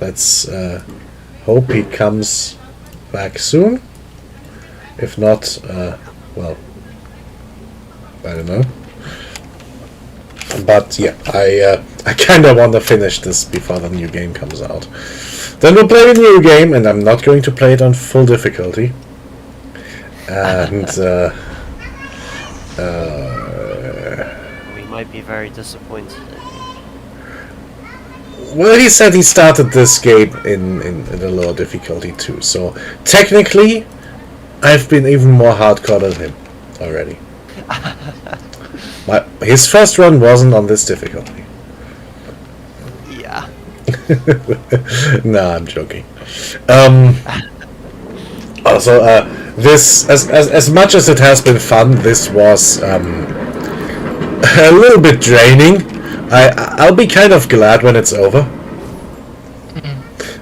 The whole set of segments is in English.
let's hope he comes back soon. If not, well, I don't know. But yeah, I kind of want to finish this before the new game comes out. Then we'll play the new game, and I'm not going to play it on full difficulty. And we might be very disappointed in you. well, he said he started this game in a lower difficulty too. So technically, I've been even more hardcore than him already. His first run wasn't on this difficulty. Yeah. No, I'm joking. Also, this as much as it has been fun, this was a little bit draining. I'll be kind of glad when it's over.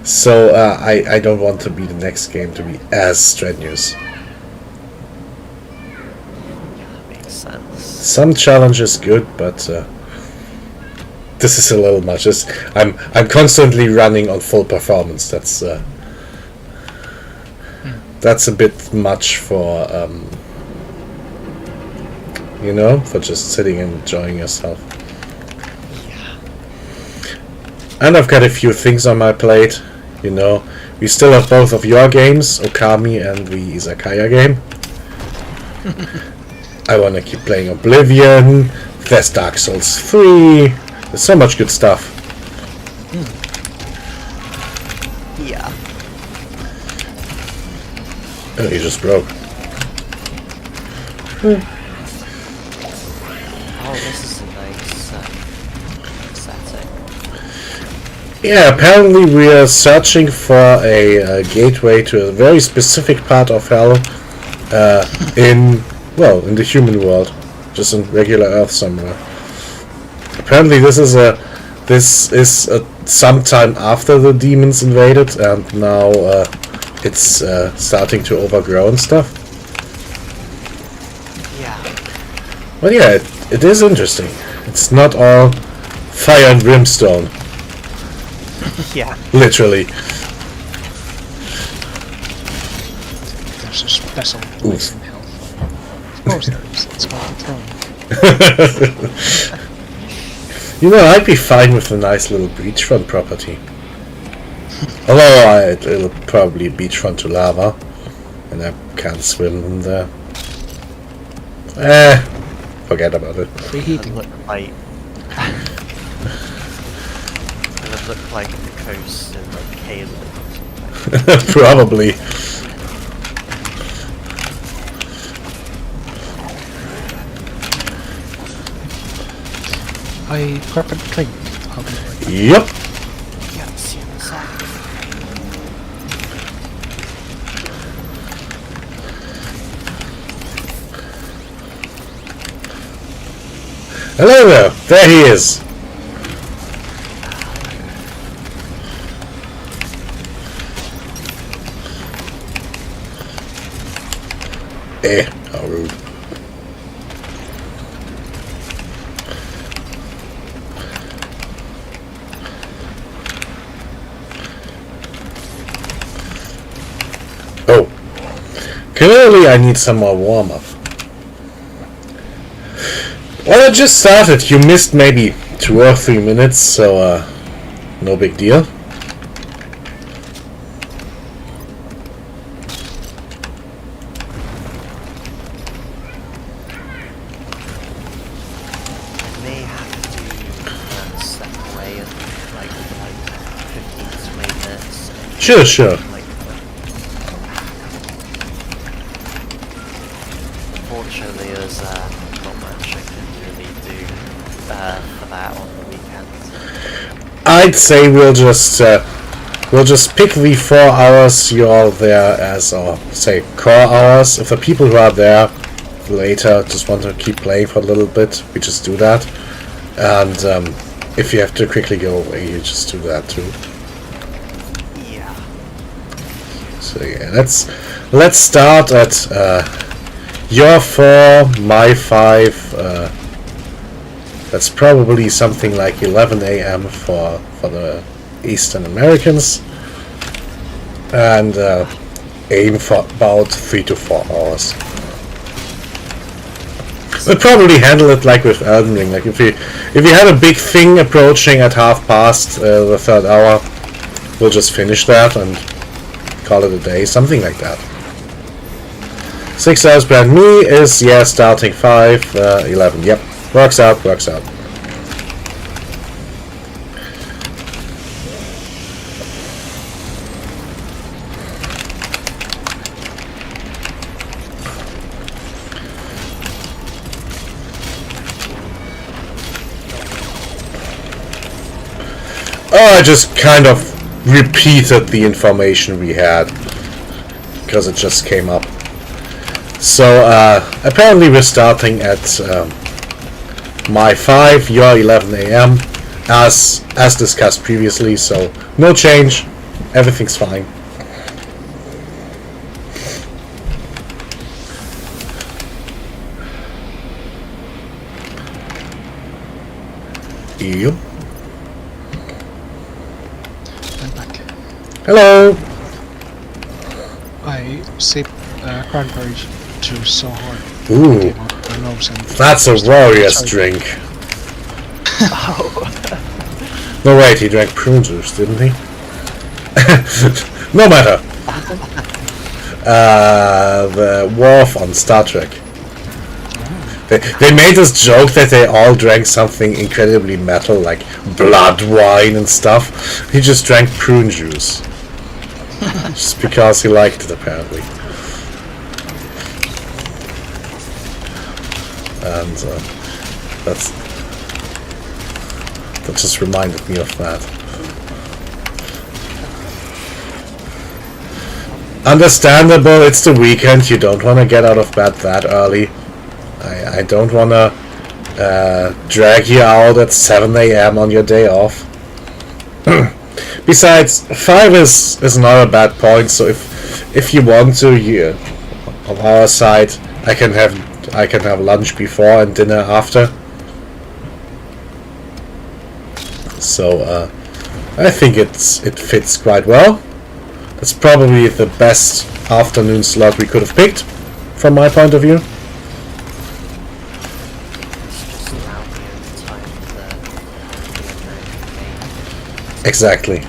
So I don't want to be the next game to be as strenuous. Makes sense. Some challenge is good, but this is a little much. I'm constantly running on full performance. That's a bit much for for just sitting and enjoying yourself. And I've got a few things on my plate. We still have both of your games, Okami and the Izakaya game. I want to keep playing Oblivion. There's Dark Souls 3. There's so much good stuff. Yeah. Oh, he just broke. Oh, this is a nice setting. Yeah, apparently we are searching for a gateway to a very specific part of hell in the human world, just in regular Earth somewhere. Apparently this is sometime after the demons invaded, and now it's starting to overgrow and stuff. Yeah. But yeah, it is interesting. It's not all fire and brimstone. Yeah. Literally. There's a special Oof. place in hell. Of course there is. It's called the throne. I'd be fine with a nice little beachfront property. Although it'll probably beachfront to lava, and I can't swim in there. Forget about it. Reheating. It would look like the coast in like Caleb or something. Probably. I carpet drink. I'll be right Yep. Yeah, see you in a sec. Hello there. There he is. How rude. Oh. Clearly I need some more warm-up. Well, I just started. You missed maybe 2 or 3 minutes, so no big deal. I may have to step away in like 15 to 20 minutes. Sure. Unfortunately, there's not much I can really do for that on the weekend. I'd say we'll just pick the 4 hours you're there as, or say core hours. If the people who are there later just want to keep playing for a little bit, we just do that. And if you have to quickly go away, you just do that too. Yeah. So yeah, let's start at your 4, my 5. That's probably something like 11 a.m. for the Eastern Americans, and aim for about 3 to 4 hours. We'll probably handle it like with Elden Ring. Like if you had a big thing approaching at 1/2 the 3rd hour, we'll just finish that and call it a day, something like that. 6 hours behind me is, yeah, starting 5, 11. Yep, works out. Oh, I just kind of repeated the information we had because it just came up. So apparently we're starting at my 5, your 11 a.m. as discussed previously. So no change, everything's fine. Yep. I'm back. Hello. I sipped cranberry juice so hard. Ooh, Came out my nose and that's a warrior's drink. No, wait, he drank prune juice, didn't he? No matter. The Worf on Star Trek. They made this joke that they all drank something incredibly metal, like blood wine and stuff. He just drank prune juice. Just because he liked it, apparently. And that just reminded me of that. Understandable, it's the weekend, you don't want to get out of bed that early. I don't want to drag you out at 7 a.m. on your day off. Besides, 5 is not a bad point, so if you want to, you, on our side, I can have lunch before and dinner after. So I think it fits quite well. That's probably the best afternoon slot we could have picked, from my point of view. Exactly.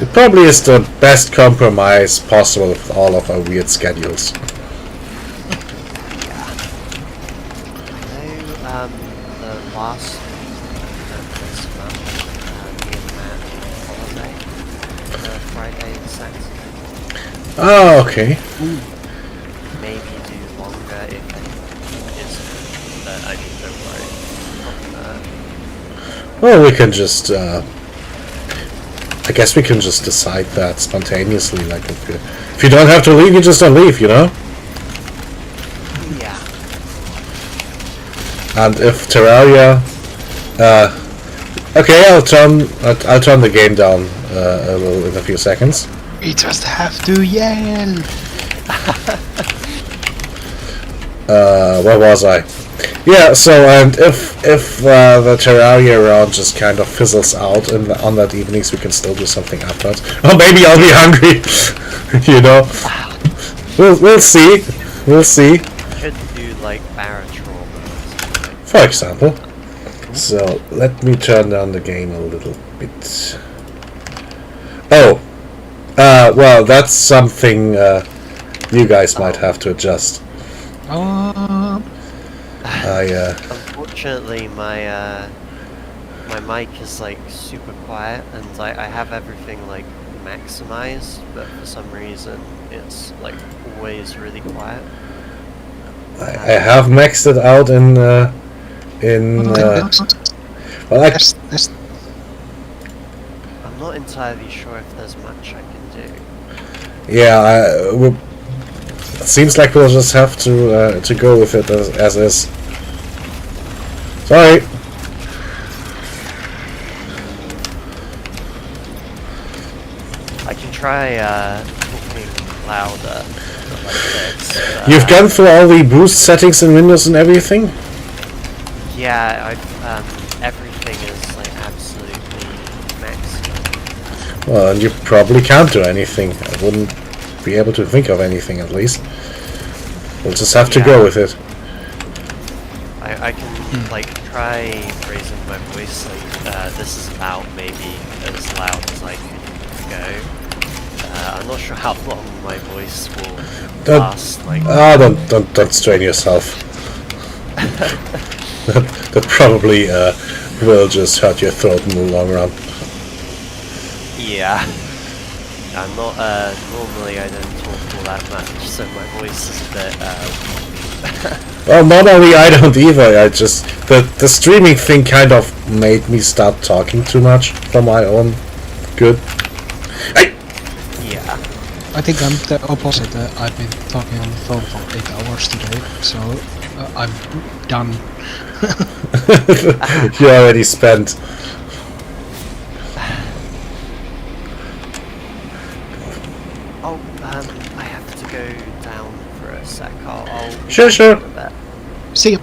It probably is the best compromise possible with all of our weird schedules. The last week of this month, me and Matt holiday, Friday and Saturday. Oh, okay. Maybe do longer if anything changes, but I mean, don't worry. Well, we can just, I guess we can just decide that spontaneously, like if you don't have to leave, you just don't leave, you know? Yeah. And if Terraria, okay, I'll turn the game down a little in a few seconds. we just have to yell. Where was I? Yeah, so and if the Terraria round just kind of fizzles out on that evenings, we can still do something afterwards. Or maybe I'll be hungry. You know, we'll see. We'll see. Should do like Barotrauma. For example. So let me turn down the game a little bit. Oh, well, that's something you guys might have to adjust. Unfortunately, my mic is like super quiet, and I have everything like maximized, but for some reason it's like always really quiet. I have maxed it out in well, I'm not entirely sure if there's much I can do. yeah, it seems like we'll just have to go with it as is. Sorry. I can try talking louder. Like this, You've gone through all the boost settings in Windows and everything? Yeah, everything is like absolutely maximum. Well, and you probably can't do anything. I wouldn't be able to think of anything, at least. We'll just have to Yeah. go with it. I can like try raising my voice, like this is about maybe as loud as I can go. I'm not sure how long my voice will Don't- last, like Don't strain yourself. that probably will just hurt your throat in the long run. yeah. I'm not normally I don't talk all that much, so my voice is a bit Well, normally I don't either. I just the streaming thing kind of made me start talking too much for my own good. Hey! yeah. I think I'm the opposite. I've been talking on the phone for 8 hours today, so I'm done. You already spent. Oh, I have to go down for a sec. I'll Sure, sure. do that. See you.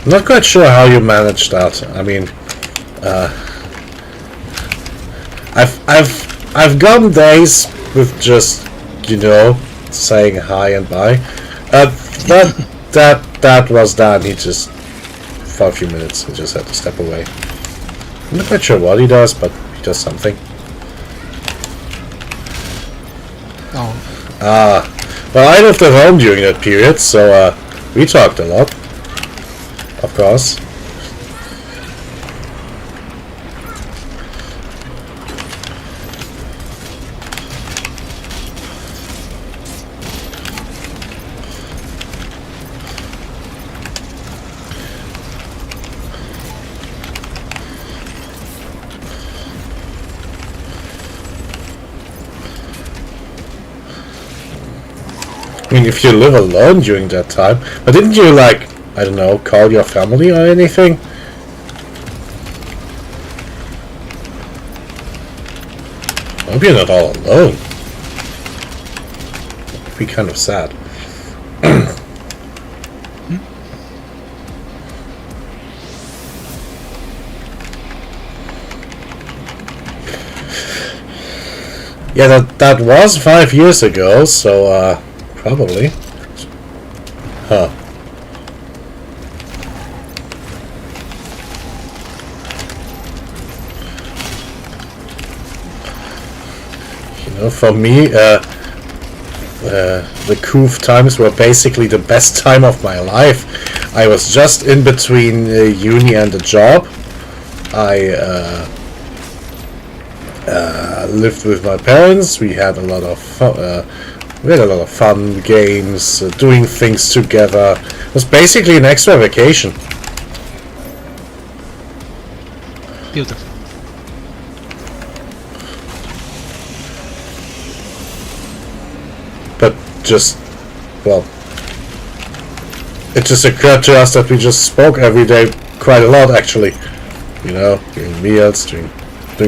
I'm not quite sure how you manage that. I mean, I've gone days with just, you know, saying hi and bye. That was done. He just for a few minutes he just had to step away. I'm not quite sure what he does, but he does something. Oh, Well, I lived at home during that period, so we talked a lot. Of course. I mean, if you live alone during that time, but didn't you, like, I don't know, call your family or anything? I hope you're not all alone. It'd be kind of sad. Yeah, that was 5 years ago, so, probably. Huh. You know, for me, the Coof times were basically the best time of my life. I was just in between uni and a job. I lived with my parents. We had a lot of fun games, doing things together. It was basically an extra vacation. beautiful. But just, well, it just occurred to us that we just spoke every day quite a lot, actually. You know, doing meals, doing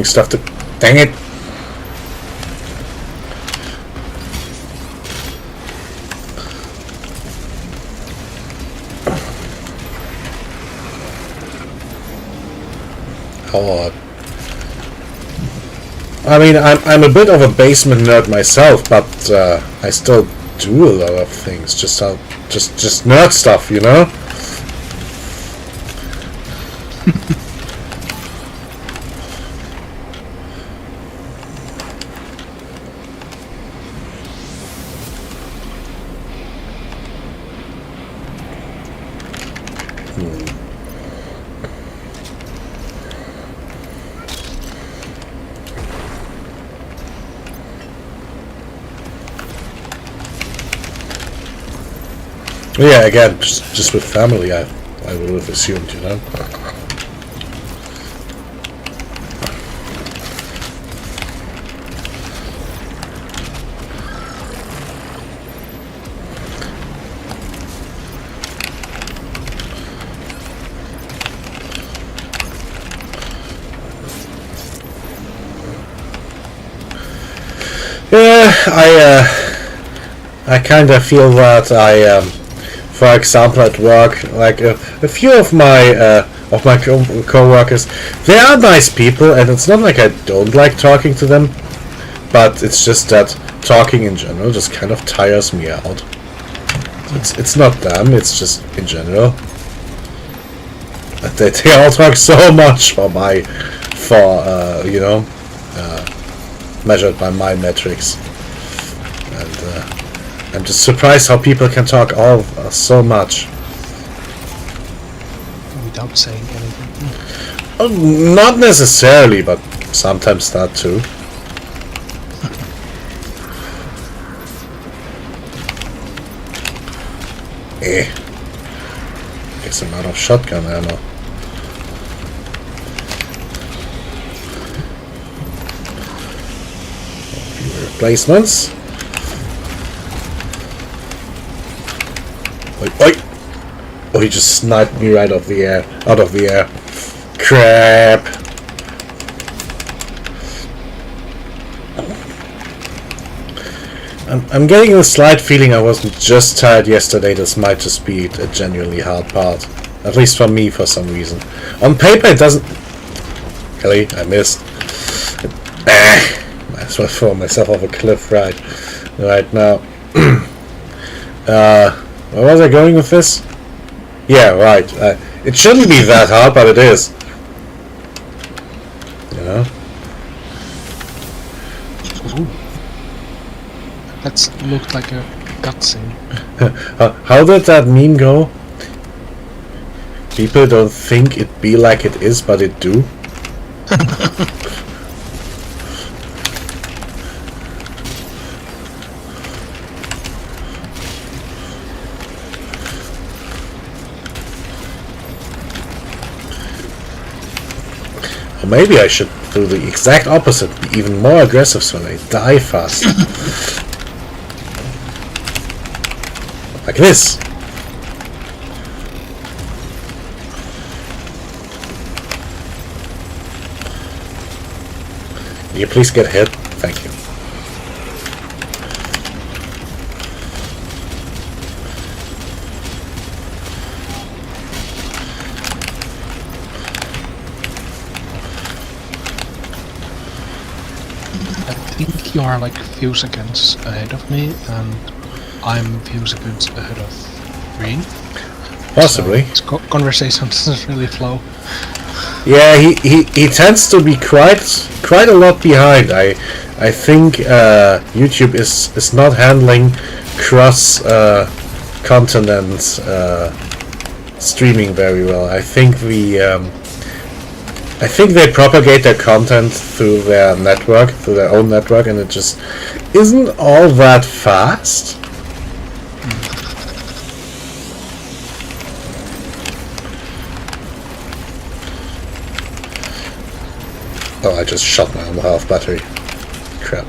stuff to... Dang it! How odd. I mean, I'm a bit of a basement nerd myself, but I still do a lot of things. Just nerd stuff, you know. Yeah, again, just with family, I would have assumed, you know. Yeah, I kind of feel that for example, at work, like a few of my co-workers, they are nice people, and it's not like I don't like talking to them, but it's just that talking in general just kind of tires me out. It's not them, it's just in general. They all talk so much measured by my metrics, and I'm just surprised how people can talk so much. Without saying anything. Not necessarily, but sometimes that too. Guess I'm out of shotgun ammo. Replacements. Oi! Oh, he just sniped me right out of the air. Crap! I'm getting a slight feeling I wasn't just tired yesterday. This might just be a genuinely hard part. At least for me, for some reason. On paper, it doesn't... Really? I missed. Might as well throw myself off a cliff right now. Where was I going with this? Yeah, right. It shouldn't be that hard, but it is. You know? Ooh. That looked like a cutscene. How did that meme go? People don't think it be like it is, but it do. Or maybe I should do the exact opposite, be even more aggressive so they die fast. Like this. Can you please get hit? Thank you. I think you are like few seconds ahead of me, and I'm few seconds ahead of Green. Possibly. So conversation doesn't really flow. Yeah, he tends to be quite a lot behind. I think YouTube is not handling cross continent streaming very well. I think they propagate their content through their network, through their own network, and it just isn't all that fast. Oh, I just shot my own half battery. Crap.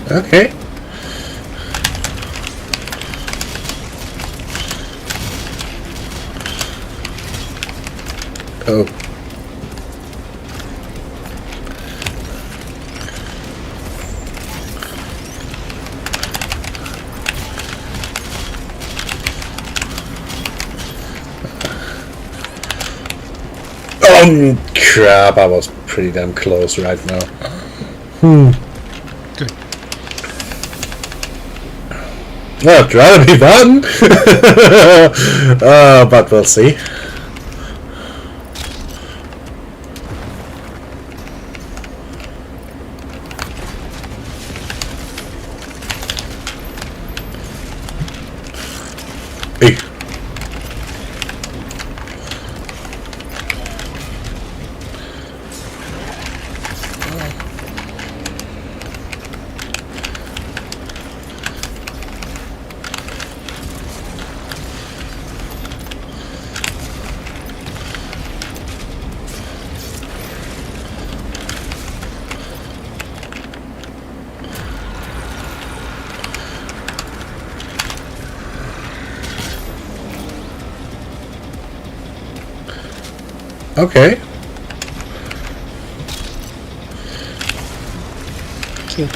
Okay. Oh. Oh, crap, I was pretty damn close right now. Good. Well, I'd rather be done. But we'll see. Hey. Okay. Cute.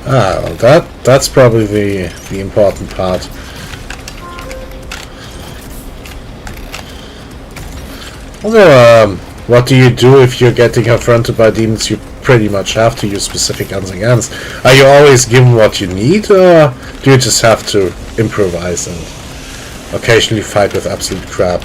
Ah, well, that's probably the important part. Although, what do you do if you're getting confronted by demons? You pretty much have to use specific guns and guns. Are you always given what you need, or do you just have to improvise and occasionally fight with absolute crap?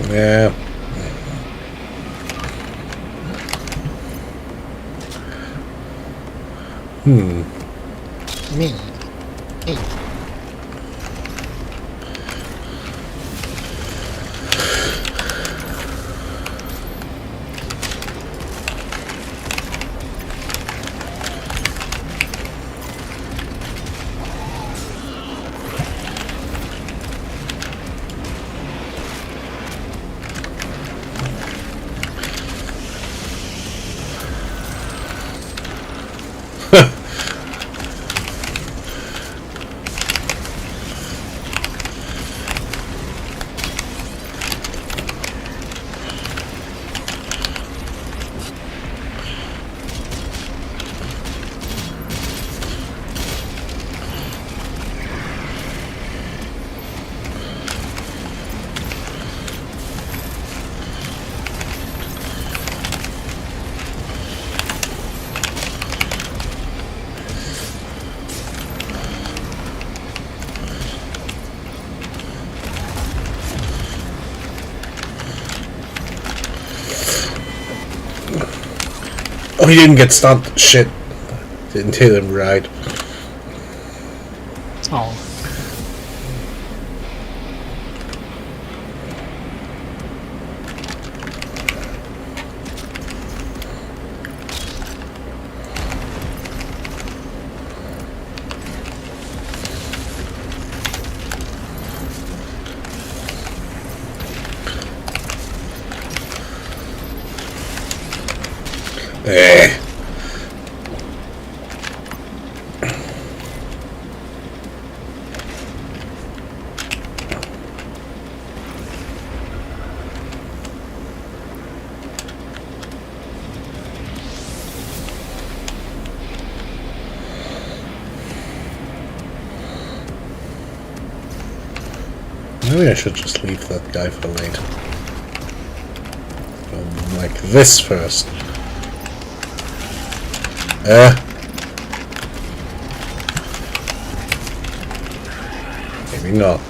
Yeah. Me. Me. Oh, he didn't get stunned. Shit. Didn't hit him right. Oh. Eh. Maybe I should just leave that guy for later. Like this first. Maybe not.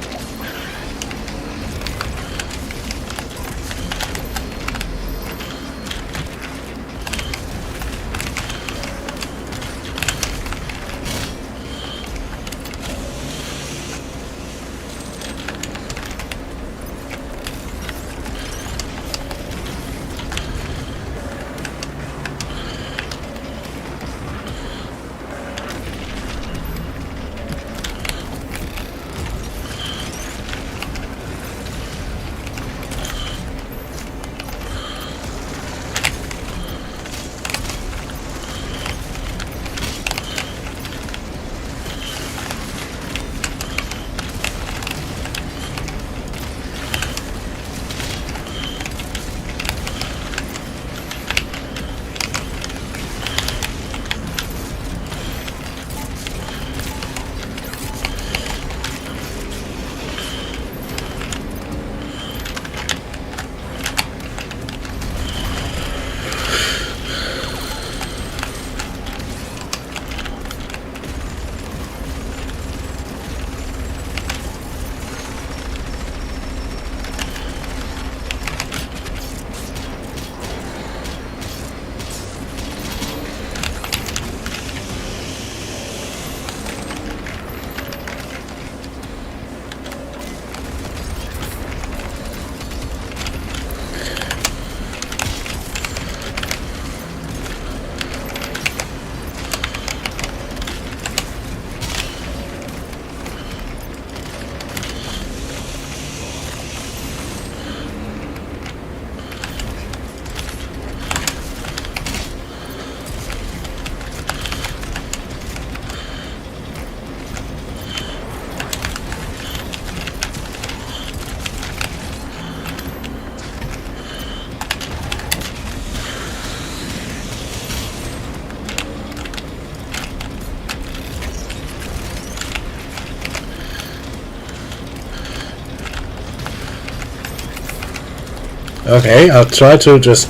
Okay, I'll try to just...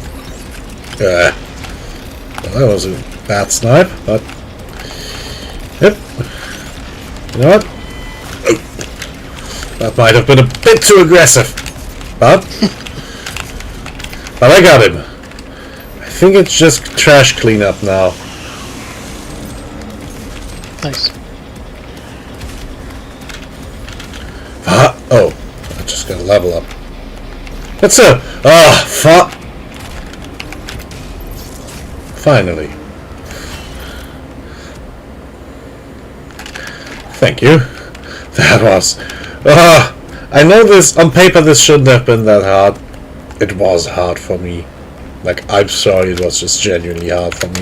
well, that was a bad snipe, but... Yep. You know what? Oh. That might have been a bit too aggressive. But... but I got him. I think it's just trash cleanup now. Nice. Ah, oh, I just got a level up. It's a... ah, fuck. Finally. Thank you. That was... ah, I know this... on paper this shouldn't have been that hard. It was hard for me. Like, I'm sorry, it was just genuinely hard for me.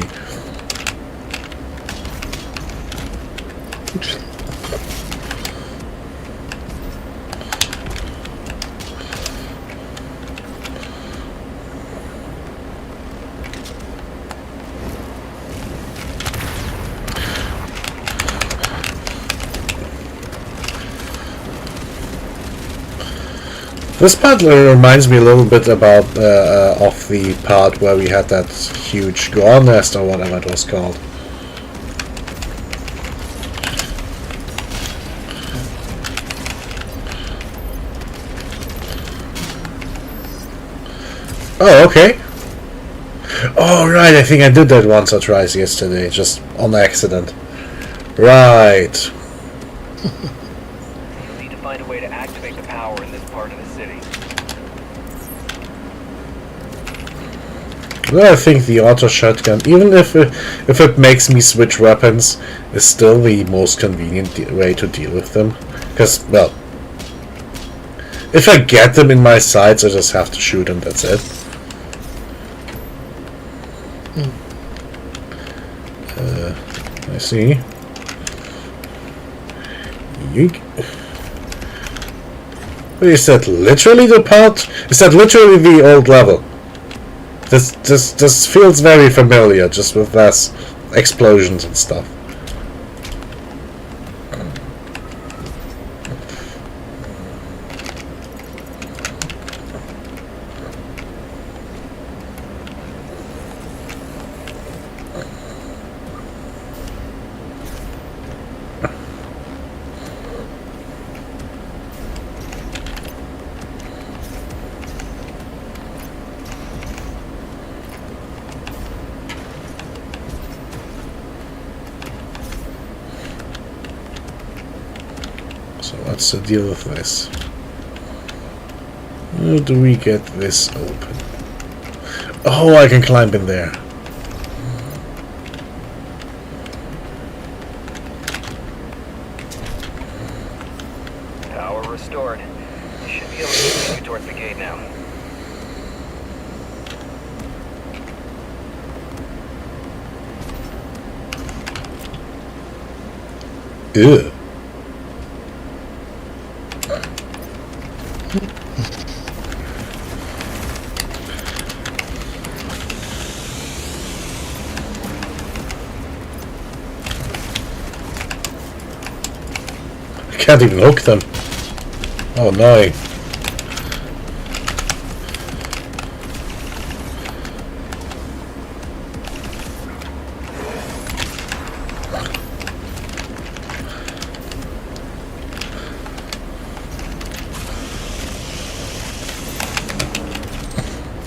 This part reminds me a little bit about of the part where we had that huge gore nest or whatever it was called. Oh, okay. Oh, right, I think I did that once or twice yesterday, just on accident. Right. You'll need to find a way to activate the power in this part of the city. Well, I think the auto shotgun, even if it makes me switch weapons, is still the most convenient way to deal with them. Because, well, if I get them in my sights, I just have to shoot them, that's it. I see. Yeek. Wait, is that literally the part? Is that literally the old level? This feels very familiar, just with less explosions and stuff. So what's the deal with this? How do we get this open? Oh, I can climb in there. Power restored. You should be able to continue towards the gate now. Ew. I can't even hook them. Oh no.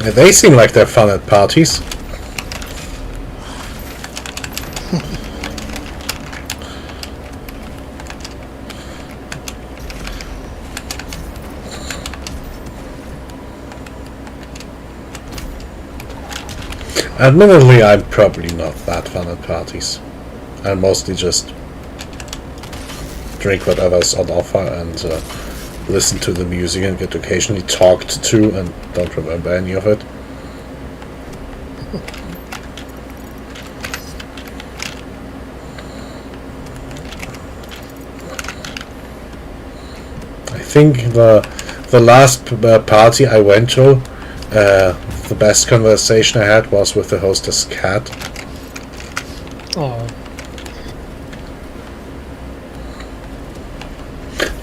Yeah, they seem like they're fun at parties. Admittedly, I'm probably not that fun at parties. I mostly just drink whatever's on offer and listen to the music and get occasionally talked to and don't remember any of it. I think the last party I went to, the best conversation I had was with the hostess cat. Oh,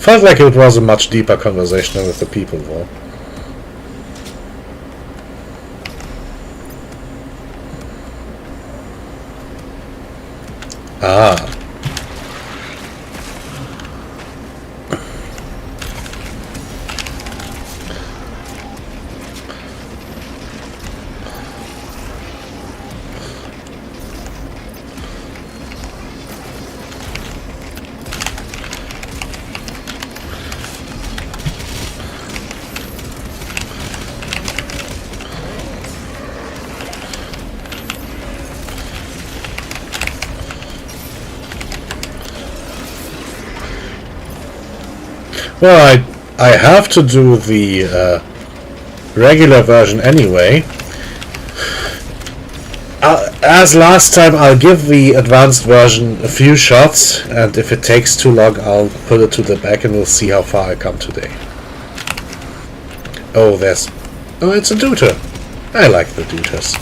Felt like it was a much deeper conversation than with the people though. Ah. Well, I have to do the regular version anyway. As last time, I'll give the advanced version a few shots, and if it takes too long, I'll put it to the back and we'll see how far I come today. Oh, it's a Deuter. I like the Deuters.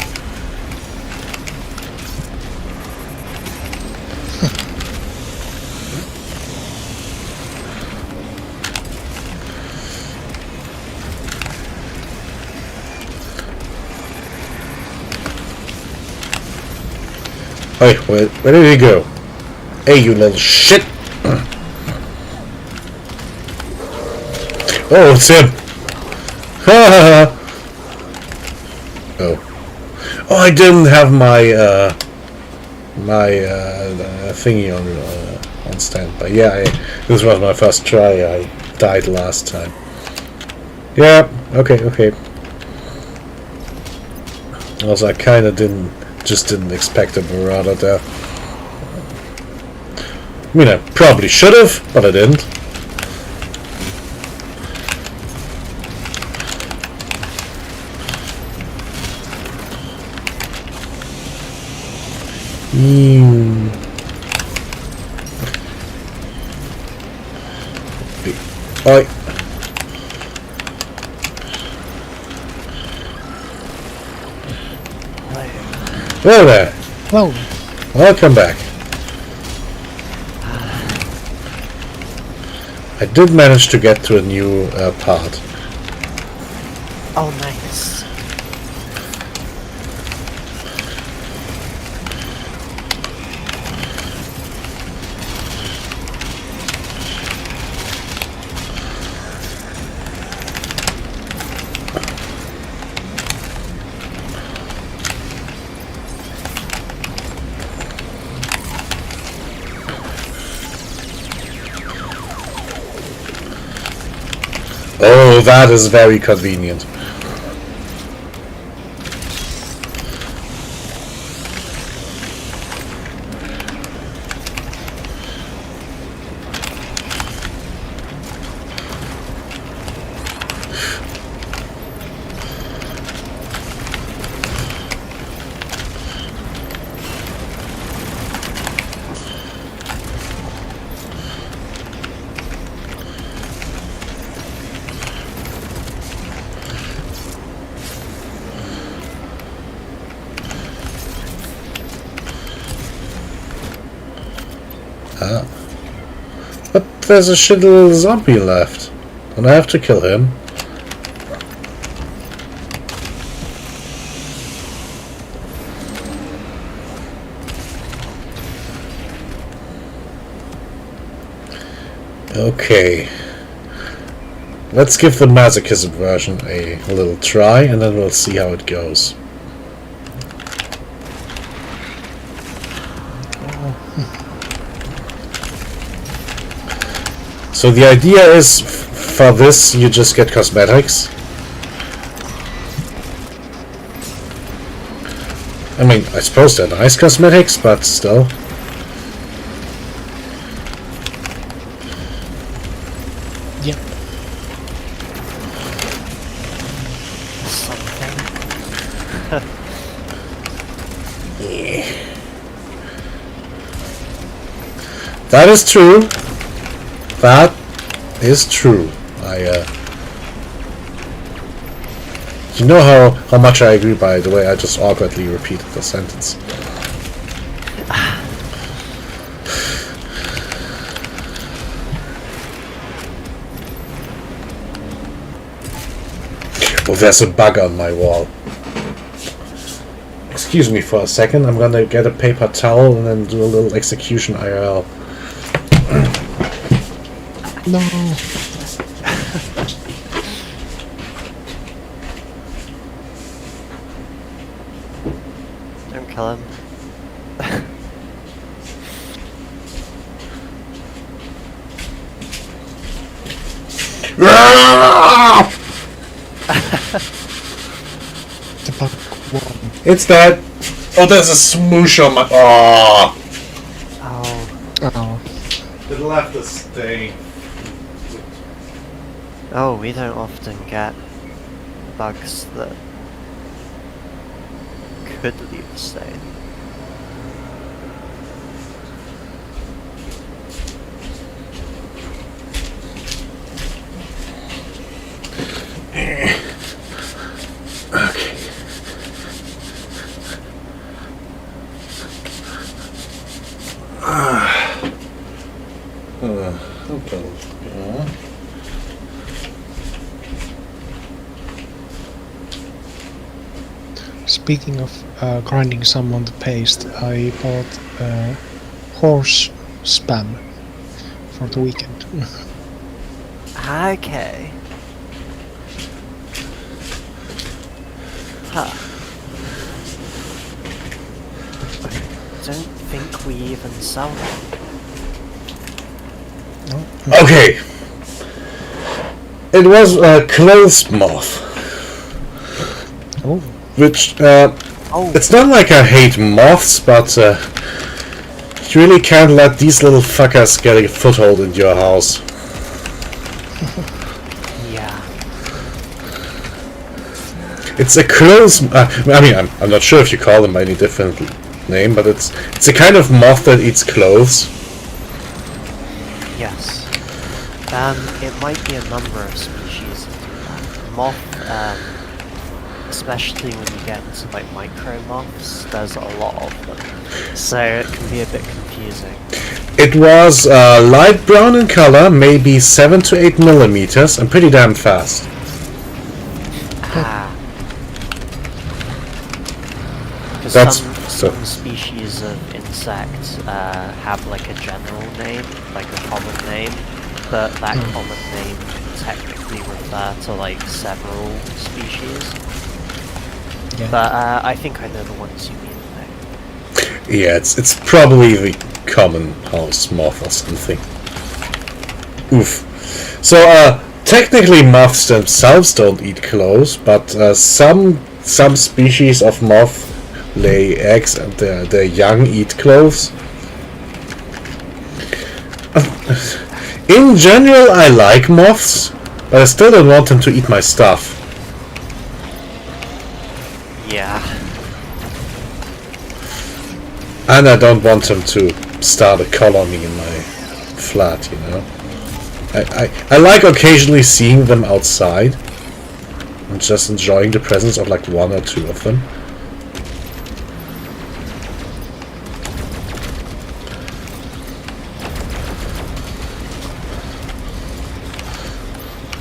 Hey, where did he go? Hey, you little shit! Oh, it's him! Ha! Oh. Oh, I didn't have my thingy on standby. Yeah, this was my first try. I died last time. Yeah, okay. Also, I kinda didn't expect a Marauder there. I mean, I probably should have, but I didn't. Oi. Hello there. Well, Welcome back. I did manage to get to a new part. Oh, nice. Oh, that is very convenient. But there's a shit little zombie left, and I have to kill him. Okay. Let's give the masochism version a little try, and then we'll see how it goes. So the idea is, for this, you just get cosmetics. I mean, I suppose they're nice cosmetics, but still. yeah. That is true. That is true. You know how much I agree, by the way. I just awkwardly repeated the sentence. Oh, there's a bug on my wall. Excuse excuse me for a second. I'm gonna get a paper towel and then do a little execution IRL. No. Don't kill him. The bug won. It's that. Oh, there's a smoosh on my. Oh, Oh, Oh. it left a stain. oh, we don't often get bugs that could leave a stain. Okay. Okay. Yeah. Speaking of grinding someone to paste, I bought horse spam for the weekend. Okay. Huh. I don't think we even sell them. No? Okay. It was a clothes moth, Oh, which Oh, it's not like I hate moths, but you really can't let these little fuckers get a foothold in your house. yeah. It's a clothes. I mean, I'm not sure if you call them by any different name, but it's a kind of moth that eats clothes. Yes. It might be a number of species that do that. Moth, especially when you get into like micro moths, there's a lot of them. So it can be a bit confusing. It was light brown in color, maybe 7 to 8 millimeters, and pretty damn fast. Ah. 'Cause That's- some species of insect have like a general name, like a common name, but that common name can technically refer to like several species. yeah. But I think I know the ones you mean though. Yeah, it's probably the common house moth or something. Oof. So technically moths themselves don't eat clothes, but some species of moth lay eggs and their young eat clothes. In general, I like moths, but I still don't want them to eat my stuff. Yeah. And I don't want them to start a colony in my flat, you know. I like occasionally seeing them outside and just enjoying the presence of like one or two of them.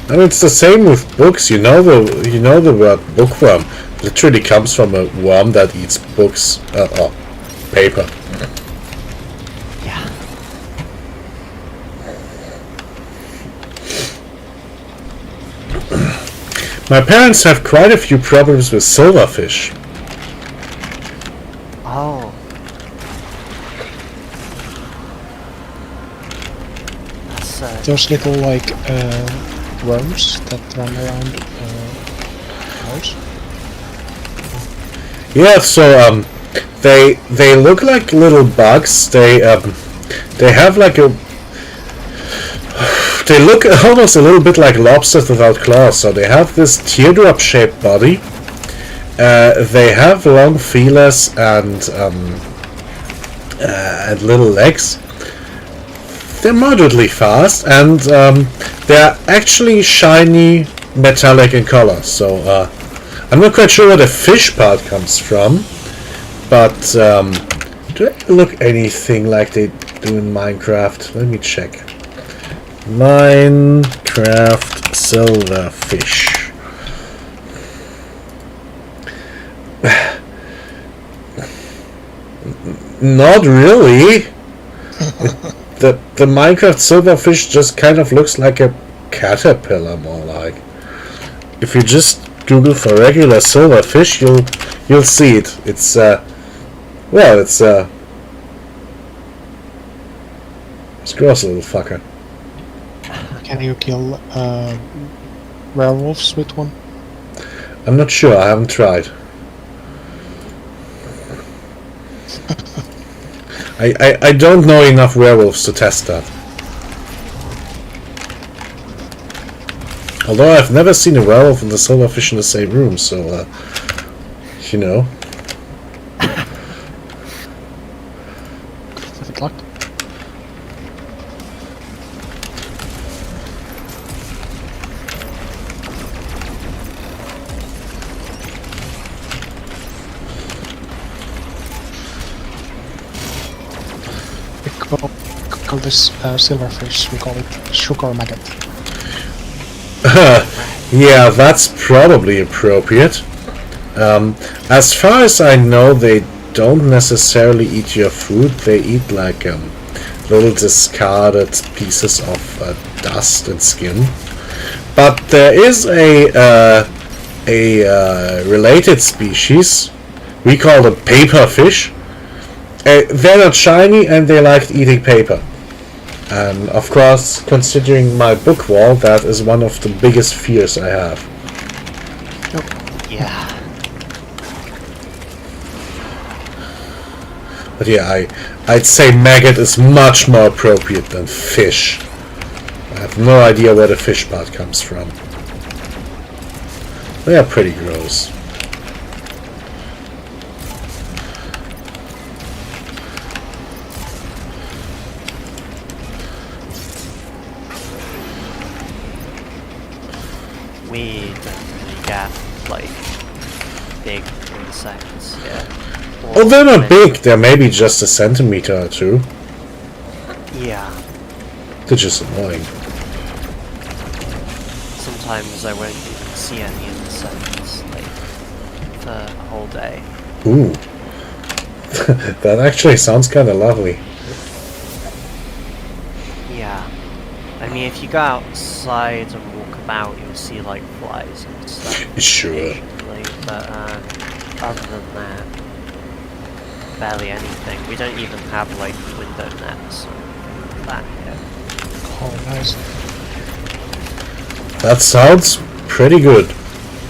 I mean, it's the same with books. You know the word bookworm literally comes from a worm that eats books or paper. Yeah. My parents have quite a few problems with silverfish. Oh. That's Those little like worms that run around house. Yeah, so they look like little bugs. They have like a they look almost a little bit like lobsters without claws. So they have this teardrop-shaped body. They have long feelers and little legs. They're moderately fast, and they're actually shiny, metallic in color. So I'm not quite sure where the fish part comes from, but do they look anything like they do in Minecraft? Let me check. Minecraft silverfish. Not really. The Minecraft silverfish just kind of looks like a caterpillar, more like. If you just Google for regular silverfish, you'll see it. It's it's gross little fucker. Can you kill werewolves with one? I'm not sure. I haven't tried. I don't know enough werewolves to test that. Although I've never seen a werewolf and a silverfish in the same room, so you know. Good luck. We call this silverfish, we call it sugar maggot. Yeah, that's probably appropriate. As far as I know, they don't necessarily eat your food. They eat like little discarded pieces of dust and skin. But there is a related species. We call them paperfish. They're not shiny and they like eating paper. And of course, considering my book wall, that is one of the biggest fears I have. Yeah. But yeah, I'd say maggot is much more appropriate than fish. I have no idea where the fish part comes from. They are pretty gross. We don't really get, like, big insects here. Oh, they're not big. They're maybe just a centimeter or two. Yeah. They're just annoying. Sometimes I won't even see any insects, like, for a whole day. Ooh. That actually sounds kind of lovely. Yeah. I mean, if you go outside and walk about, you'll see, like, flies and stuff. Sure. Occasionally, but, other than that, barely anything. We don't even have, like, window nets or anything like that here. Oh, nice. That sounds pretty good.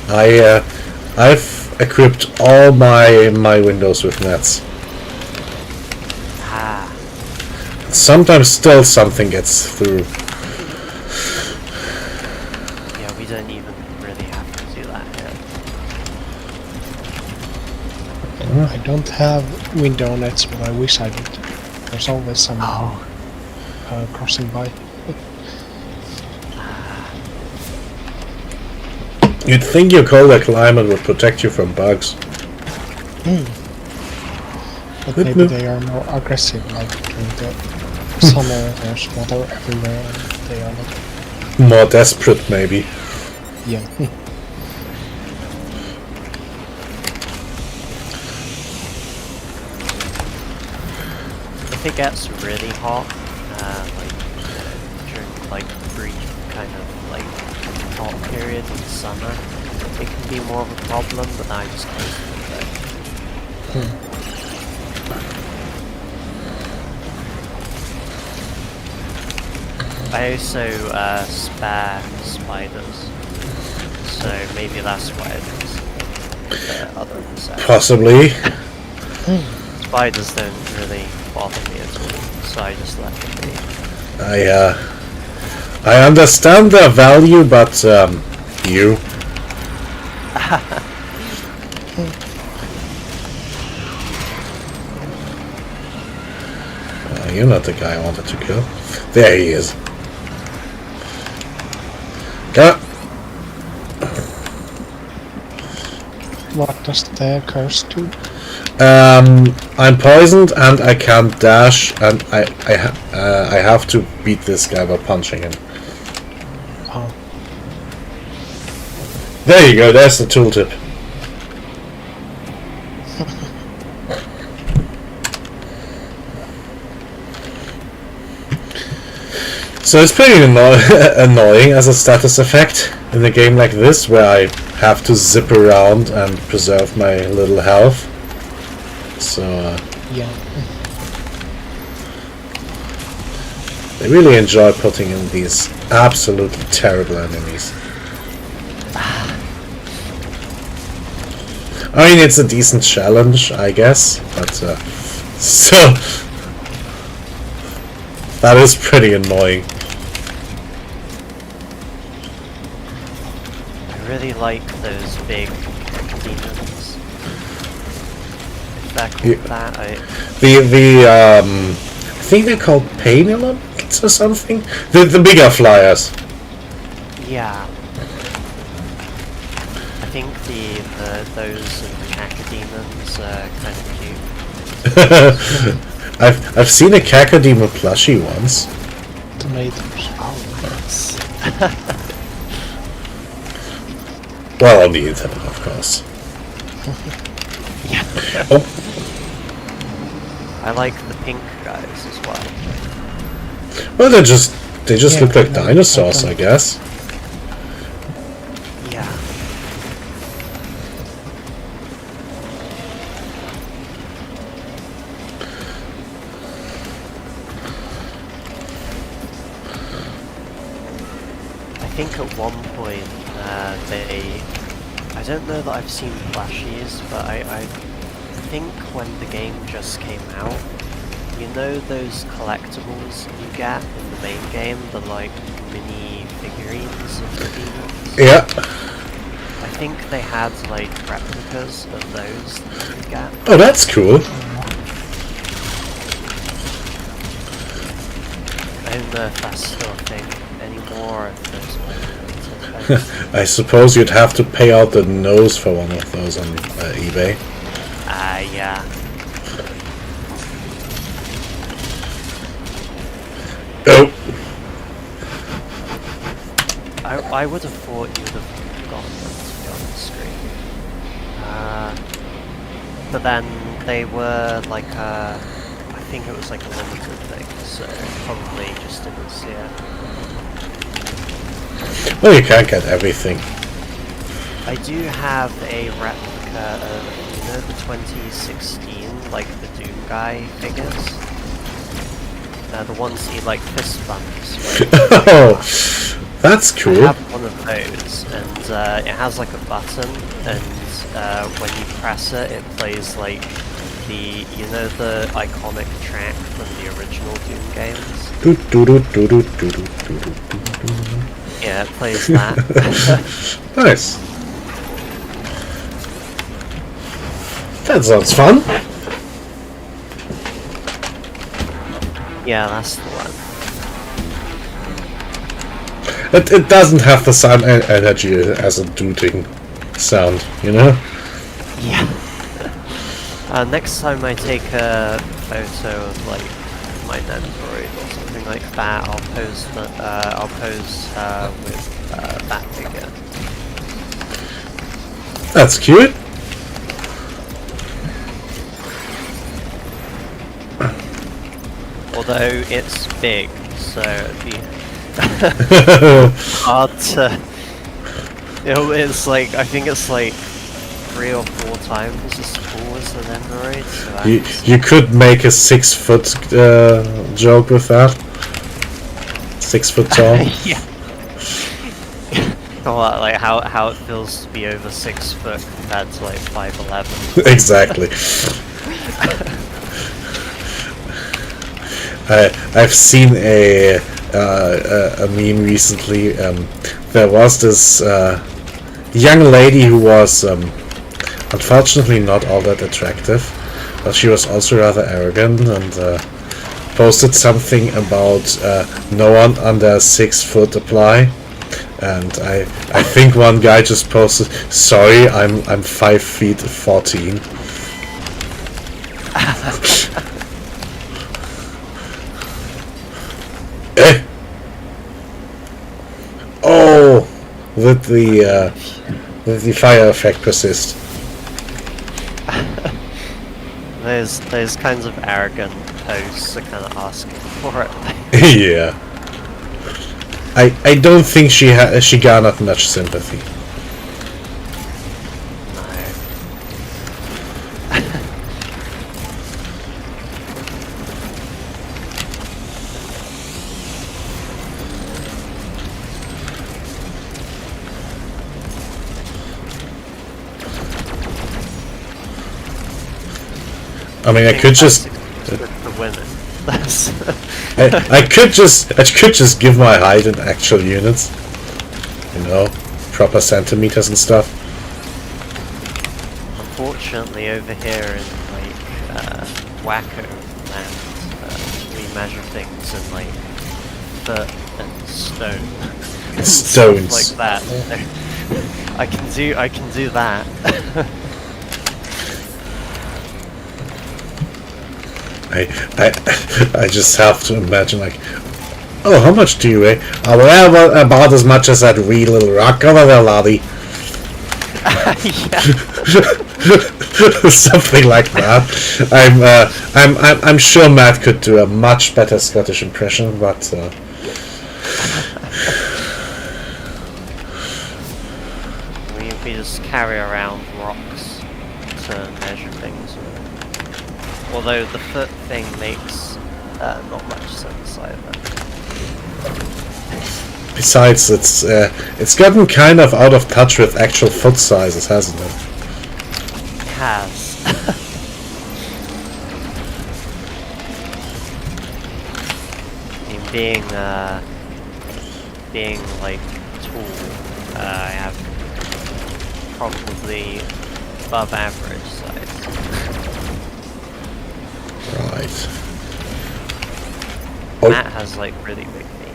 I've equipped all my windows with nets. Ah. Sometimes still something gets through. Yeah, we don't even really have to do that here. I don't have window nets, but I wish I did. There's always someone crossing by. You'd think your colder climate would protect you from bugs. But maybe they are more aggressive, like during the summer there's water everywhere and they are not... More desperate, maybe. Yeah. If it gets really hot, like during like brief kind of like hot period in summer, it can be more of a problem, but I'm just close with it. I also spare spiders, so maybe that's why it is. The other insects. Possibly. Spiders don't really bother me at all, so I just let them be. I understand their value, but you. You're not the guy I wanted to kill. There he is. Yeah. What does the curse do? I'm poisoned and I can't dash, and I have to beat this guy by punching him. Oh. There you go. There's the tooltip. So it's pretty annoying as a status effect in a game like this, where I have to zip around and preserve my little health. So Yeah. I really enjoy putting in these absolutely terrible enemies. I mean, it's a decent challenge, I guess, but so that is pretty annoying. I really like those big demons. If they're called Yeah. that, I think they're called pain elements or something. The bigger flyers. yeah. I think those and the cacodemons are kind of cute. I've seen a Cacodemon plushie once. Tomatoes. Oh, nice. Well, on the internet, of course. Yeah. Oh, I like the pink guys as well. well, they just Yeah, look like I know, dinosaurs, I I guess. Yeah. I think at one point I don't know that I've seen plushies, but I think when the game just came out, you know those collectibles you get in the main game, the like mini figurines of the demons? Yeah. I think they had like replicas of those that you could get. Oh, that's cool. I don't know if that's still a thing anymore, if there's one that's okay. I suppose you'd have to pay out the nose for one of those on eBay. Yeah. Oh, I would have thought you would have gotten them to be on the screen. But then they were like I think it was like a limited thing, so probably just didn't see it. well, you can't get everything. I do have a replica of, you know, the 2016, like the Doom guy figures? The ones he like fist bumps. Oh, that's I cool. have one of those, and it has like a button, and when you press it, it plays like the, you know, the iconic track from the original Doom games? Do, do, do, do, do, do, do, do, do. Yeah, it plays that. Nice. That sounds fun. Yeah, that's the one. It doesn't have the same energy as a dooting sound, you know? Yeah. Next time I take a photo of like my Nendoroid or something like that, I'll pose with that figure. That's cute. Although it's big, so it'd be hard to. It's like, I think it's like 3 or 4 times as tall as the Nendoroid. So You could make a 6 foot joke with that. 6 foot tall. yeah. Well, like how it feels to be over 6 foot compared to like 5'11". Exactly. I've seen a meme recently. There was this young lady who was unfortunately not all that attractive, but she was also rather arrogant and posted something about no one under 6 foot apply. And I think one guy just posted, "Sorry, I'm 5 feet 14." Eh. Oh, did the fire effect persist? Those kinds of arrogant posts are kind of asking for it. Yeah. I don't think she garnered much sympathy. I mean, I could just with the women. That's I could just give my height in actual units, you know, proper centimeters and stuff. unfortunately over here in like Wacko land, we measure things in like foot and stone. and stuff Stones. like that. I can do that. I just have to imagine, like, oh, how much do you weigh? Well, about as much as that wee little rock over there, laddie. Something like that. I'm sure Matt could do a much better Scottish impression, but we just carry around rocks to measure things. Although the foot thing makes not much sense either. besides, it's gotten kind of out of touch with actual foot sizes, hasn't it? It has. I mean, being like tall, I have probably above average size. Right. Oh. Matt has like really big feet.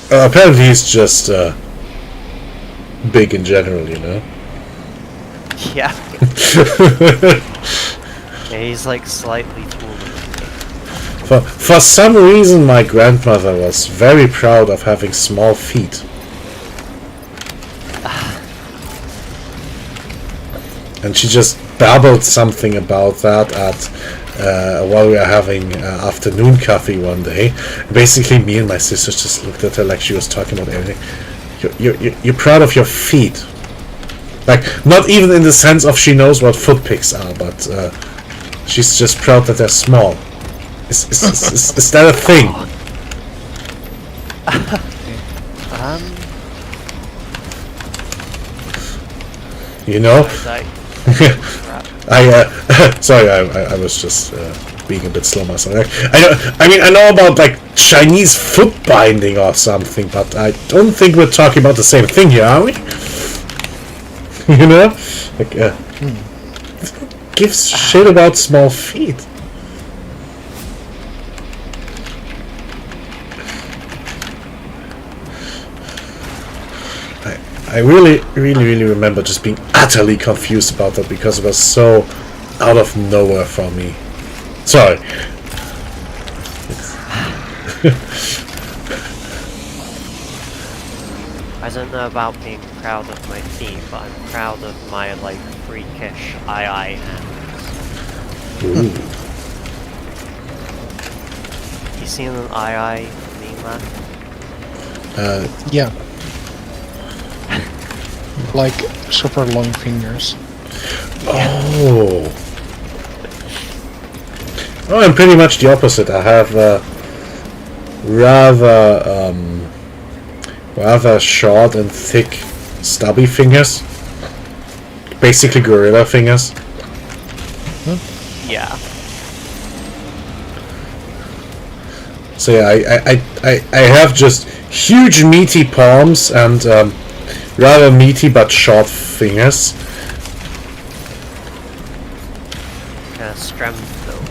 Apparently he's just big in general, you know? Yeah. Yeah, he's like slightly taller than me. For some reason my grandmother was very proud of having small feet. And she just babbled something about that at while we were having afternoon coffee one day. Basically, me and my sisters just looked at her like she was talking about everything. You're proud of your feet, like not even in the sense of she knows what foot picks are, but she's just proud that they're small. Is that a thing? You know? Sorry, I was just being a bit slow myself. I know about like Chinese foot binding or something, but I don't think we're talking about the same thing here, are we? You know, like gives shit about small feet. I really remember just being utterly confused about that because it was so out of nowhere for me. Sorry. I don't know about being proud of my feet, but I'm proud of my like freakish eye hands. Ooh. You seen an eye meme, man? Yeah. Like super long fingers. Oh. Oh, I'm pretty much the opposite. I have rather short and thick, stubby fingers. Basically, gorilla fingers. Yeah. So yeah, I have just huge meaty palms and rather meaty but short fingers. Stremthil.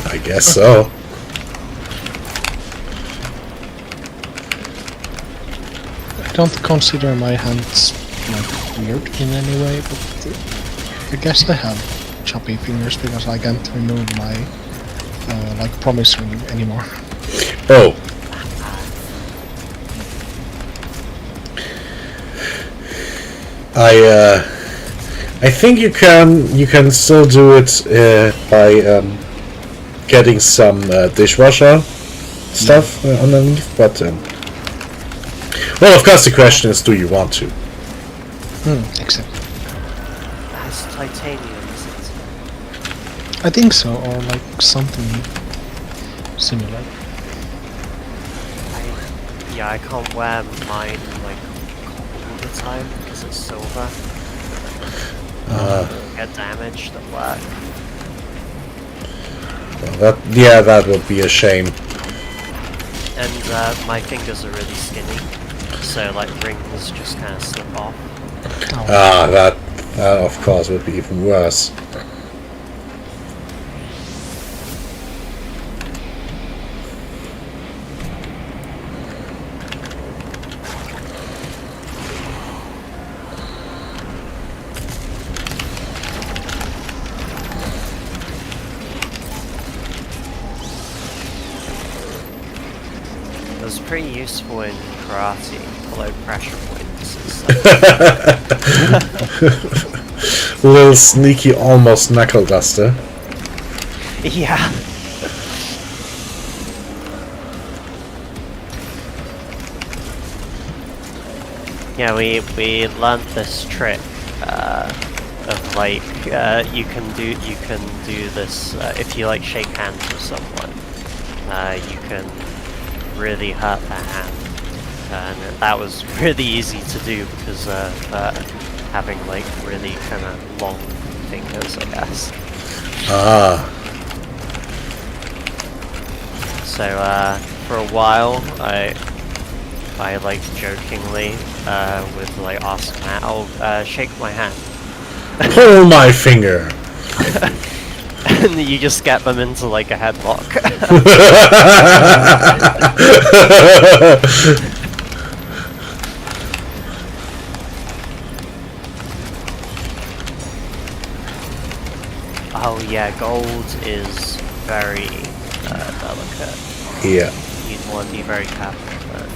I guess so. I don't consider my hands like weird in any way, but I guess I have choppy fingers because I can't remove my like promise ring anymore. Oh. I think you can still do it by getting some dishwasher stuff underneath, but well, of course the question is, do you want to? Exactly. That's titanium, isn't it? I think so, or like something similar. I can't wear mine like all the time because it's silver. Get damaged at work. Well, that would be a shame. And my fingers are really skinny, so like rings just kind of slip off. That of course would be even worse. It was pretty useful in karate, below pressure points and stuff. Little sneaky, almost knuckle duster. Yeah. Yeah, we learned this trick of like you can do this if you like shake hands with someone. You can really hurt their hand, and that was really easy to do because of having like really kind of long fingers, I guess. So for a while I like jokingly would like ask Matt, "Oh, shake my hand." Pull my finger. And you just get them into like a headlock. Oh yeah, gold is very delicate. Yeah. You'd want to be very careful with that.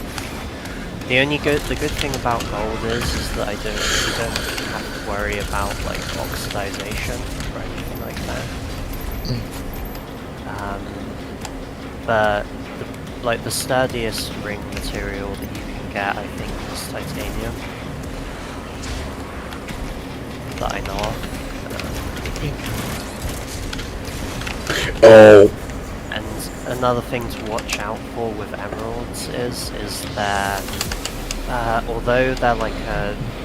The good thing about gold is that you don't have to worry about like oxidization or anything like that. But the sturdiest ring material that you can get, I think, is titanium. That I know of. Oh. And another thing to watch out for with emeralds is that although they're like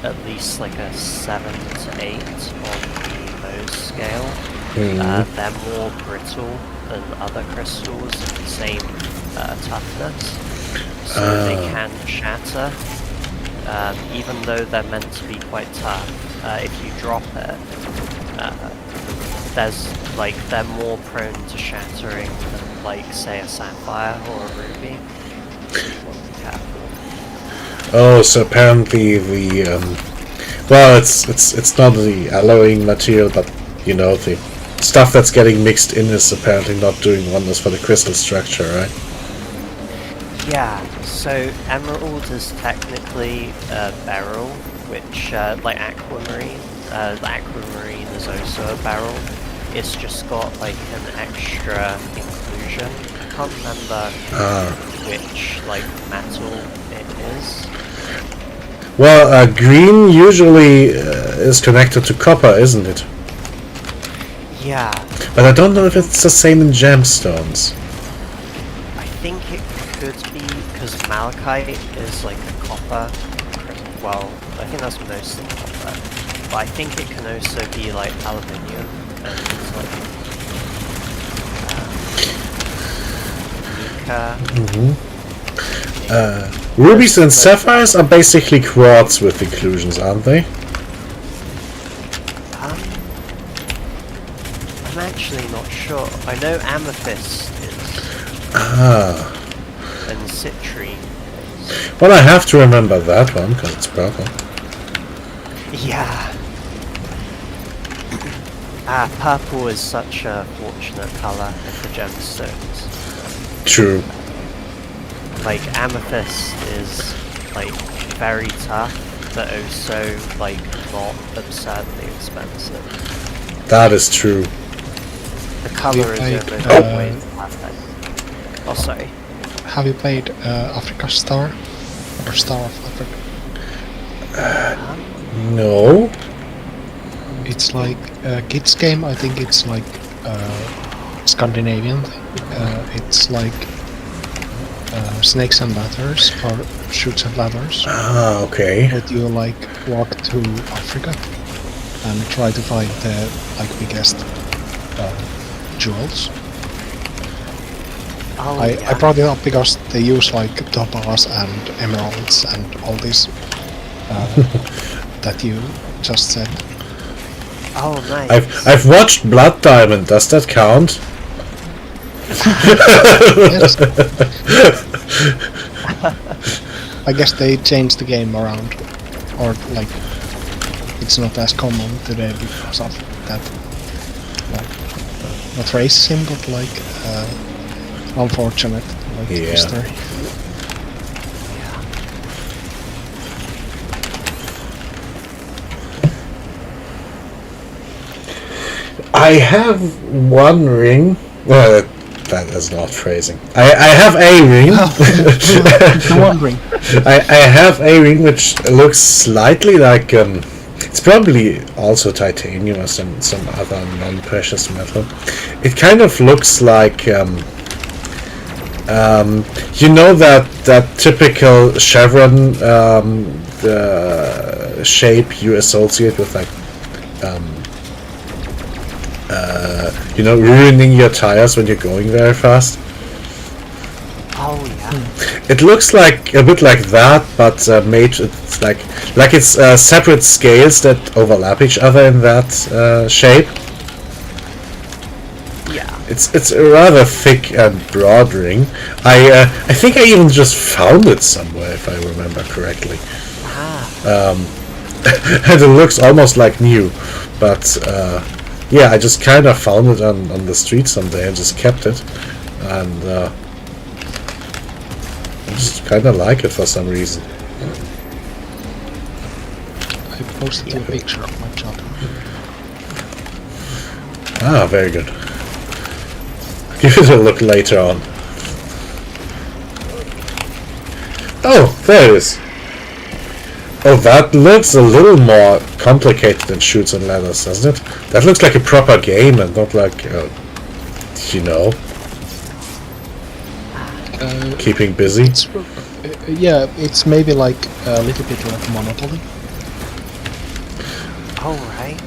at least like a 7 to 8 on the Mohs scale, they're more brittle than other crystals of the same toughness, so they can shatter. Even though they're meant to be quite tough, if you drop it, they're more prone to shattering than like say a sapphire or a ruby. So you want to be careful. Oh, so apparently the well, it's not the alloying material, but you know, the stuff that's getting mixed in is apparently not doing wonders for the crystal structure, right? Yeah, so emerald is technically a beryl, which like aquamarine. Aquamarine is also a beryl. It's just got like an extra inclusion. I can't remember which like metal it is. Well, green usually is connected to copper, isn't it? Yeah. But I don't know if it's the same in gemstones. I think it could be because malachite is like a copper. Well, I think that's mostly copper. But I think it can also be like aluminium and like mica. Rubies and sapphires are basically quartz with inclusions, aren't they? I'm actually not sure. I know amethyst is. And citrine is. Well, I have to remember that one because it's purple. Yeah. Purple is such a fortunate color for gemstones. True. Like amethyst is like very tough, but also like not absurdly expensive. That is true. The cover is played, over the way last time. Oh, sorry. Have you played Africa Star? Or Star of Africa? No. It's like a kids game. I think it's like Scandinavian thing. It's like snakes and ladders or shoots and ladders. Ah, okay. But you like walk to Africa and try to find the like biggest jewels. Oh, I yeah. brought it up because they use like topaz and emeralds and all this that you just said. Oh, nice. I've watched Blood Diamond. Does that count? Yes. I guess they changed the game around, or like it's not as common today because of that. Like not racism, but like unfortunate like Yeah. history. I have one ring. Well, that is not phrasing. I have a ring. I'm wondering. I have a ring which looks slightly like it's probably also titanium or some other non-precious metal. It kind of looks like you know that typical chevron the shape you associate with like you know, ruining your tires when you're going very fast. Oh, yeah. It looks like a bit like that, but made it's like it's separate scales that overlap each other in that shape. Yeah. It's a rather thick and broad ring. I think I even just found it somewhere if I remember correctly. Ah. And it looks almost like new, but yeah, I just kind of found it on the street someday and just kept it, and I just kind of like it for some reason. I posted you a picture of my job. Ah, very good. Give it a look later on. Oh, there it is. Oh, that looks a little more complicated than Shoots and Ladders, doesn't it? That looks like a proper game and not like, you know, keeping busy. It's yeah, it's maybe like a little bit like Monopoly. Oh, right.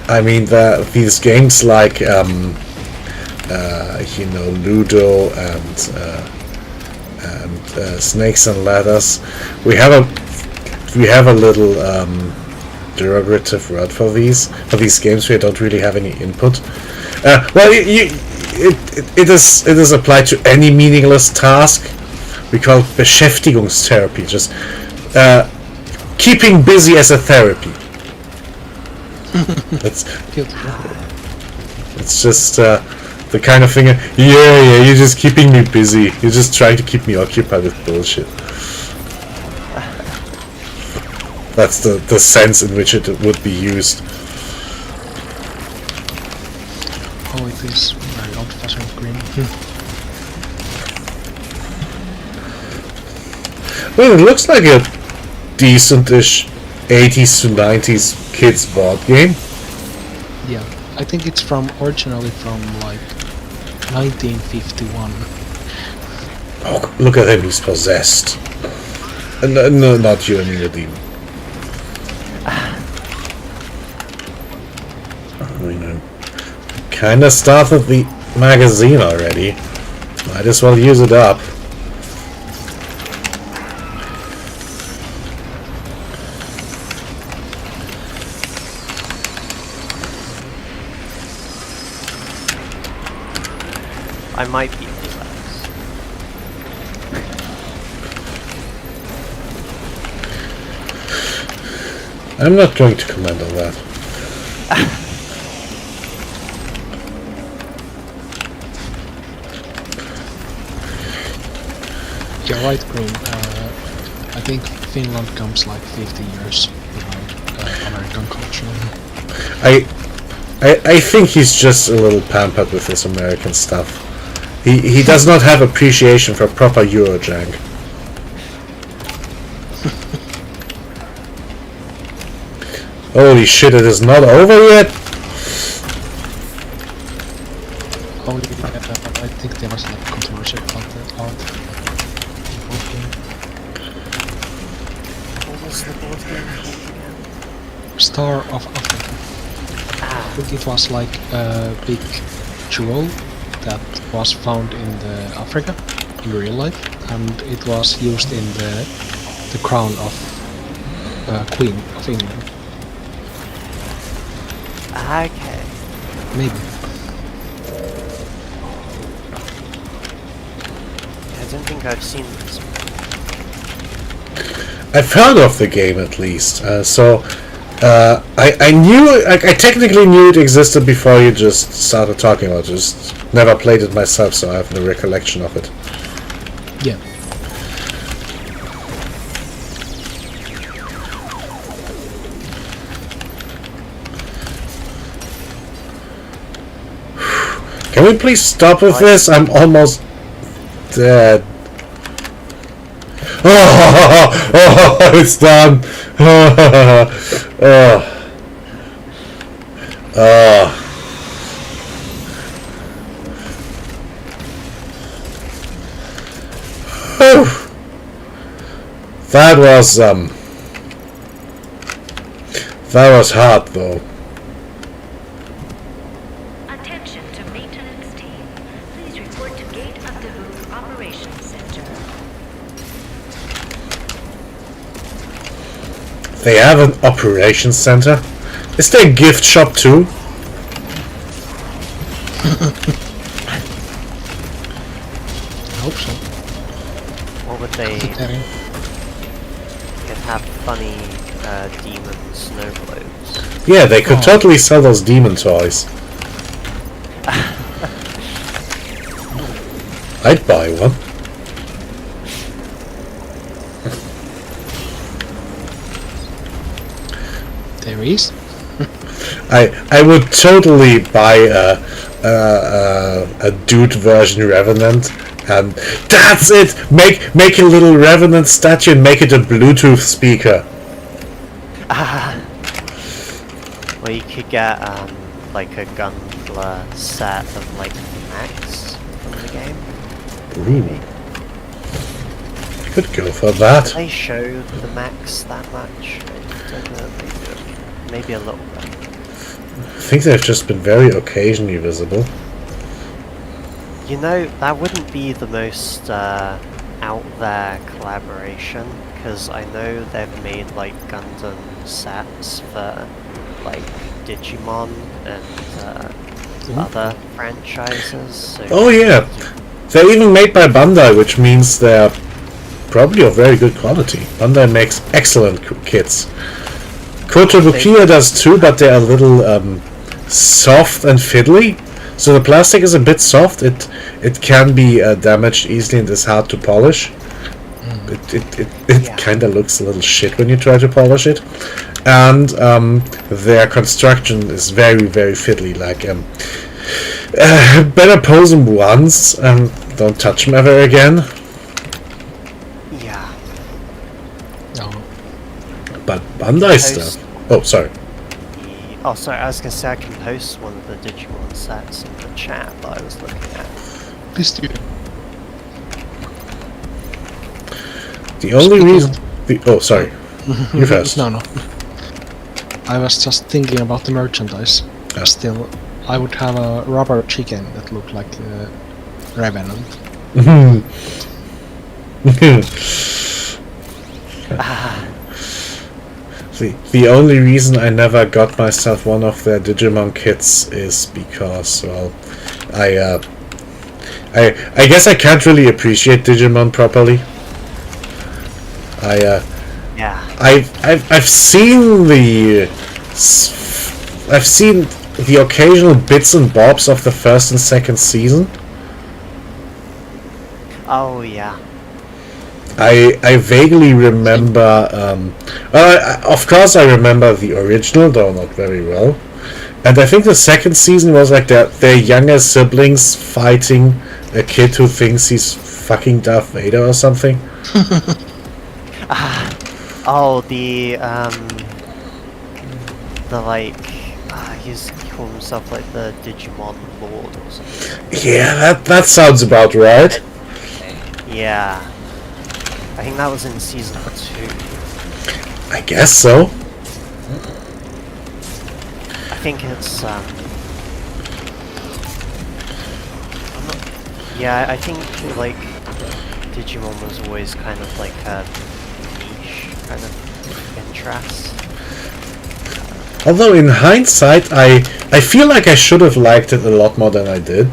I mean, these games like, you know, Ludo and Snakes and Ladders. We have a little derogative word for these games where you don't really have any input. Well, it is applied to any meaningless task. We call it Beschäftigungstherapy, just keeping busy as a therapy. It's just the kind of thing. Yeah, you're just keeping me busy. You're just trying to keep me occupied with bullshit. That's the sense in which it would be used. Oh, it is very old-fashioned green. Well, it looks like a decent-ish 80s to 90s kids board game. Yeah, I think it's originally from like 1951. Oh, look at him, he's possessed. No, not you, I mean the demon. I mean, I kinda started the magazine already. Might as well use it up. I might be possessed. I'm not going to comment on that. You're right, Green. I think Finland comes like 50 years behind American culture. I think he's just a little pampered with this American stuff. He does not have appreciation for proper Eurojank. Holy shit, it is not over yet? Only, I think there was like controversy about that art. What was the board game called again? Star of Africa. I think it was like a big jewel that was found in the Africa in real life, and it was used in the crown of Queen of England. Okay. Maybe. I don't think I've seen this one. I've heard of the game at least, I knew, I technically knew it existed before you just started talking about it. Just never played it myself, so I have no recollection of it. Yeah. Can we please stop with this? I'm almost dead. Oh, it's done. That was hard though. Attention to maintenance team. Please report to Gate of the Hoop Operations Center. They have an operations center. Is there a gift shop too? I hope so. What would they Vegetarian. could have funny demon snow globes? Yeah, they could totally sell those demon toys. I'd buy one. There is. I would totally buy a dude version Revenant, and that's it. Make a little Revenant statue and make it a Bluetooth speaker. Well, you could get like a Gunfla set of like Max from the game. Ooh. Could go for that. They show the Max that much. I don't know if they do. Maybe a little bit. I think they've just been very occasionally visible. You know, that wouldn't be the most out there collaboration, because I know they've made like Gundam sets for like Digimon and other franchises. So Oh yeah, they're even made by Bandai, which means they're probably of very good quality. Bandai makes excellent kits. Kotobukiya does too, but they're a little soft and fiddly. So the plastic is a bit soft. It can be damaged easily and is hard to polish. It kind of looks a little shit when you try to polish it. And their construction is very, very fiddly. Like better pose them once and don't touch them ever again. yeah. No. But Bandai stuff. Oh, sorry. Oh, sorry. I was gonna say I can post one of the Digimon sets in the chat that I was looking at. Please do. The only Speaking reason. Oh, sorry. You first. No. I was just thinking about the merchandise. Yeah. Still, I would have a rubber chicken that looked like Revenant. The only reason I never got myself one of their Digimon kits is because, well, I guess I can't really appreciate Digimon properly. Yeah. I've seen the occasional bits and bobs of the first and second season. Oh yeah. I vaguely remember. Of course, I remember the original, though not very well. And I think the second season was like their younger siblings fighting a kid who thinks he's fucking Darth Vader or something. Oh, the like, he called himself like the Digimon Lord or something. Yeah, that sounds about right. Yeah. I think that was in season 2. I guess so. I think it's yeah, I think like Digimon was always kind of like a niche kind of interest. Although in hindsight, I feel like I should have liked it a lot more than I did.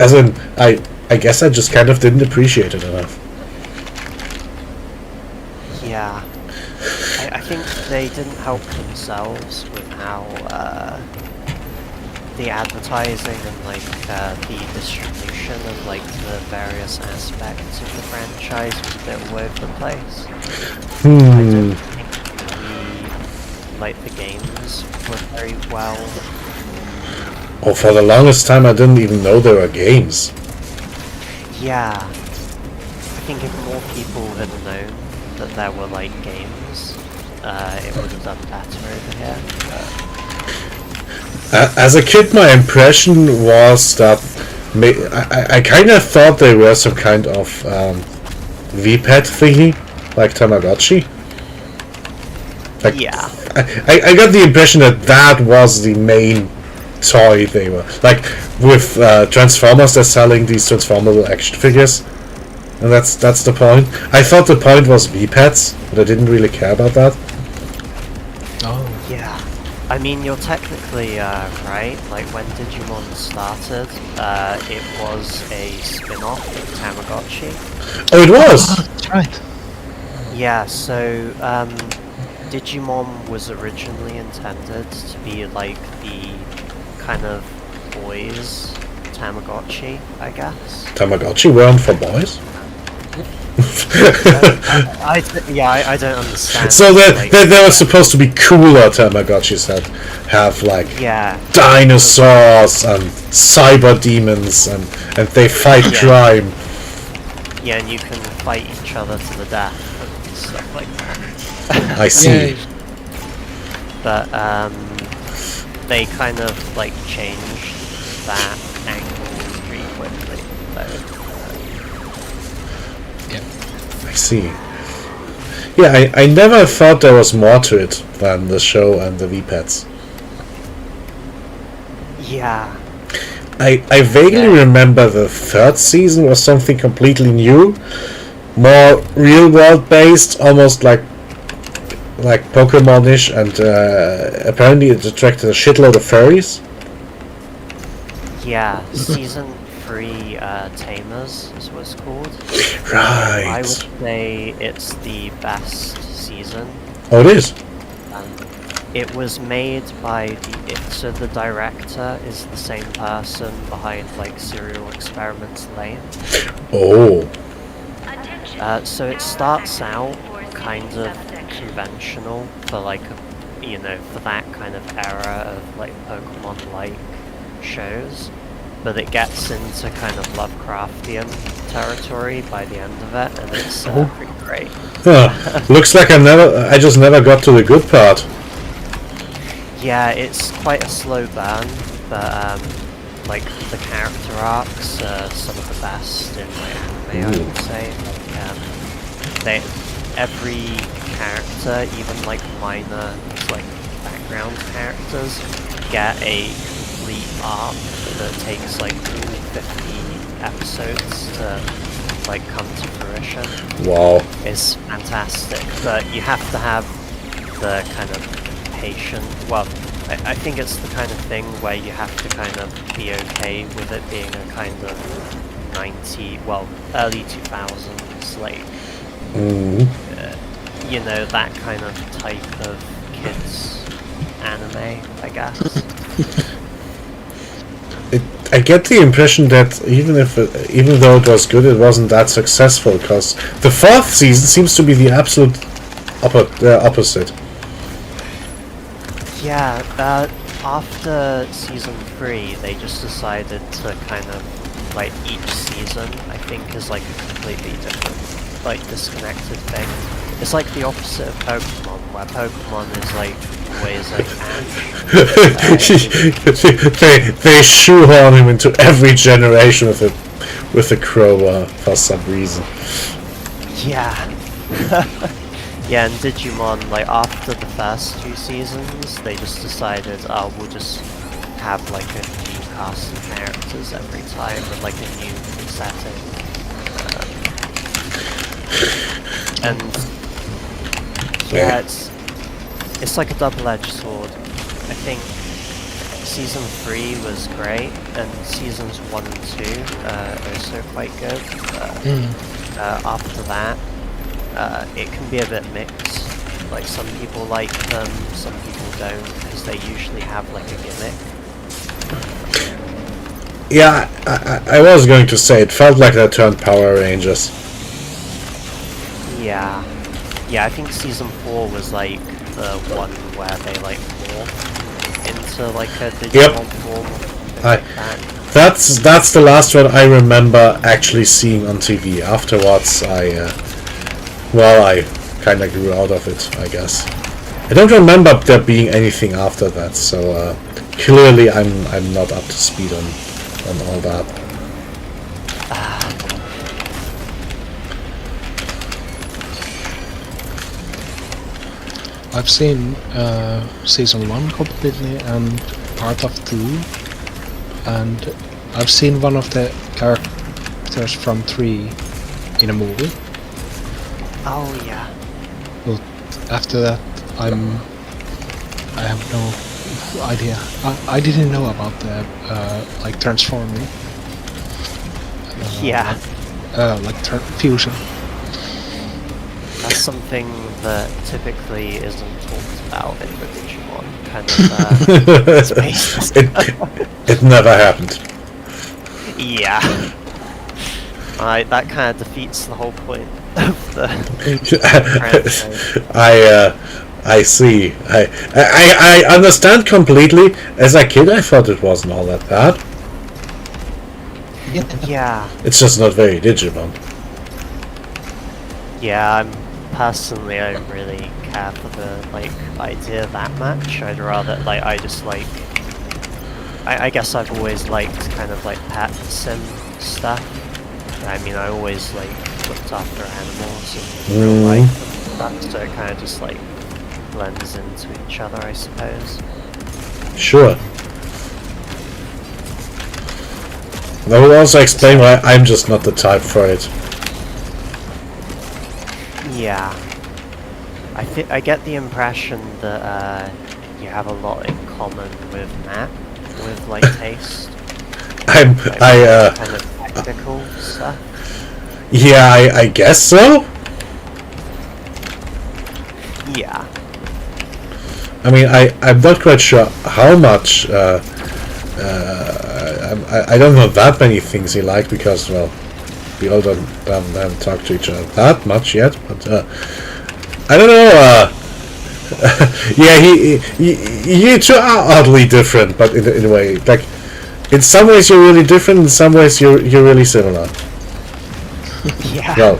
As in, I guess I just kind of didn't appreciate it enough. Yeah. I think they didn't help themselves with how the advertising and like the distribution and like the various aspects of the franchise was a bit all over the place. I don't think like the games were very well. Oh, for the longest time I didn't even know there were games. Yeah. I think if more people had known that there were like games, it would have done better over here. As a kid, my impression was that I kind of thought they were some kind of V-Pad thingy, like Tamagotchi. Like, Yeah. I got the impression that was the main toy they were. Like, with Transformers, they're selling these transformable action figures. And that's the point. I thought the point was V-Pads, but I didn't really care about that. Oh, Yeah. I mean, you're technically right. Like, when Digimon started, it was a spin-off of Tamagotchi. Oh, it was! that's right. Yeah, so Digimon was originally intended to be like the kind of boys Tamagotchi, I guess. Tamagotchi weren't for boys? I don't understand. So like, they were supposed to be cooler Tamagotchis that have like yeah, dinosaurs and cyber demons and they fight Yeah. crime. yeah, and you can fight each other to the death and stuff like that. I see. Yay. But they kind of like changed that angle pretty quickly. So, I see. Yeah, I never thought there was more to it than the show and the V-Pads. yeah, I vaguely Yeah. remember the third season was something completely new, more real world based, almost like Pokemon-ish, and apparently it attracted a shitload of furries. yeah. Season 3 Tamers is what it's called. I Right. would say it's the best season. Oh, it is. It was made by so the director is the same person behind like Serial Experiments Lane. Oh. Attention. So it starts out kind of conventional for like for that kind of era of like Pokemon-like shows, but it gets into kind of Lovecraftian territory by the end of it, and it's pretty great. Huh. Looks like I just never got to the good part. Yeah, it's quite a slow burn, but like the character arcs are some of the best in like anime, I would say. Like, every character, even like minor like background characters, get a complete arc that takes like 50 episodes to like come to fruition. Wow. Is fantastic, but you have to have the kind of patient. Well, I think it's the kind of thing where you have to kind of be okay with it being a kind of early 2000s, like that kind of type of kids anime, I guess. I get the impression that even though it was good, it wasn't that successful, because the fourth season seems to be the absolute opposite. Yeah, after season 3, they just decided to kind of, like, each season, I think, is like a completely different, like, disconnected thing. It's like the opposite of Pokemon, where Pokemon is like always like Ash. They shoehorn him into every generation with a crowbar for some reason. Yeah. Yeah, and Digimon, like, after the first 2 seasons, they just decided, oh, we'll just have, like, a new cast of characters every time, with, like, a new setting. And, yeah, it's like a double-edged sword. I think Season 3 was great, and Seasons 1 and 2 are also quite good. After that, it can be a bit mixed. Like, some people like them, some people don't, because they usually have like a gimmick. Yeah, I was going to say, it felt like they turned Power Rangers. Yeah. Yeah, I think Season 4 was like the one where they like morphed into like a Digimon form. Like that. That's the last one I remember actually seeing on TV. Afterwards, I kind of grew out of it, I guess. I don't remember there being anything after that, so clearly I'm not up to speed on all that. I've seen season 1 completely and part of 2, and I've seen one of the characters from 3 in a movie. Oh yeah. But after that, I have no idea. I didn't know about the like transforming. Yeah. Like fusion. That's something that typically isn't talked about in the Digimon kind of space. It never happened. Yeah. That kind of defeats the whole point of the franchise. I see. I understand completely. As a kid, I thought it wasn't all that bad. Yeah. It's just not very Digimon. Yeah, I don't really care for the like idea that much. I'd rather like I guess I've always liked kind of like pet sim stuff. I mean, I always like looked after animals in real life and stuff, so it kind of just like blends into each other, I suppose. Sure. That will also explain why I'm just not the type for it. Yeah. I get the impression that you have a lot in common with Matt, with like taste. Kind of technical stuff. Yeah, I guess so. Yeah. I mean, I'm not quite sure how much. I don't know that many things he liked because, well, we all haven't talked to each other that much yet. But I don't know. Yeah, you two are oddly different, but in a way, like, in some ways you're really different. In some ways you're really similar. Yeah. Well,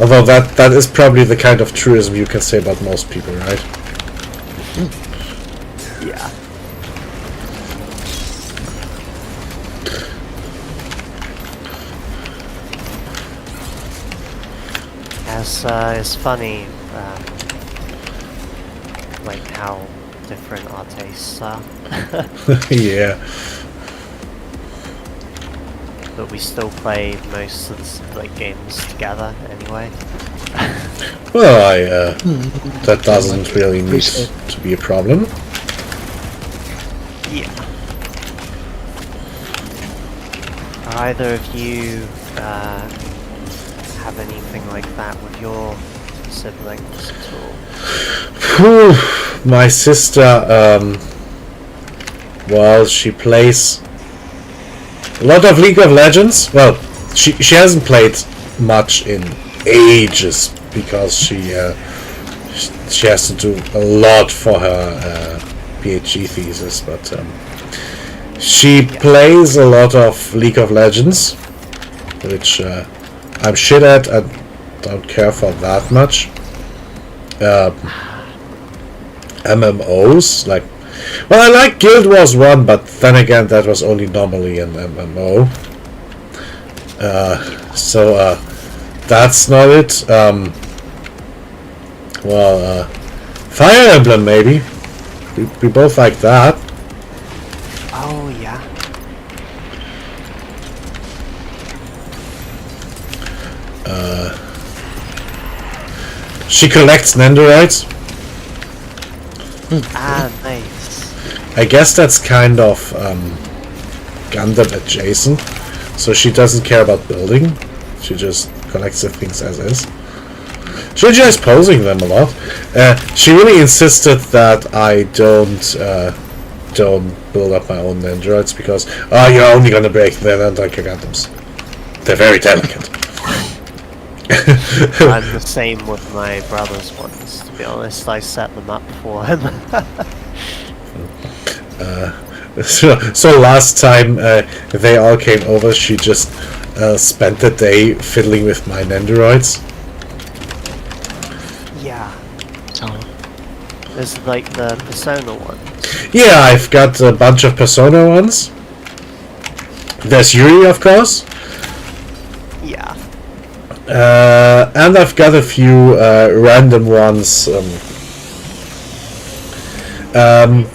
although that is probably the kind of truism you can say about most people, right? Yeah. It's funny, like how different our tastes are. Yeah. But we still play most of the like games together anyway. Well, that doesn't really need to be a problem. Yeah. Are either of you have anything like that with your siblings at all? Whew, my sister, well, she plays A lot of League of Legends. Well, she hasn't played much in ages because she has to do a lot for her PhD thesis, but she plays a lot of League of Legends, which I'm shit at and don't care for that much. MMOs, like, well, I like Guild Wars 1, but then again, that was only normally an MMO. So that's not it. Fire Emblem, maybe. We both like that. Oh yeah. She collects Nendoroids. Ah, nice. I guess that's kind of Gundam adjacent. So she doesn't care about building. She just collects the things as is. She enjoys posing them a lot. She really insisted that I don't build up my own Nendoroids because you're only gonna break their Nendoroid Gundams. They're very delicate. I'm the same with my brother's ones, to be honest. I set them up for him. So last time they all came over, she just spent the day fiddling with my Nendoroids. Yeah. So, There's like the Persona ones. Yeah, I've got a bunch of Persona ones. There's Yuri, of course. Yeah. And I've got a few random ones. This is an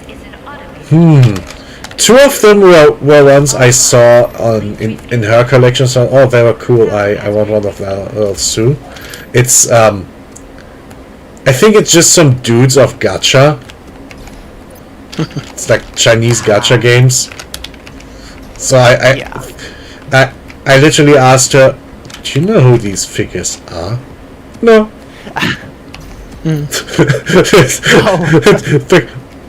auto. Two of them were ones I saw in her collection. So, oh, they were cool. I want one of those too. It's I think it's just some dudes of gacha. It's like Chinese gacha games. So I literally asked her, "Do you know who these figures are?" No. I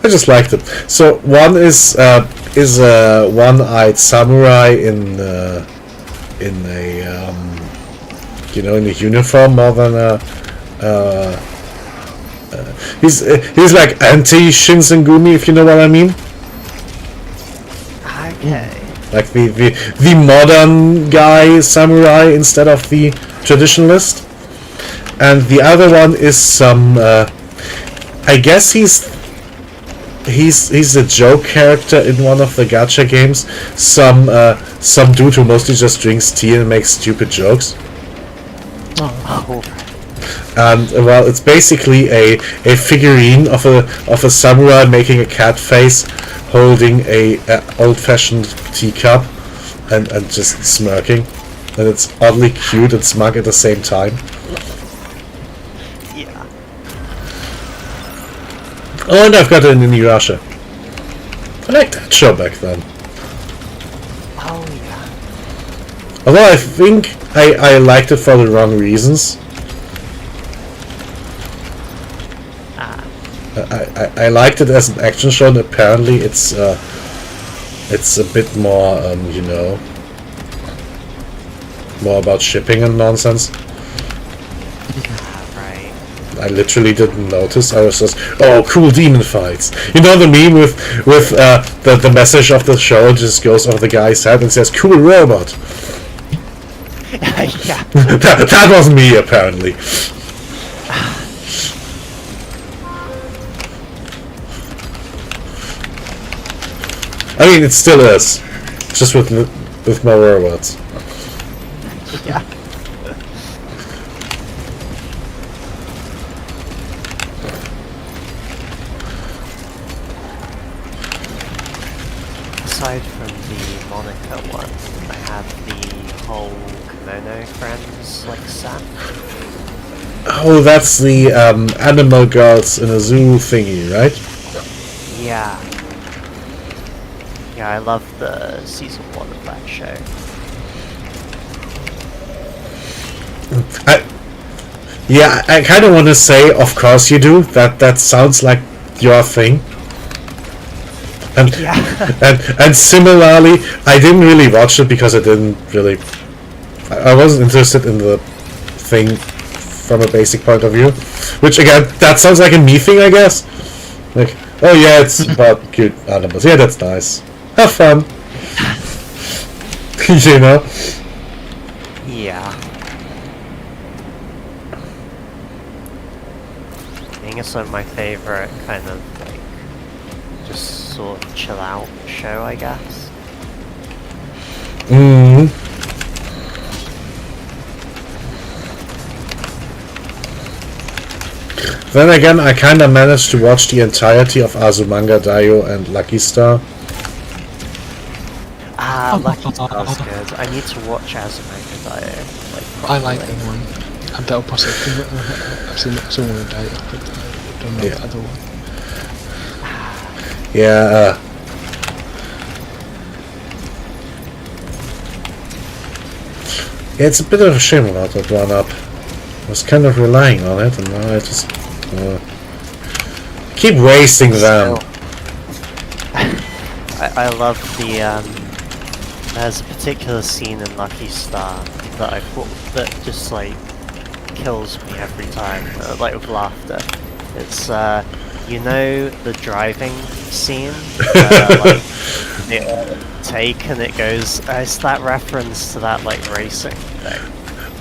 just liked it. So one is a one-eyed samurai in a in a uniform more than a he's like anti-Shinsengumi, if you know what I mean. Okay. Like the modern guy samurai instead of the traditionalist. And the other one is some I guess he's a joke character in one of the gacha games. Some dude who mostly just drinks tea and makes stupid jokes. Oh. And well, it's basically a figurine of a samurai making a cat face, holding a old-fashioned teacup, and just smirking, and it's oddly cute and smug at the same time. Yeah. Oh, and I've got it in Inuyasha. I liked that show back then. Oh yeah. Although I think I liked it for the wrong reasons. I liked it as an action show, and apparently it's a bit more, more about shipping and nonsense. Right. I literally didn't notice. I was just, oh, cool demon fights. You know the meme with the message of the show just goes over the guy's head and says, cool robot. Yeah. that was me, apparently. I mean, it still is, just with more robots. Yeah. Aside from the Monica one, I have the whole Kimono Friends like set. Oh, that's the animal girls in a zoo thingy, right? Yeah. Yeah, I love the season 1 of that show. I kind of want to say, of course you do. That sounds like your thing. And, and similarly, I didn't really watch it because I didn't really... I wasn't interested in the thing from a basic point of view. Which, again, that sounds like a me thing, I guess. Like, oh yeah, it's about cute animals. Yeah, that's nice. Have fun. You know? Yeah. I think it's one of my favorite kind of like just sort of chill out show, I guess. Mm. Then again, I kinda managed to watch the entirety of Azumanga Daioh and Lucky Star. Ah, Lucky Star's good. I need to watch Azumanga Daioh. Like, I like properly. that one. I'm the opposite. I've seen Azumanga Daioh, but I don't know Yeah. the other one. Yeah, yeah, it's a bit of a shame about that one up. I was kind of relying on it, and now I just keep wasting them. I love the there's a particular scene in Lucky Star that I thought that just like kills me every time, like with laughter. It's you know the driving scene, like it take and it goes. It's that reference to that like racing thing.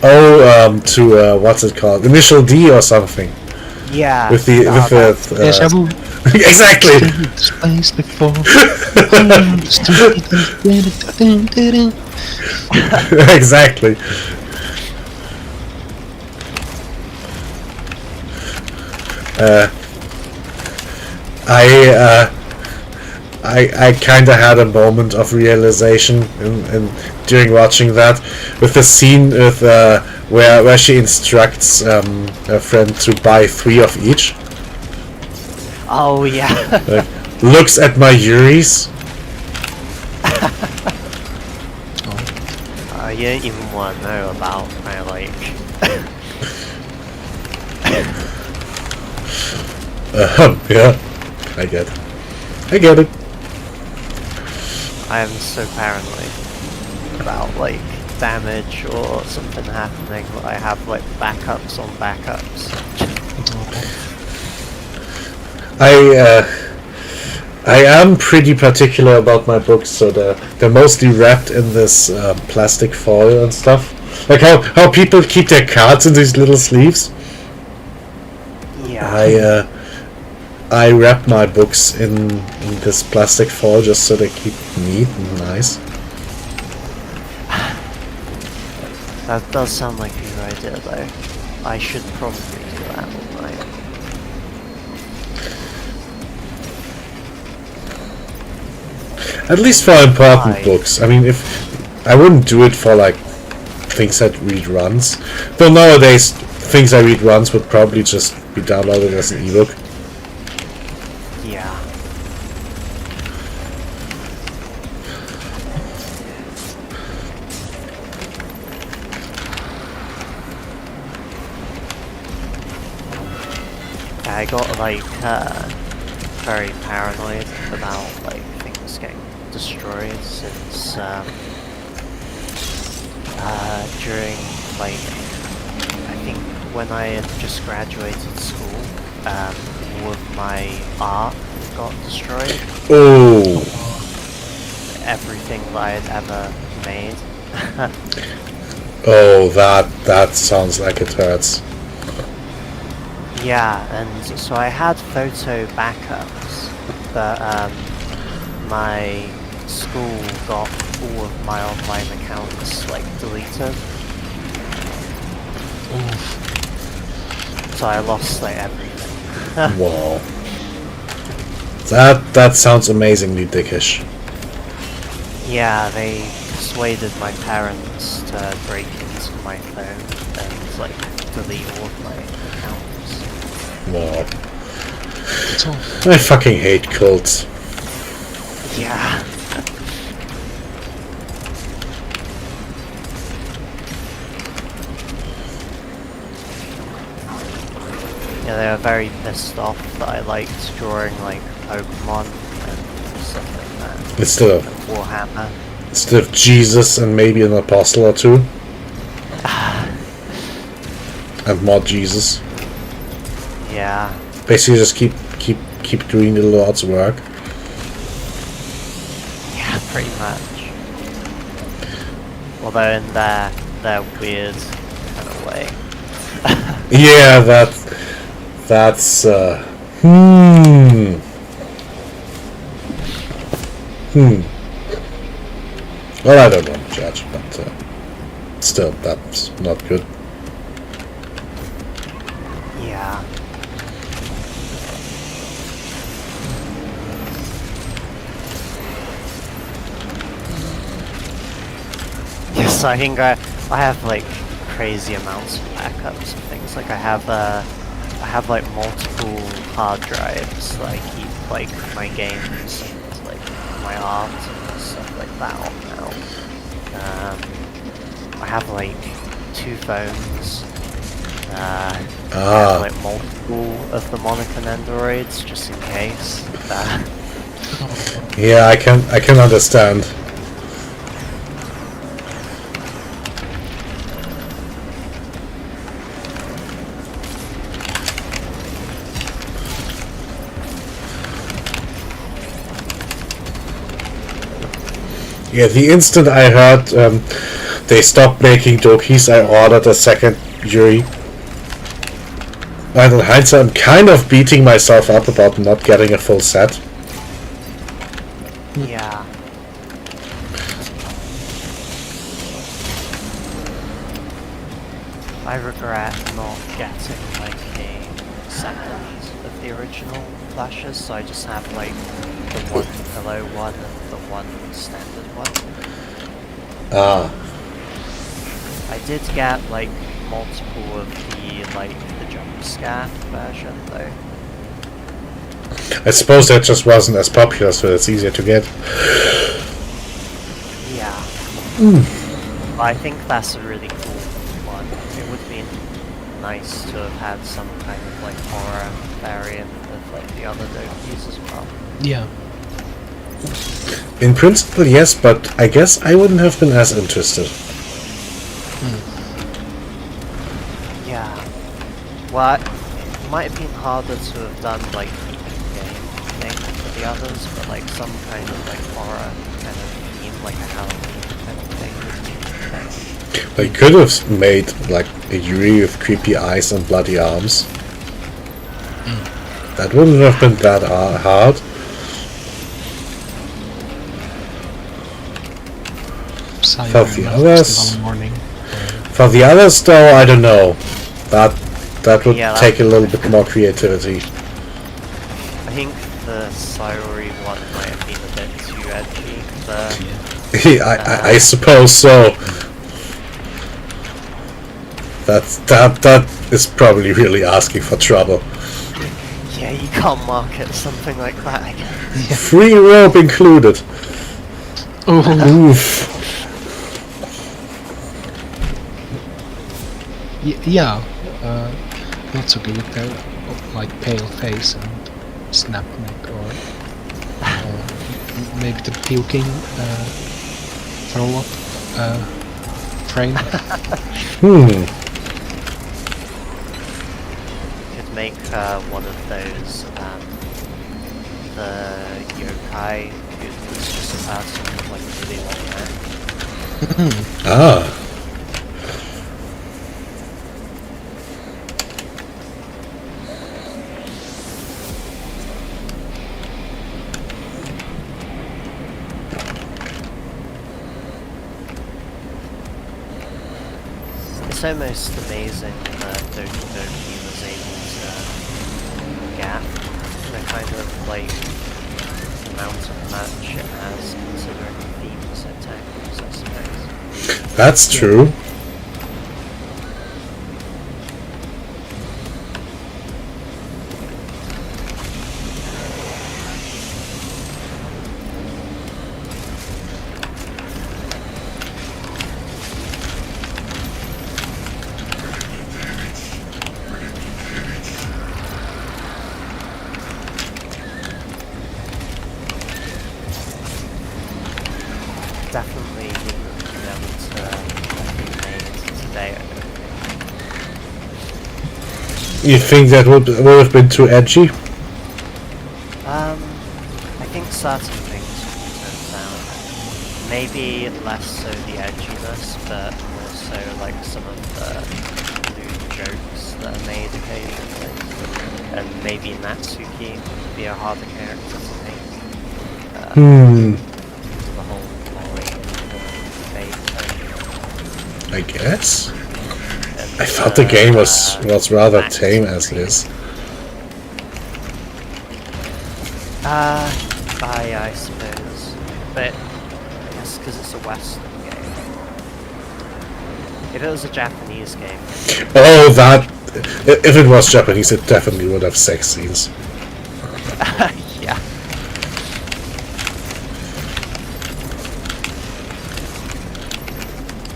Oh, to what's it called? Initial D or something. Yeah. With the Deja vu. exactly. Space before. Exactly. I kind of had a moment of realization during watching that, with the scene with where she instructs her friend to buy 3 of each. Oh yeah. Looks at my Yuris. You don't even want to know about my like. Yeah, I get it. I am so paranoid about like damage or something happening that I have like backups on backups. I am pretty particular about my books, so they're mostly wrapped in this plastic foil and stuff. Like how people keep their cards in these little sleeves. Yeah. I wrap my books in this plastic foil just so they keep neat and nice. That does sound like a good idea though. I should probably do that all night. At least for important Why? books. I mean, if I wouldn't do it for like things I read runs. Though nowadays things I read runs would probably just be downloaded as an ebook. Yeah. I got like very paranoid about like things getting destroyed since during like I think when I had just graduated school, all of my art got destroyed. Oh, Everything that I had ever made. oh, that sounds like it hurts. Yeah, and so I had photo backups, but my school got all of my online accounts like deleted. So I lost like everything. Wow. That sounds amazingly dickish. Yeah, they persuaded my parents to break into my phone and like delete all of my accounts. Wow. It's all. I fucking hate cults. Yeah. Yeah, they were very pissed off that I liked drawing like Pokemon and stuff like that. Instead Warhammer. of Jesus and maybe an apostle or two. And more Jesus. Yeah. Basically just keep doing the Lord's work. Yeah, pretty much. Although in their weird kind of way. Yeah, that's Well, I don't want to judge, but still, that's not good. Yeah. Yes, I think I have like crazy amounts of backups and things. Like I have like multiple hard drives that I keep like my games and like my art and stuff like that on now. I have like 2 phones. I have like multiple of the Monarch and Androids just in case. Yeah, I can understand. Yeah, the instant I heard they stopped making Dokis, I ordered a second Yuri. And in hindsight, I'm kind of beating myself up about not getting a full set. Yeah. I regret not getting like a second of the original flashes, so I just have like the one hello one and the one standard one. I did get like multiple of the jump scare version though. I suppose that just wasn't as popular, so it's easier to get. Yeah. I think that's a really cool one. It would be nice to have had some kind of like horror variant of like the other Dokis as well. Yeah. In principle, yes, but I guess I wouldn't have been as interested. Yeah. Well, it might have been harder to have done like the game thing for the others, but like some kind of like horror kind of theme, like a Halloween kind of thing would be nice. They could have made like a Yuri with creepy eyes and bloody arms. That wouldn't have been that hard. For the others, for the others though, I don't know. That would take a little bit more creativity. I think the Sayori one might have been a bit too edgy. I suppose so. That is probably really asking for trouble. Yeah, you can't market something like that, I guess. Free rope included. Oof. Yeah, not so good with their like pale face and snap neck, or maybe the puking throw up frame. Could make one of those the yokai who's just a person with like really long hair. It's almost amazing that Doki Doki was able to get the kind of like amount of match it has, considering the theme so tackles, I suppose. That's true. You think that would have been too edgy? I think certain things turn down. Maybe less so the edginess, but more so like some of the lewd jokes that are made occasionally. And maybe Natsuki would be a harder character to make. The whole lolly debate thing. I guess. And, I thought the game was rather tame as is. I suppose. But I guess because it's a Western game. If it was a Japanese game, Oh, that... If it was Japanese, it definitely would have sex scenes. yeah.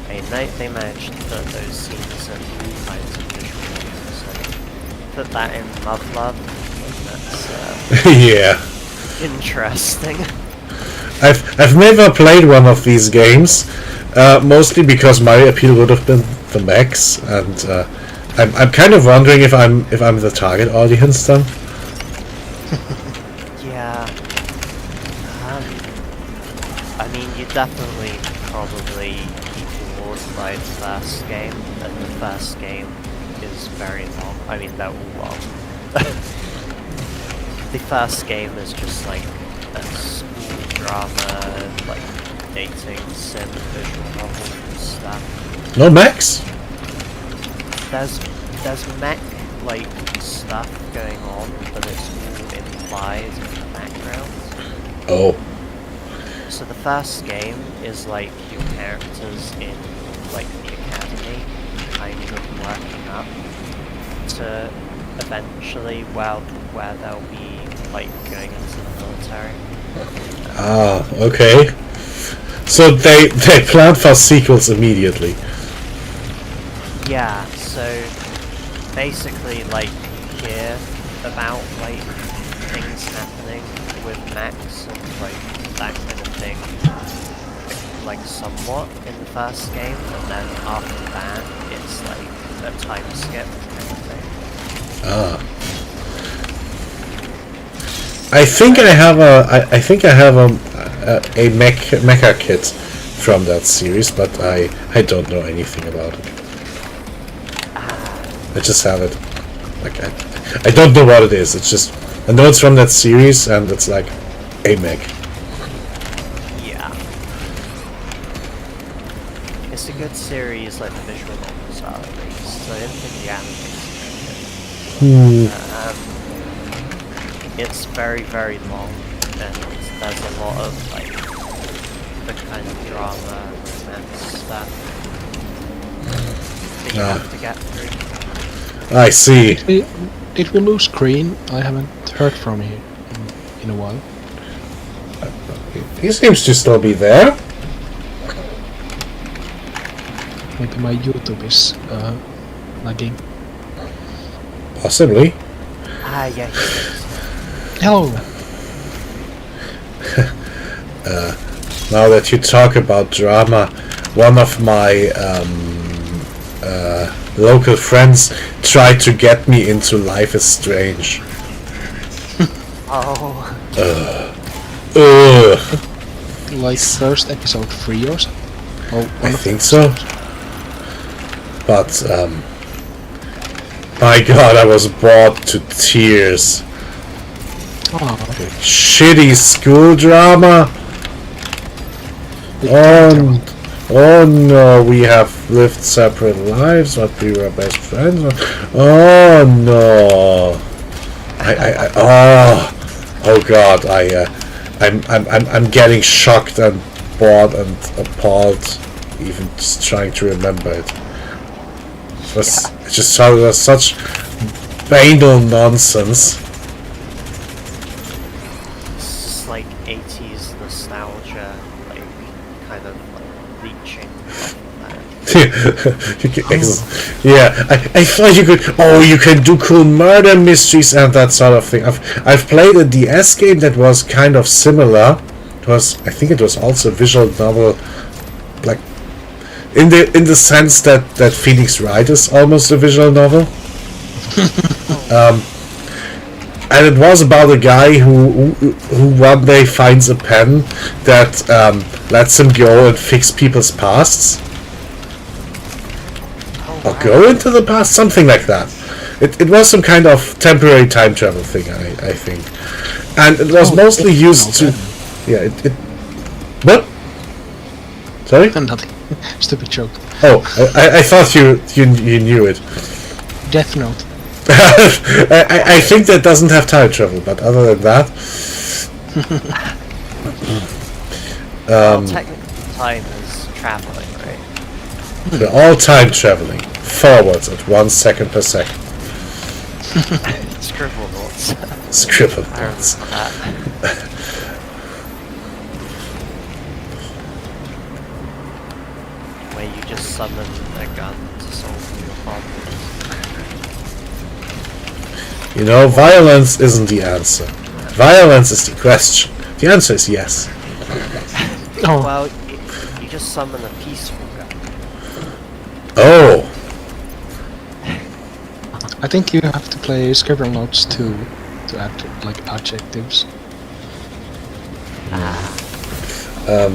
I mean, they managed to put those scenes in all kinds of visuals, so put that in Love, and that's Yeah. interesting. I've never played one of these games, mostly because my appeal would have been the mechs, and I'm kind of wondering if I'm the target audience then. Yeah. I mean, you definitely probably be bored by the first game, and the first game is very long. I mean, they're all long. The first game is just like a school drama, like dating sim, visual novel stuff. No mechs? There's mech like stuff going on, but it's all implied in the background. Oh. So the first game is like your characters in like the academy, kind of working up to eventually where they'll be like going into the military. Ah, okay. So they plan for sequels immediately. Yeah, so basically like you hear about like things happening with Max and like that kind of thing, like somewhat in the first game, and then after that it's like a time skip kind of thing. Ah. I think I have a mecha kit from that series, but I don't know anything about it. I just have it. Like I don't know what it is. It's just I know it's from that series, and it's like a mech. Yeah. It's a good series, like the visual novels are at least. So I didn't think the anime was good. It's very, very long, and there's a lot of like the kind of drama, romance stuff that you have to get through. I see. Did we lose Green? I haven't heard from him in a while. He seems to still be there. Maybe my YouTube is lagging. Possibly. Ah, yeah. Hello! Now that you talk about drama, one of my local friends tried to get me into Life is Strange. Oh. Like first episode 3 or something? Oh, I think so. But my God, I was bored to tears. Oh, Shitty school drama. Oh no, we have lived separate lives, but we were best friends. Oh no. Oh God, I'm getting shocked and bored and appalled, even just trying to remember it. It just sounded like such banal nonsense. It's just like 80s nostalgia, like kind of like reaching off of that. Yeah, I thought you could. Oh, you can do cool murder mysteries and that sort of thing. I've played a DS game that was kind of similar. I think it was also a visual novel, like in the sense that Phoenix Wright is almost a visual novel. And it was about a guy who one day finds a pen that lets him go and fix people's pasts. Or go into the past, something like that. It was some kind of temporary time travel thing, I think. And it was mostly used to... Yeah, What? Sorry? Nothing. Stupid joke. Oh, I thought you knew it. Death Note. I think that doesn't have time travel, but other than that... Well, technically, time is traveling, right? They're all time traveling. Forwards at 1 second per second. Scribble notes. Scribble I remember notes. that. Where you just summon a gun to solve your problems. You know, violence isn't the answer. Violence is the question. The answer is yes. Oh, Well, you just summon a peaceful gun. Oh, I think you have to play Scribble Notes to add like adjectives. I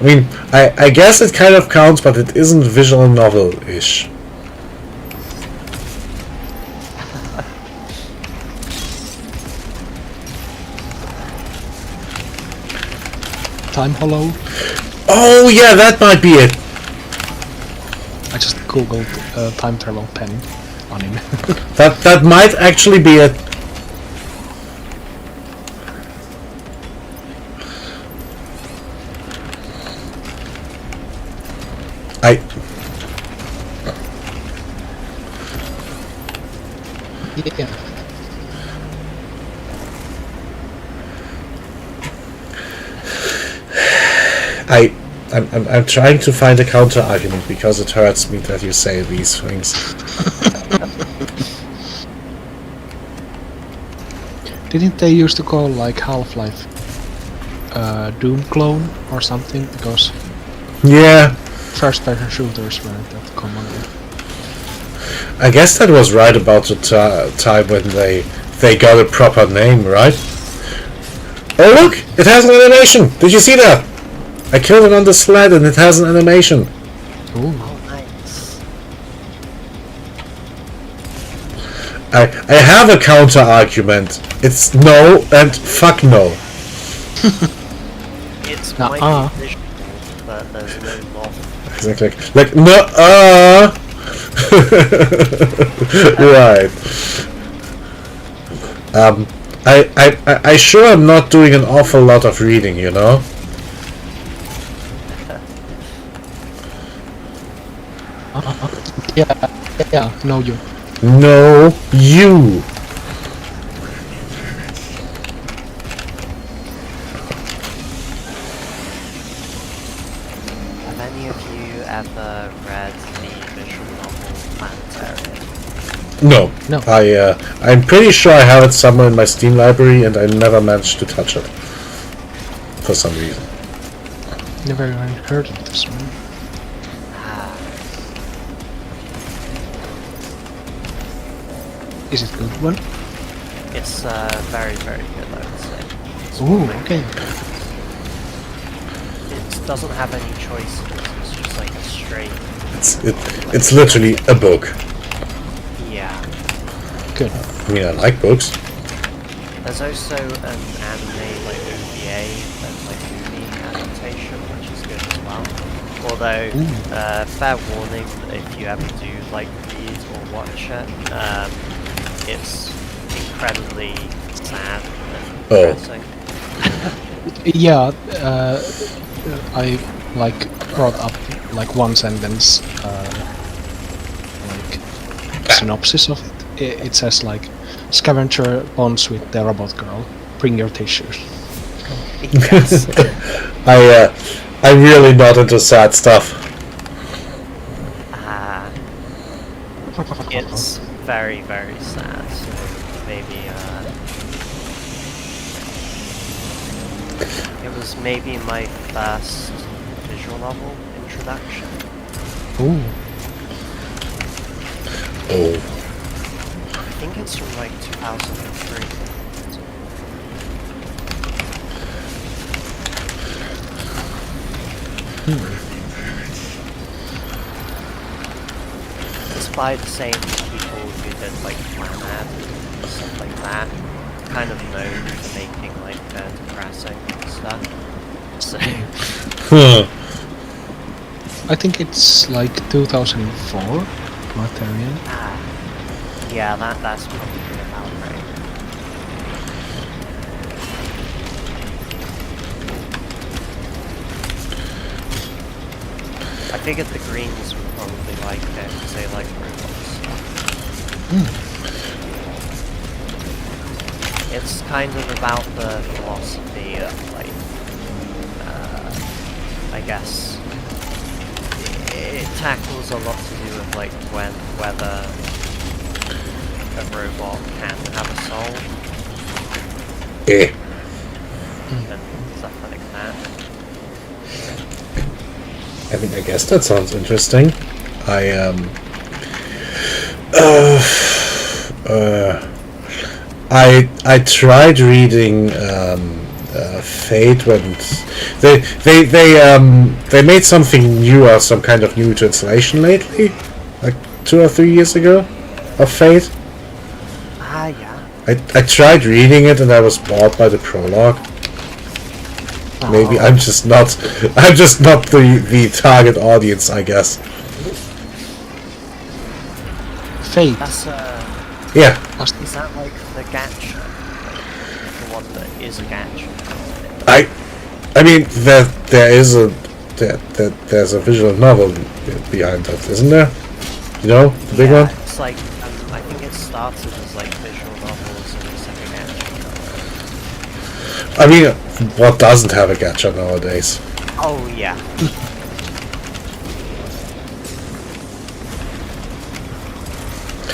mean, I guess it kind of counts, but it isn't visual novel-ish. Time Hollow. Oh yeah, that might be it. I just googled time travel pen on him. That might actually be it. Yeah. I'm trying to find a counter argument because it hurts me that you say these things. Didn't they used to call like Half-Life Doom clone or something? Because Yeah, first-person shooters weren't that common. I guess that was right about the time when they got a proper name, right? Oh look, it has an animation. Did you see that? I killed it on the sled and it has an animation. Ooh. Oh, nice. I have a counter argument. It's no and fuck no. It's Uh-uh. might be visual, but there's no novel. Like no right. I sure am not doing an awful lot of reading, you know? Yeah, no you. No, you. Have any of you ever read the visual novel Planetarium? No. No. I'm pretty sure I have it somewhere in my Steam library and I never managed to touch it. For some reason. Never even heard of this one. Is it a good one? It's very, very good, I would say. Ooh, okay. It doesn't have any choices, it's just like a straight... It's literally a book. Yeah. Good. I mean, I like books. There's also an anime, like OVA, and like movie adaptation, which is good as well. Although, fair warning, if you ever do like read or watch it, it's incredibly sad and depressing. Yeah, I like brought up like one sentence, like synopsis of it. It says like, scavenger bonds with the robot girl. Bring your tissues. Yes. I'm really not into sad stuff. It's very, very sad, so maybe, it was maybe my first visual novel introduction. Ooh. Oh. think it's from like 2003. It's by the same people who did like Planad and stuff like that. Kind of known for making like depressing stuff. So Huh. I think it's like 2004 Material. yeah, that's probably about right. I figured the Greens would probably like it because they like robot stuff. It's kind of about the philosophy of like, I guess it tackles a lot to do with like whether a robot can have a soul Eh. and stuff like that. I mean, I guess that sounds interesting. I tried reading Fate when they made something new or some kind of new translation lately, like 2 or 3 years ago, of Fate. Yeah. I tried reading it and I was bored by the prologue. Maybe I'm just not the target audience, I guess. Fate. That's Yeah. is that like the gacha? The one that is a gacha? I mean there's a visual novel behind that, isn't there? You know, the big one? It's like I think it started as like visual novels and it's like a gacha. I mean, what doesn't have a gacha nowadays? Oh yeah.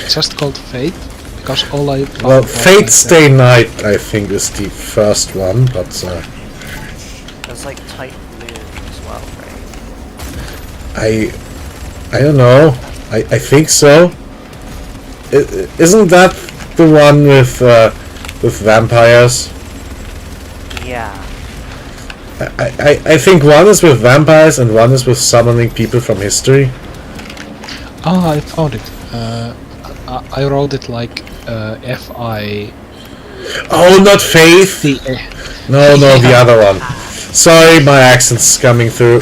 It's just called Fate because all I found Well, was, Fate like, Stay Night, I think, is the first one, but There's like Titan Moon as well, right? I don't know. I think so. Isn't that the one with vampires? Yeah. I think one is with vampires and one is with summoning people from history. Oh, I found it. I wrote it like F-I... Oh, not Faith! The... No, the other one. Sorry, my accent's coming through.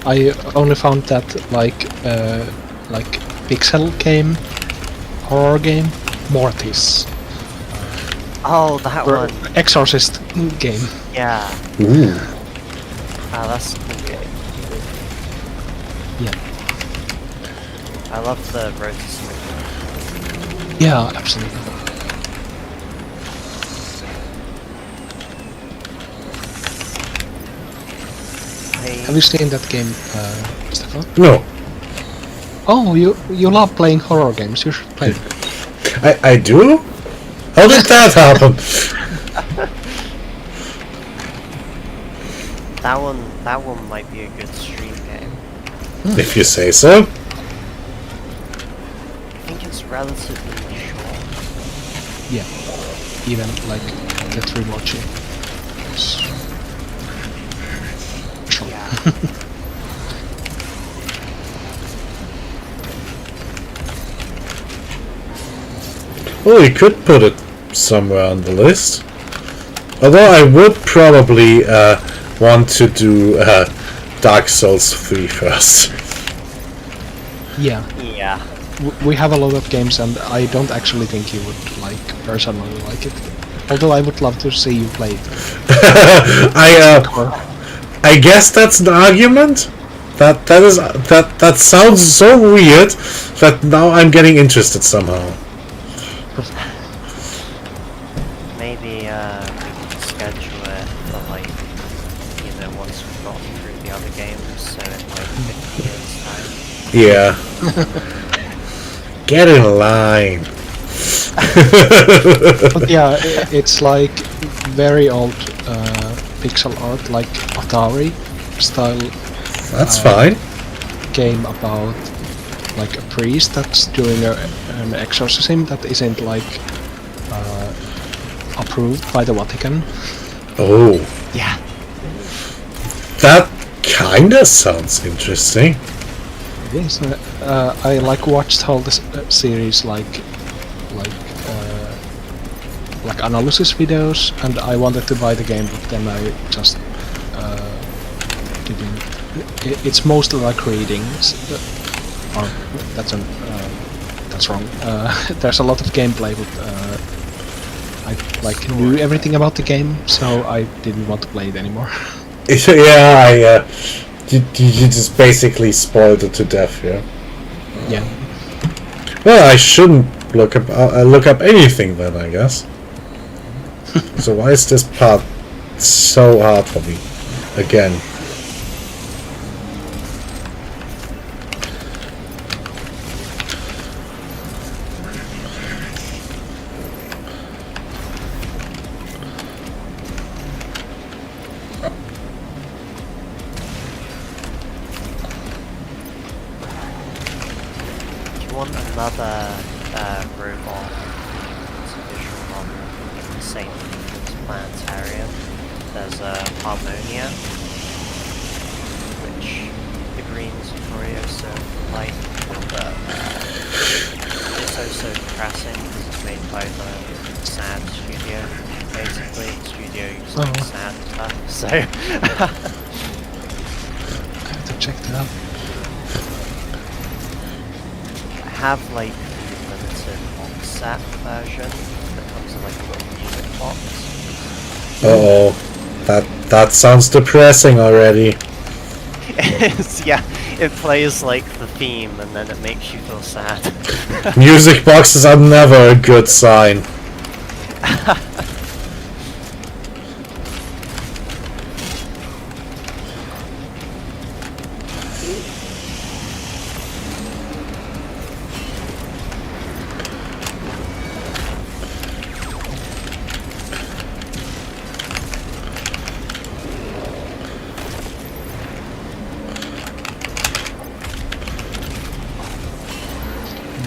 I only found that like pixel game, horror game, Mortis, Oh, that or one. Exorcist game. Yeah. Ooh. That's a cool game. Yeah, I love the road system. yeah, absolutely. Have you seen that game, Stefan? No. Oh, you love playing horror games. You should play it. I do? How did that happen? That one might be a good stream game. If you say so. I think it's relatively short. Yeah, even like Let's Rewatch it. Sure. Yeah. Well, you could put it somewhere on the list. Although I would probably want to do Dark Souls 3 first. Yeah, Yeah. we have a lot of games, and I don't actually think you would personally like it. Although I would love to see you play it. I guess that's an argument. That sounds so weird that now I'm getting interested somehow. Maybe we can schedule it for like, once we've gotten through the other games, so in like 50 years time. Yeah. Get in line. But yeah, it's like very old pixel art, like Atari style That's fine. game about like a priest that's doing an exorcism that isn't like approved by the Vatican. Oh, Yeah. that kinda sounds interesting. Yes, I like watched all this series like analysis videos, and I wanted to buy the game, but then I just didn't. It's mostly like readings, or that's wrong. There's a lot of gameplay, but I like knew everything about the game, so I didn't want to play it anymore. Yeah, you just basically spoiled it to death, yeah. Yeah. Well, I shouldn't look up anything then, I guess. So why is this part so hard for me? Again. If you want another robot visual model in the same planetarium, there's Harmonia, which the Greens probably also like, but it's also depressing because it's made by the SAD studio. Basically, the studio uses like SAD stuff, so I have to check that out. I have like the limited box set version that comes with like a little music box. Uh-oh. That sounds depressing already. Yeah, it plays like the theme and then it makes you feel sad. Music boxes are never a good sign.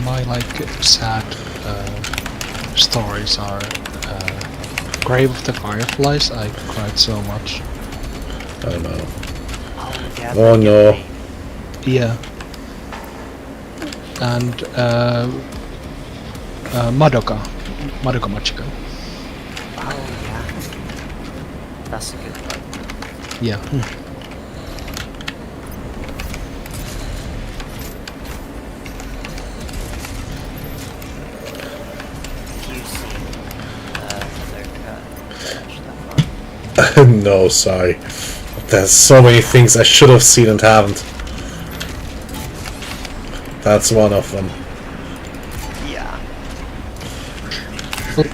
My like sad stories are Grave of the Fireflies. I cried so much. Oh no. Oh, yeah, Oh, they no. get me. Yeah. And Madoka Magica. Oh yeah. That's a good one. Yeah. Have you seen Madoka? Finish that one? No, sorry. There's so many things I should have seen and haven't. That's one of them. Yeah. But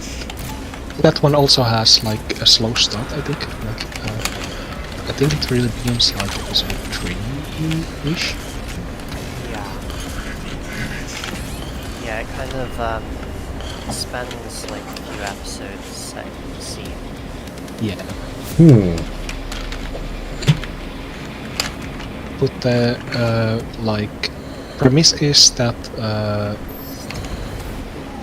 that one also has like a slow start, I think. Like, I think it really begins like episode 3-ish. Yeah. Yeah, it kind of spends like a few episodes setting the scene. Yeah. But the like premise is that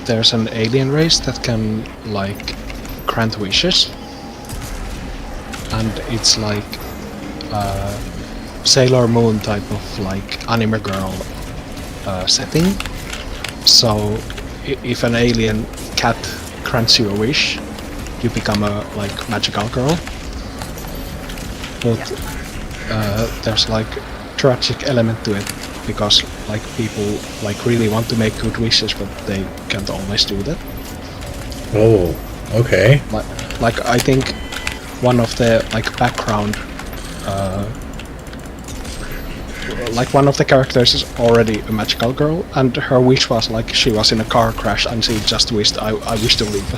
there's an alien race that can like grant wishes, and it's like Sailor Moon type of like anime girl setting. So if an alien cat grants you a wish, you become a like magical girl. But there's like tragic element to it, because like people like really want to make good wishes, but they can't always do that. Oh, okay. Like I think one of the like background like one of the characters is already a magical girl, and her wish was like she was in a car crash and she just wished I wish to live.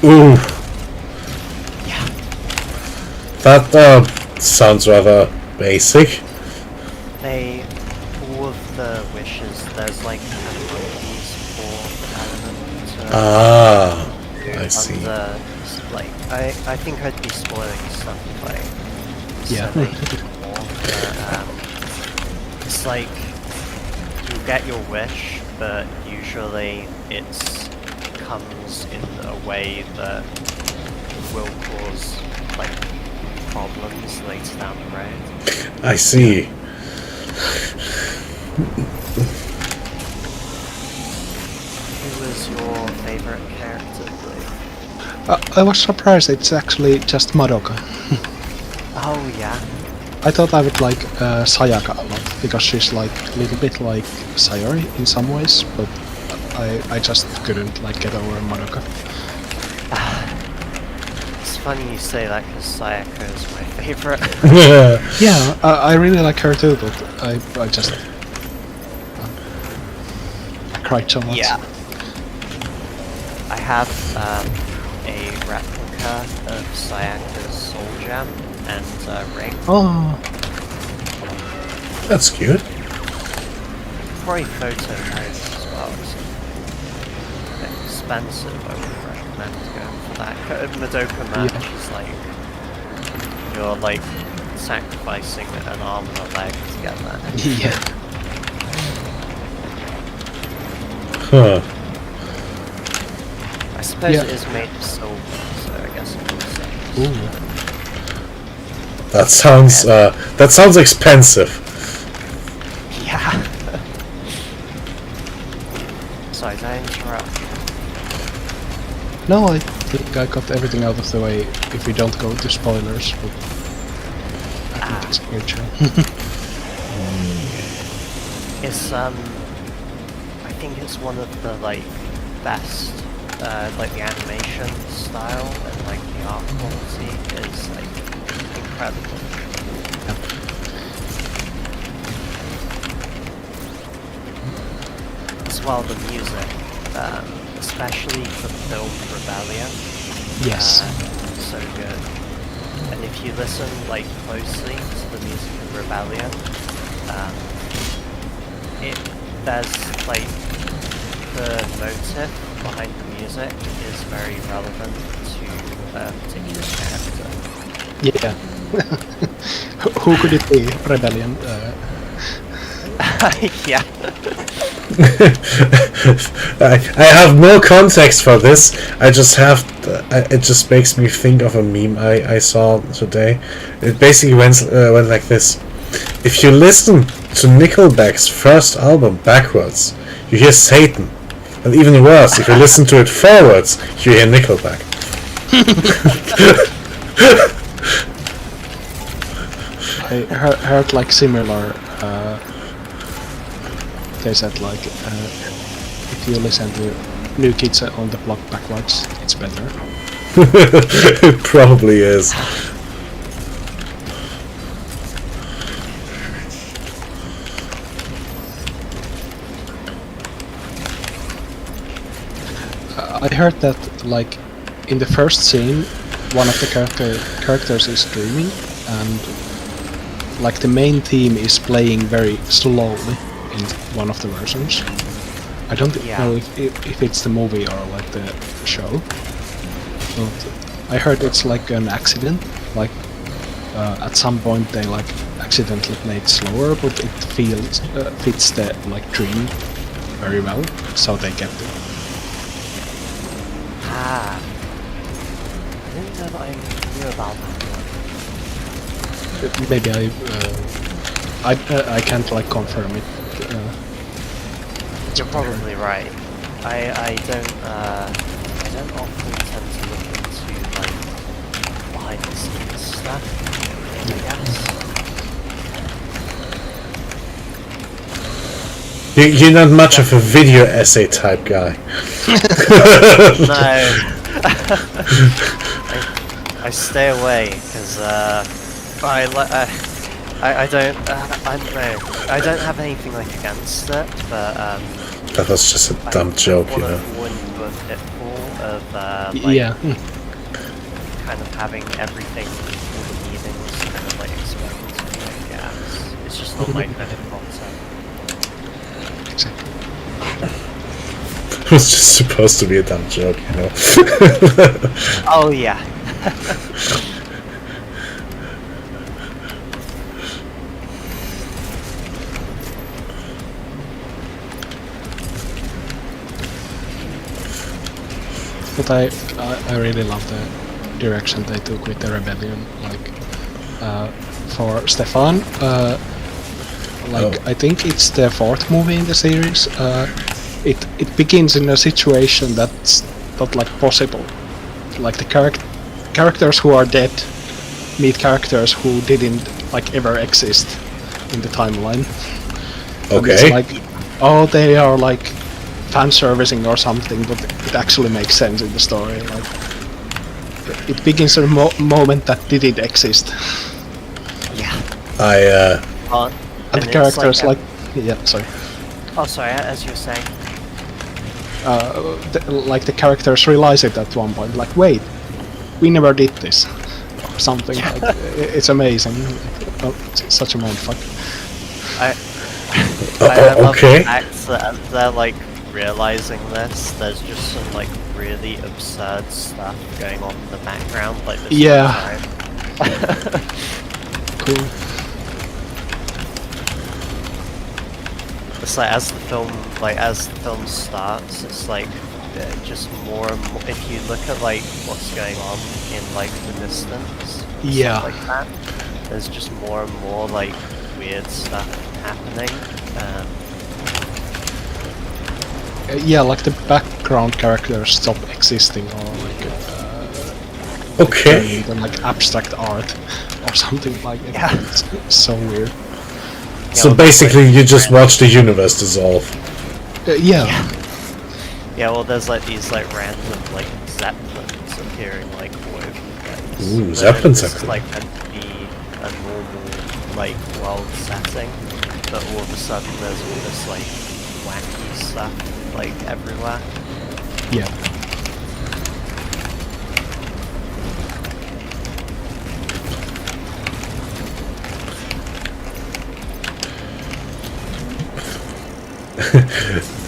Ooh, Yeah. that sounds rather basic. All of the wishes, there's like kind of these 4 elements to it. Ah, I see. Under, like, I think I'd be spoiling stuff if I Yeah. said anything more, but it's like get your wish, but usually it comes in a way that will cause like problems later down the road. I see. Who was your favorite character, Blue? I was surprised it's actually just Madoka. Oh yeah. I thought I would like Sayaka a lot, because she's like a little bit like Sayori in some ways, but I just couldn't like get over Madoka. It's funny you say that because Sayaka is my favorite. Yeah, I really like her too, but I just I cried so much. Yeah. I have a replica of Sayaka's Soul Gem and ring. Oh, That's cute. Probably photo those as well. It's a bit expensive. I would recommend going for that. Madoka match is like you're like sacrificing an arm and a leg to get that. yeah. Huh. I suppose Yeah. it is made of silver, so I guess it makes sense. Ooh. That sounds expensive. Yeah. Sorry, did I interrupt? No, I think I got everything out of the way if we don't go into spoilers, but I think it's a great show. It's I think it's one of the like best like the animation style and like the art quality is like incredible. As well the music, especially for the film Rebellion. Yes. So good. And if you listen like closely to the music of Rebellion, there's like the motive behind the music is very relevant to a particular character. Yeah. Who could it be? Rebellion. Yeah. I have no context for this. I just have. It just makes me think of a meme I saw today. It basically went like this: if you listen to Nickelback's first album backwards, you hear Satan, and even worse, if you listen to it forwards, you hear Nickelback. I heard like similar. They said like if you listen to New Kids on the Block backwards, it's better. It probably is. I heard that like in the first scene, one of the characters is dreaming, and like the main theme is playing very slowly in one of the versions. I don't know if it's the movie or like the show. But I heard it's like an accident. Like at some point they like accidentally played slower, but it fits the like dream very well, so they kept it. Ah. I didn't know that I knew about that one. Maybe I can't like confirm it. You're probably right. I don't often tend to look into like behind the scenes stuff, I guess. You're not much of a video essay type guy. No. I stay away because I don't know. I don't have anything like against it, but That was just a dumb joke, you know. I wouldn't go a pitfall of like Yeah. kind of having everything, all the meanings kind of like explained to me, I guess. It's just not my kind of concept. Exactly. It was just supposed to be a dumb joke, you know. Oh yeah. But I really love the direction they took with the Rebellion. Like, for Stefan, I think it's the 4th movie in the series. It begins in a situation that's not like possible. Like the characters who are dead meet characters who didn't like ever exist in the timeline. And it's Okay. like, oh, they are like fan servicing or something, but it actually makes sense in the story. Like, it begins at a moment that didn't exist, Yeah. I and the it's characters like, yeah, sorry. oh, sorry. As you were saying. Like the characters realize it at one point, like, wait, we never did this, or something. Like, it's amazing. It's such a mindfuck. I love okay. the fact that as they're like realizing this, there's just some like really absurd stuff going on in the background, like this Yeah. whole time. Cool. It's like as the film starts, it's like just more and more. If you look at like what's going on in like the distance, and Yeah. stuff like that, there's just more and more like weird stuff happening. Yeah, like the background characters stop existing, or like Okay. even like abstract art or something like it. Yeah. It's so weird. So well, basically, you just watch the universe dissolve. Yeah. Yeah, well, there's like these like random like zeppelins appearing like all over the place. Ooh, But zeppelins this are is cool. like meant to be a normal like world setting, but all of a sudden there's all this like wacky stuff like everywhere. Yeah.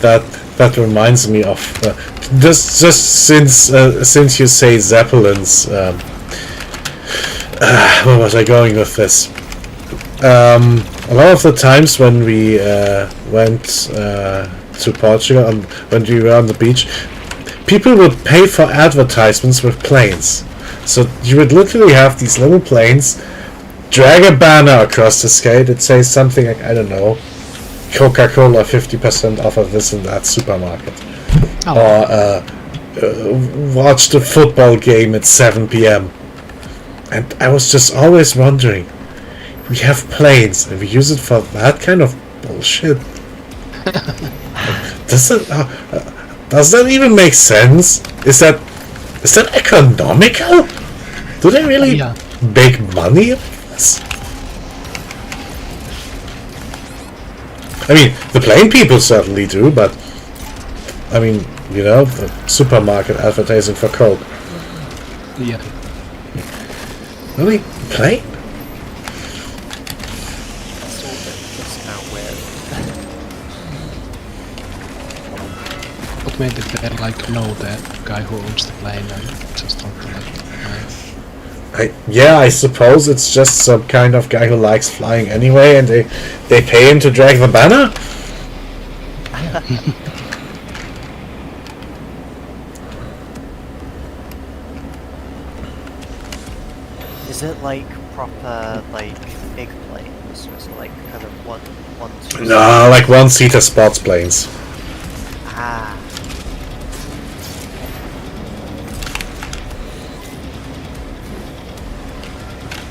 That reminds me of just since you say zeppelins. Where was I going with this? A lot of the times when we went to Portugal and when we were on the beach, people would pay for advertisements with planes. So you would literally have these little planes, drag a banner across the sky that says something like, I don't know, Coca-Cola 50% off of this and that supermarket. Or watch the football game at 7 p.m. And I was just always wondering, we have planes and we use it for that kind of bullshit. Does that even make sense? Is that economical? Do they really Yeah. make money out of this? I mean, the plane people certainly do, but I mean, you know, the supermarket advertising for Coke. Yeah. Really? Plane? That's kind of weird. But maybe they like know the guy who owns the plane and just don't collect the plane. I suppose it's just some kind of guy who likes flying anyway, and they pay him to drag the banner? Is it like proper like big planes, or is it like kind of one two? No, like one-seater sports planes. Ah.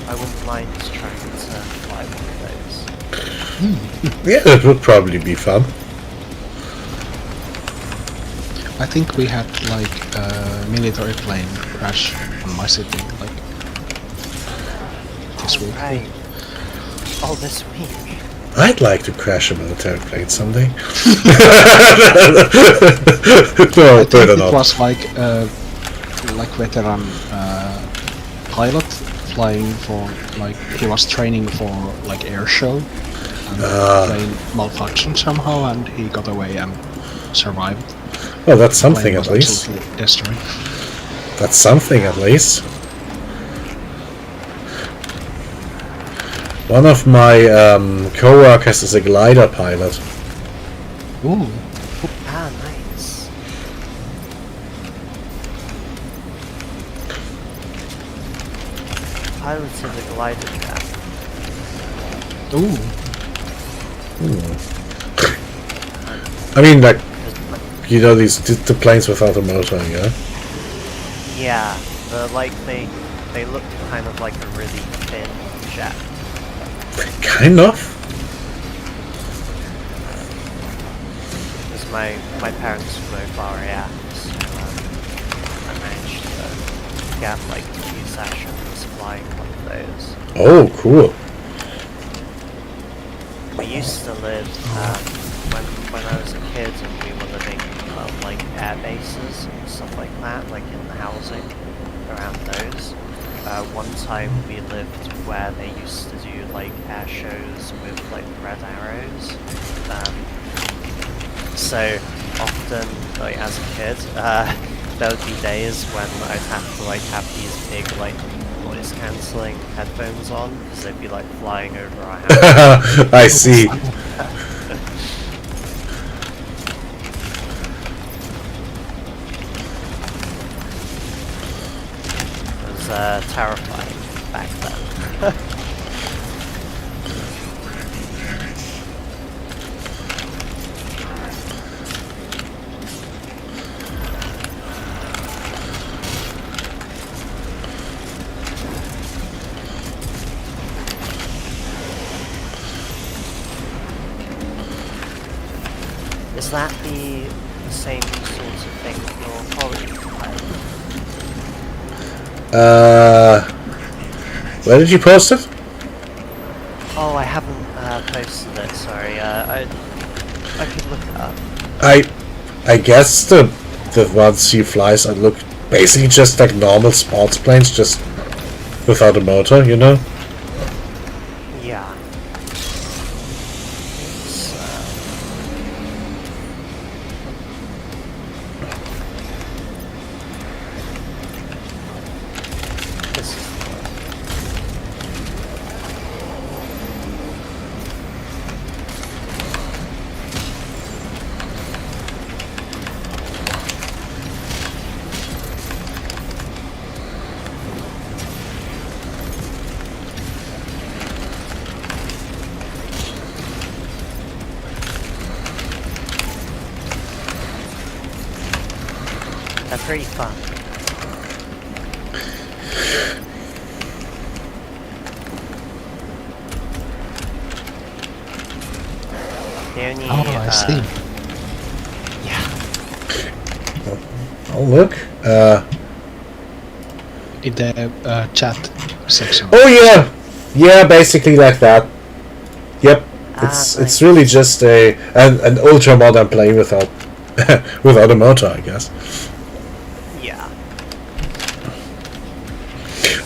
I wouldn't mind trying to fly one of those. Yeah, that would probably be fun. I think we had like a military plane crash on my city like this week. Right. Oh, this week. I'd like to crash a military plane someday. No, I think better it not. was like veteran pilot flying for like he was training for like air show and the plane malfunctioned somehow and he got away and survived. Well, that's Plane something was at least. absolutely destroyed. That's something at least. One of my co-workers is a glider pilot. Ooh, Ah, nice. piloted a glider jet. Ooh. I mean, like, you know, the planes without a motor, yeah? Yeah, they look kind of like a really thin jet. Kind of. Because my parents flew RAF, so I managed to get like a few sessions flying one of those. Oh, cool. We used to live when I was a kid, and we were living like air bases and stuff like that, like in the housing around those. One time we lived where they used to do like air shows with like red arrows. So often, like as a kid, there would be days when I'd have to like have these big like noise cancelling headphones on because they'd be like flying over our house. I see. It was terrifying back then. Is that the same sort of thing your colleague played? Where did you post it? Oh, I haven't posted it, sorry. I could look it up. I guess the ones he flies look basically just like normal sports planes, just without a motor, you know? Yeah. It's, this is the one. They're pretty fun. The only, I see. yeah. Oh, look. In the chat section. Oh, yeah. Yeah, basically like that. Yep. It's nice. really just an ultra modern plane without without a motor, I guess. Yeah.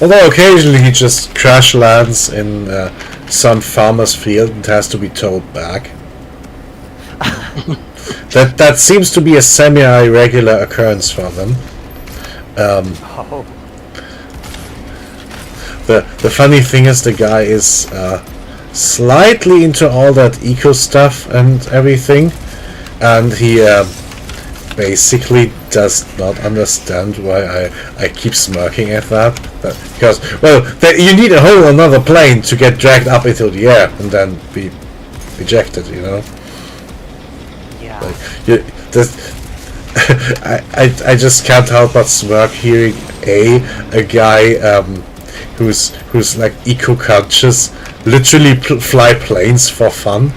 Although occasionally he just crash lands in some farmer's field and has to be towed back. That seems to be a semi-regular occurrence for them. Oh. The funny thing is the guy is slightly into all that eco stuff and everything, and he basically does not understand why I keep smirking at that. Because, well, you need a whole another plane to get dragged up into the air and then be ejected, you know? Yeah. Like, I just can't help but smirk hearing a guy who's like eco-conscious literally fly planes for fun,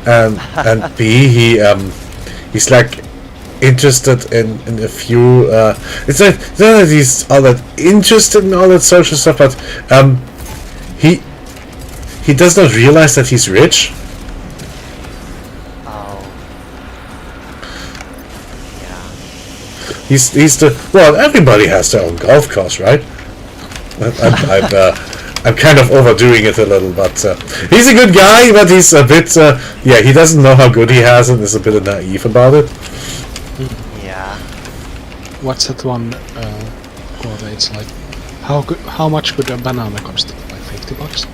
and B, he's like interested in a few it's like none of these all that interested in all that social stuff, but he does not realize that he's rich. Oh. Yeah. He's the, well, everybody has their own golf course, right? I'm kind of overdoing it a little, but he's a good guy, but he's a bit yeah, he doesn't know how good he has and is a bit naive about it. Yeah. What's that one called? It's like how much could a banana cost? Like $50?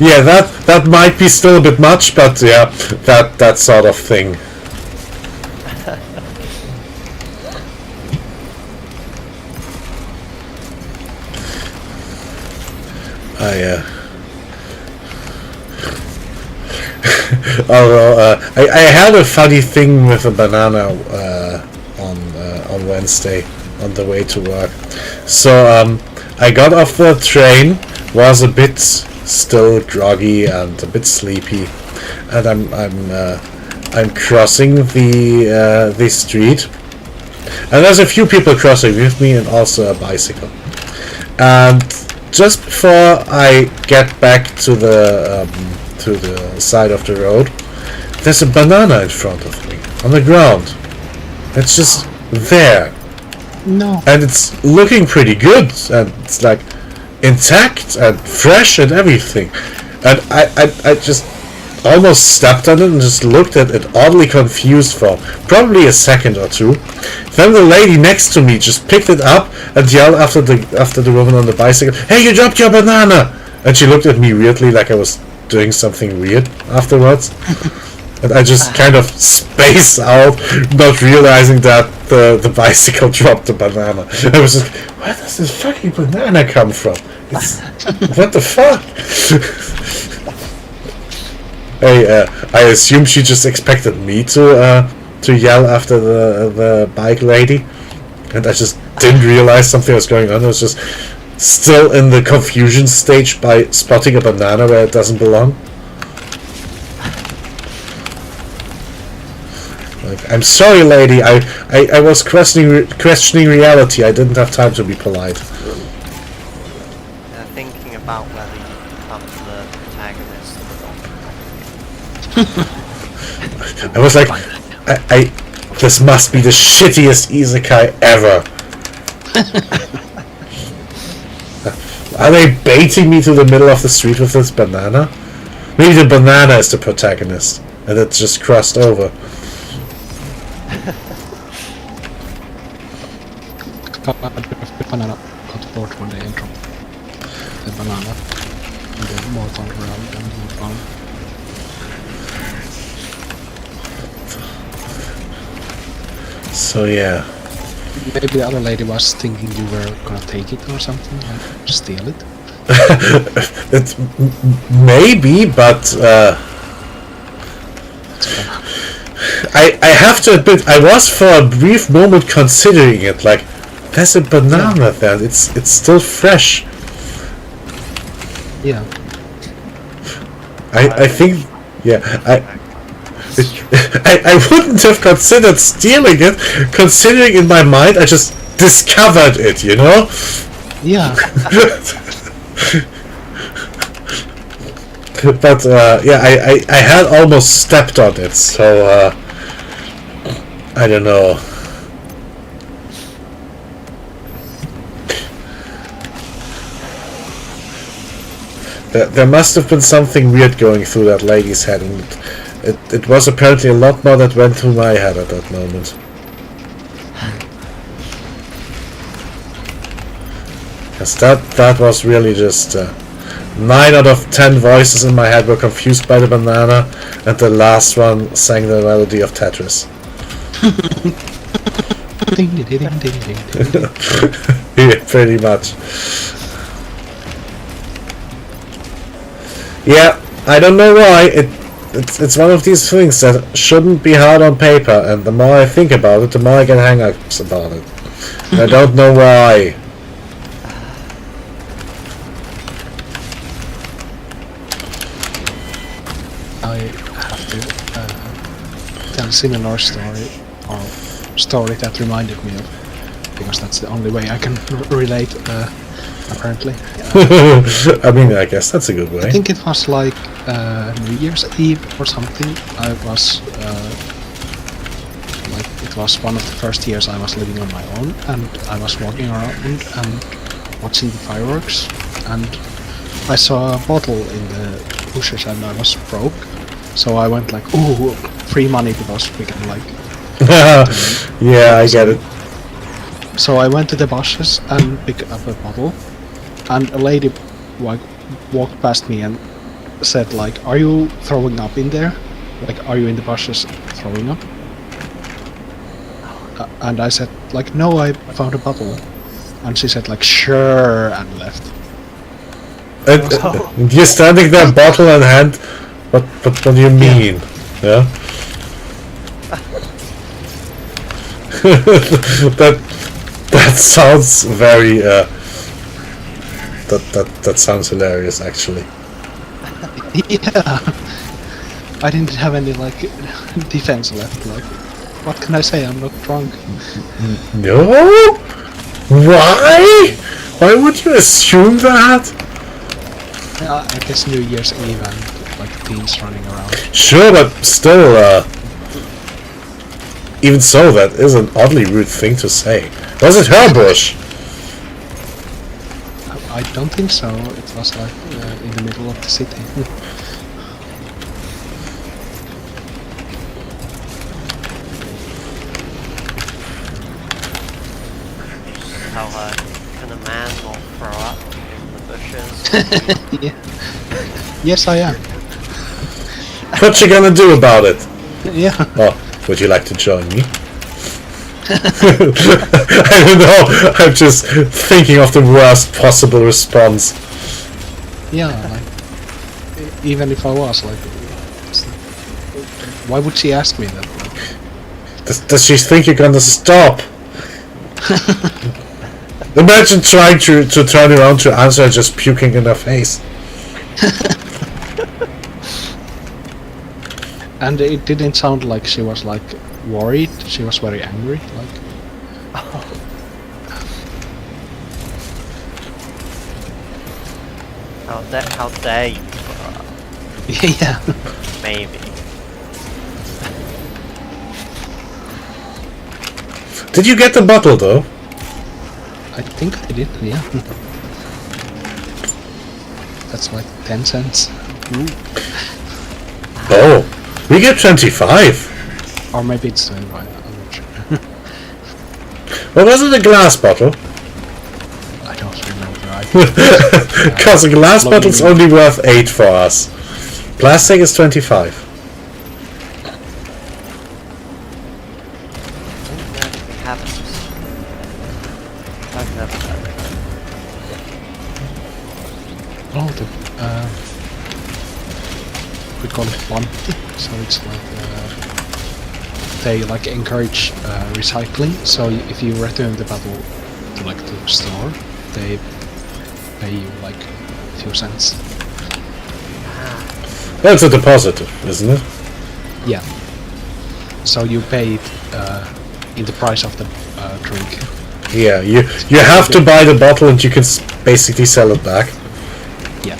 Yeah, that might be still a bit much, but yeah, that sort of thing. I had a funny thing with a banana on Wednesday on the way to work. So I got off the train, was a bit still groggy and a bit sleepy, and I'm crossing the street, and there's a few people crossing with me and also a bicycle. And just before I get back to the side of the road, there's a banana in front of me on the ground. It's just there. No. And it's looking pretty good, and it's like intact and fresh and everything. And I just almost stepped on it and just looked at it, oddly confused for probably a second or two. Then the lady next to me just picked it up and yelled after the woman on the bicycle, "Hey, you dropped your banana!" And she looked at me weirdly, like I was doing something weird afterwards. And I just kind of spaced out, not realizing that the bicycle dropped the banana. I was just, where does this fucking banana come from? It's, what the fuck? I assume she just expected me to yell after the bike lady, and I just didn't realize something was going on. I was just still in the confusion stage by spotting a banana where it doesn't belong. Like, I'm sorry, lady. I was questioning reality. I didn't have time to be polite. Thinking about whether you become the protagonist or not. I was like, this must be the shittiest isekai ever. Are they baiting me to the middle of the street with this banana? Maybe the banana is the protagonist, and it's just crossed over. Banana got bored when they intro. The banana. And then more fun around and more fun. So yeah. Maybe the other lady was thinking you were gonna take it or something, like steal it. Maybe, but I have to admit, I was for a brief moment considering it. Like, there's a banana there. It's still fresh. Yeah. I think, yeah. I wouldn't have considered stealing it, considering in my mind I just discovered it, you know? Yeah. But yeah, I had almost stepped on it, so I don't know. There must have been something weird going through that lady's head, and it was apparently a lot more that went through my head at that moment. Because that was really just 9 out of 10 voices in my head were confused by the banana, and the last one sang the melody of Tetris. Ding, ding, ding, ding, ding, ding. Yeah, pretty much. Yeah, I don't know why. It's one of these things that shouldn't be hard on paper, and the more I think about it, the more I get hang-ups about it. And I don't know why. I have to tell a similar story, or story that reminded me of, because that's the only way I can relate, apparently. I mean, I guess that's a good way. I think it was like New Year's Eve or something. I was like, it was one of the first years I was living on my own, and I was walking around and watching the fireworks, and I saw a bottle in the bushes and I was broke, so I went like, ooh, free money, because we can like yeah, I get it. So I went to the bushes and picked up a bottle, and a lady like walked past me and said like, "Are you throwing up in there? Like, are you in the bushes throwing up?" And I said like, "No, I found a bottle." And she said like, "Sure," and left. You're standing there, bottle in hand. What do you mean? Yeah. that sounds very. That sounds hilarious, actually. Yeah. I didn't have any like defense left. Like, what can I say? I'm not drunk. No. Why? Why would you assume that? I guess New Year's Eve and like teens running around. Sure, but still, even so, that is an oddly rude thing to say. Was it her bush? I don't think so. It was like in the middle of the city. How can a man not throw up in the bushes? Yeah. Yes, I am. What you gonna do about it? Yeah. Oh, would you like to join me? I don't know. I'm just thinking of the worst possible response. Yeah. Like, even if I was like, why would she ask me that? Like, Does she think you're gonna stop? Imagine trying to turn around to answer and just puking in her face. and it didn't sound like she was like worried. She was very angry. Like, How dare you? yeah. Maybe. Did you get the bottle though? I think I did. Yeah. That's like 10 cents. Oh, we get 25. Or maybe it's 25. I'm not sure. What was it, a glass bottle? I don't remember. Because a glass bottle's only worth 8 for us. Plastic is 25. I've never had it. Oh, we call it one. So it's like they like encourage recycling. So if you return the bottle to like the store, they pay you like a few cents. That's a deposit, isn't it? Yeah. So you pay it in the price of the drink. Yeah, you have to buy the bottle and you can basically sell it back. Yeah.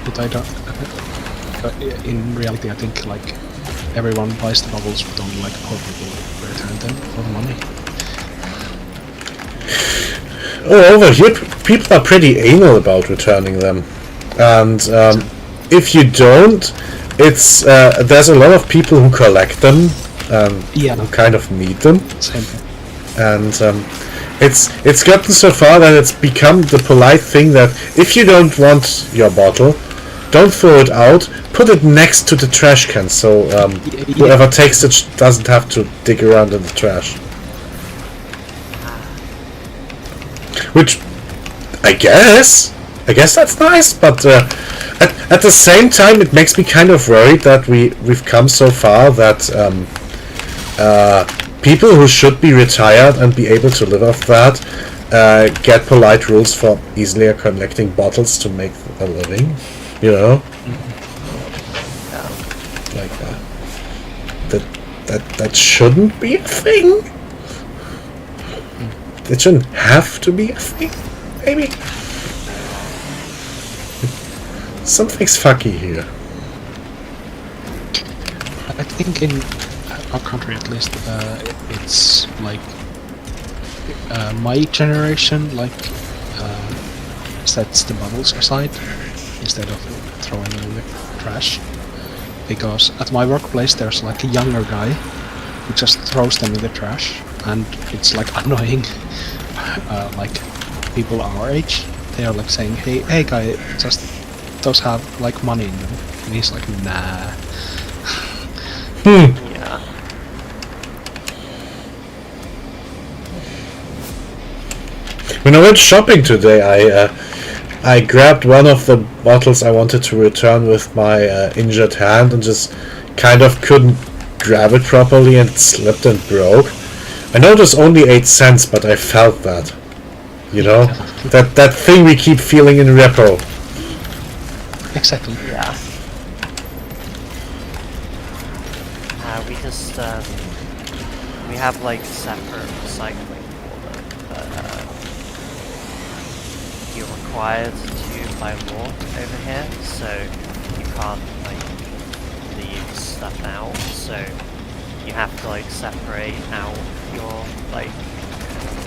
But I don't. In reality, I think like everyone buys the bubbles, but only like poor people return them for the money. Oh, over here, people are pretty anal about returning them, and if you don't, it's there's a lot of people who collect them, who kind of need them, Same thing. and it's gotten so far that it's become the polite thing that if you don't want your bottle, don't throw it out, put it next to the trash can, so whoever takes it doesn't have to dig around in the trash. Which, I guess that's nice, but at the same time, it makes me kind of worried that we've come so far that people who should be retired and be able to live off that get polite rules for easily collecting bottles to make a living. You know, like that shouldn't be a thing. It shouldn't have to be a thing. Maybe something's fucky here. I think in our country, at least, it's like my generation sets the bottles aside instead of throwing them in the trash. Because at my workplace, there's like a younger guy who just throws them in the trash, and it's like annoying. Like people our age, they are like saying, hey guy, just those have like money in them, and he's like, nah. Yeah. When I went shopping today, I grabbed one of the bottles I wanted to return with my injured hand and just kind of couldn't grab it properly and it slipped and broke. I know it was only 8 cents, but I felt that. You know? That thing we keep feeling in repo. Exactly. Yeah. We just, we have like separate recycling for them, but you're required to by law over here, so you can't like leave stuff out, so you have to like separate out your like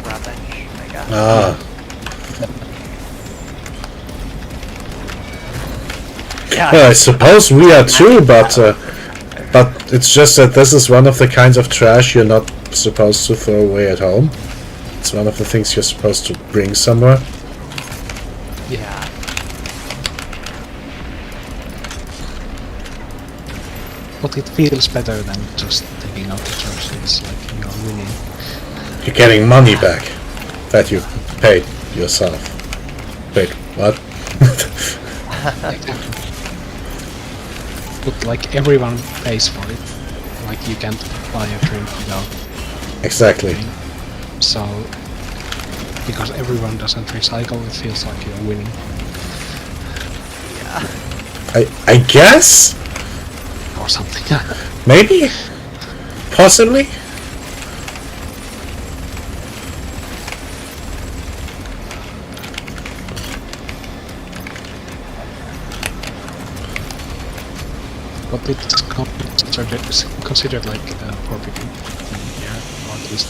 rubbish, I guess. Ah. Yeah. Well, I suppose we are too, but it's just that this is one of the kinds of trash you're not supposed to throw away at home. It's one of the things you're supposed to bring somewhere. Yeah. But it feels better than just taking out the trash. It's like you're winning. You're getting money back that you paid yourself. Wait, what? But like everyone pays for it. Like you can't buy a drink without. Exactly. So because everyone doesn't recycle, it feels like you're winning. I guess? Or something. Maybe? Possibly? But it's considered like a poor people thing here, or at least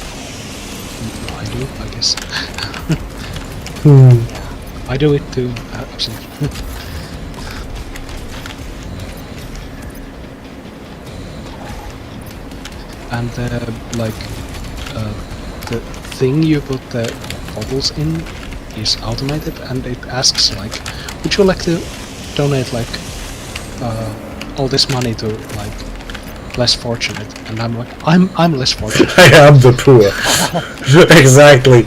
I do, I guess. I do it too, absolutely. And the thing you put the bottles in is automated, and it asks like, would you like to donate like all this money to like less fortunate? And I'm like, I'm less fortunate. I am the poor. Exactly.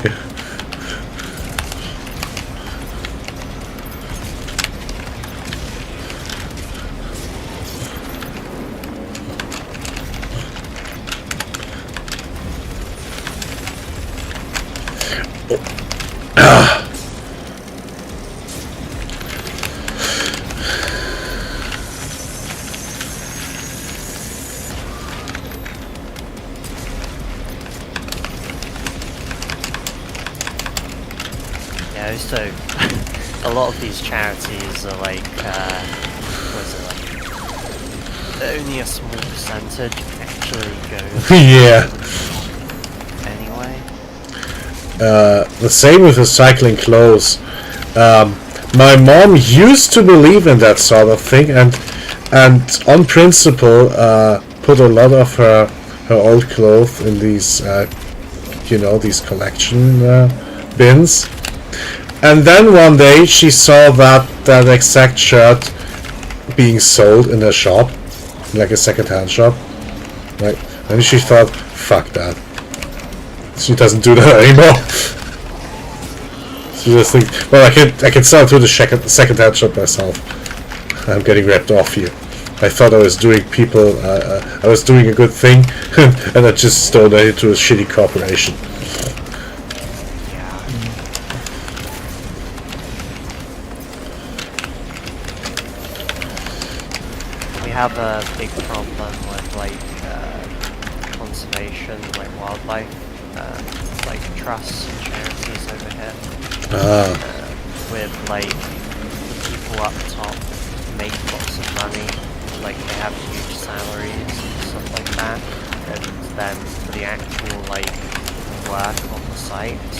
Yeah, so a lot of these charities are like, what is it like? Only a small percentage actually goes Yeah. anyway. The same with recycling clothes. My mom used to believe in that sort of thing, and on principle put a lot of her old clothes in these these collection bins. And then one day she saw that exact shirt being sold in a shop, like a second-hand shop, right? And she thought, fuck that. She doesn't do that anymore. She just thinks, well, I can sell to the second-hand shop myself. I'm getting ripped off here. I thought I was doing I was doing a good thing, and I just donated to a shitty corporation. We have a big problem with like conservation, like wildlife, like trusts and charities over here. With like the people up top make lots of money, like they have huge salaries and stuff like that, and then for the actual like work on the sites,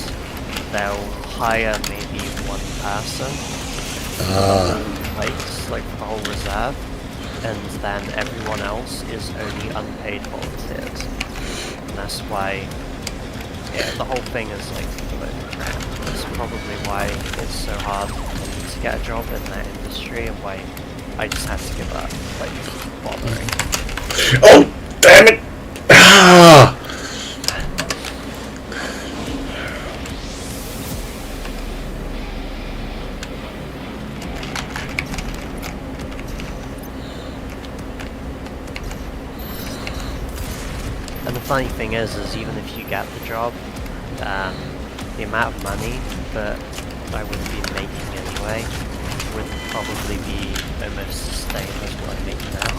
they'll hire maybe one person, like for the whole reserve. And then everyone else is only unpaid volunteers. And that's why, yeah, the whole thing is like crap. That's probably why it's so hard to get a job in that industry and why I just had to give up, like, bothering. Oh, damn it! Ah! And the funny thing is even if you get the job, the amount of money that I would be making anyway would probably be almost the same as what I make now.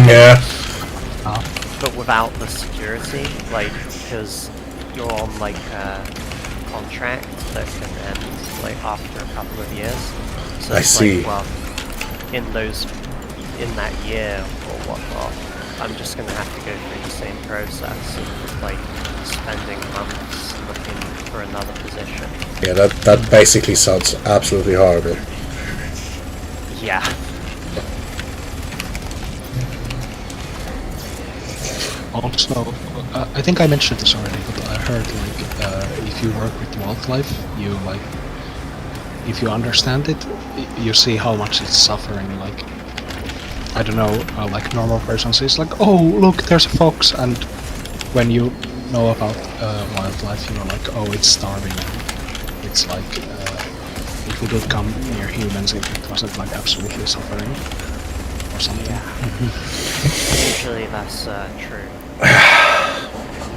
Yeah. But without the security, like, because you're on like a contract that can end like after a couple of years. So I it's see. like, well, in that year or whatnot, I'm just gonna have to go through the same process of like spending months looking for another position. Yeah, that basically sounds absolutely horrible. Yeah. Also, I think I mentioned this already, but I heard like if you work with wildlife, you like if you understand it, you see how much it's suffering. Like I don't know, like normal person sees like, oh look, there's a fox, and when you know about wildlife, you're like, oh, it's starving. It's like if it would come near humans, it wasn't like absolutely suffering or something. Usually that's true.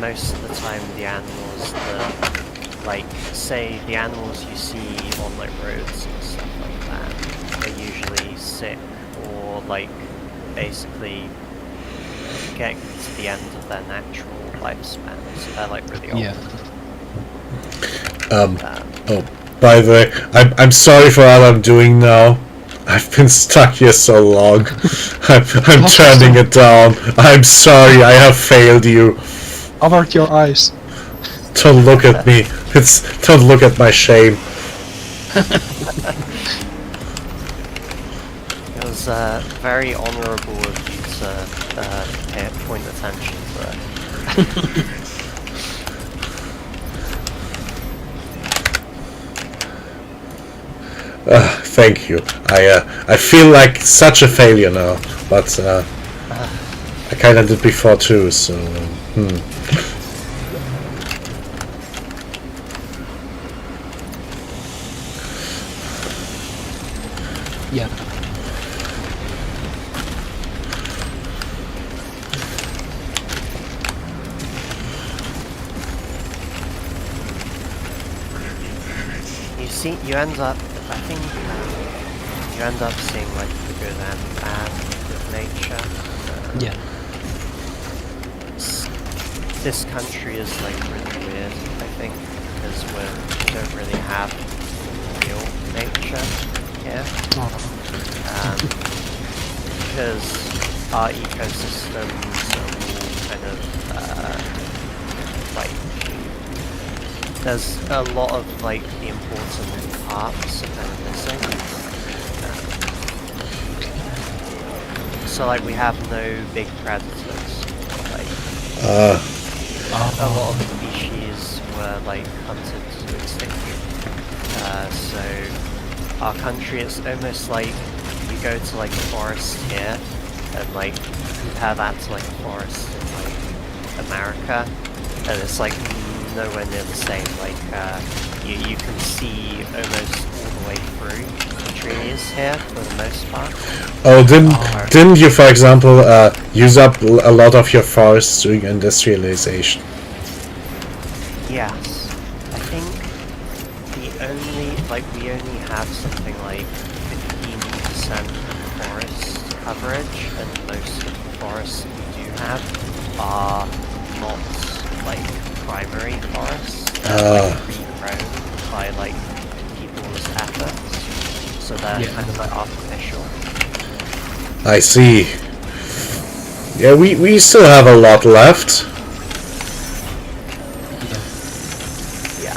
Most of the time the animals that, like, say the animals you see on like roads and stuff like that, they're usually sick or like basically getting to the end of their natural lifespan, so they're like really old. Yeah. Oh, by the way, I'm sorry for what I'm doing now. I've been stuck here so long. I'm turning it down. I'm sorry, I have failed you. Avert your eyes. Don't look at me. Don't look at my shame. It was very honourable of you to point attention to it. Thank you. I feel like such a failure now, but I kind of did before too. So. Yeah. You end up, I think, you end up seeing like the good and bad with nature. Yeah. This country is like really weird, I think, because we don't really have real nature here. Because our ecosystems are all kind of like, there's a lot of like the important parts are kind of missing. So like we have no big predators. Like a lot of species were like hunted to extinction. So our country is almost like you go to like a forest here and like compare that to like a forest in like America, and it's like nowhere near the same. Like you can see almost all the way through the trees here for the most part. Oh, didn't you, for example, use up a lot of your forests during industrialization? Yes, I think we only have something like 15% forest coverage, and most of the forests we do have are not like primary forests. They're like regrown by like people's efforts, so they're kind of like artificial. I see. Yeah, we still have a lot left. Yeah.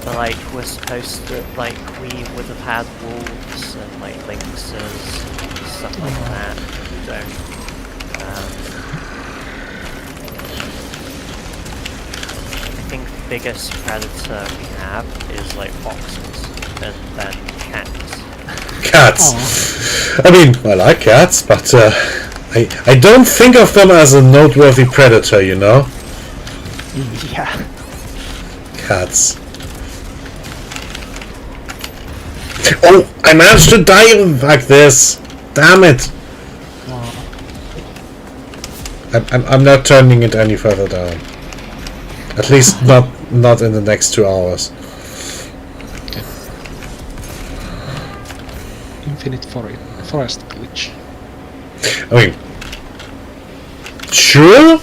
But like we're supposed to, like we would have had wolves and like lynxes and stuff like that. We don't. I think biggest predator we have is like foxes, and then cats. Cats. I mean, I like cats, but I don't think of them as a noteworthy predator, you know? Yeah. Cats. Oh, I managed to die like this. Damn it. I'm not turning it any further down. At least not in the next 2 hours. Okay. Infinite forest glitch. I mean, sure.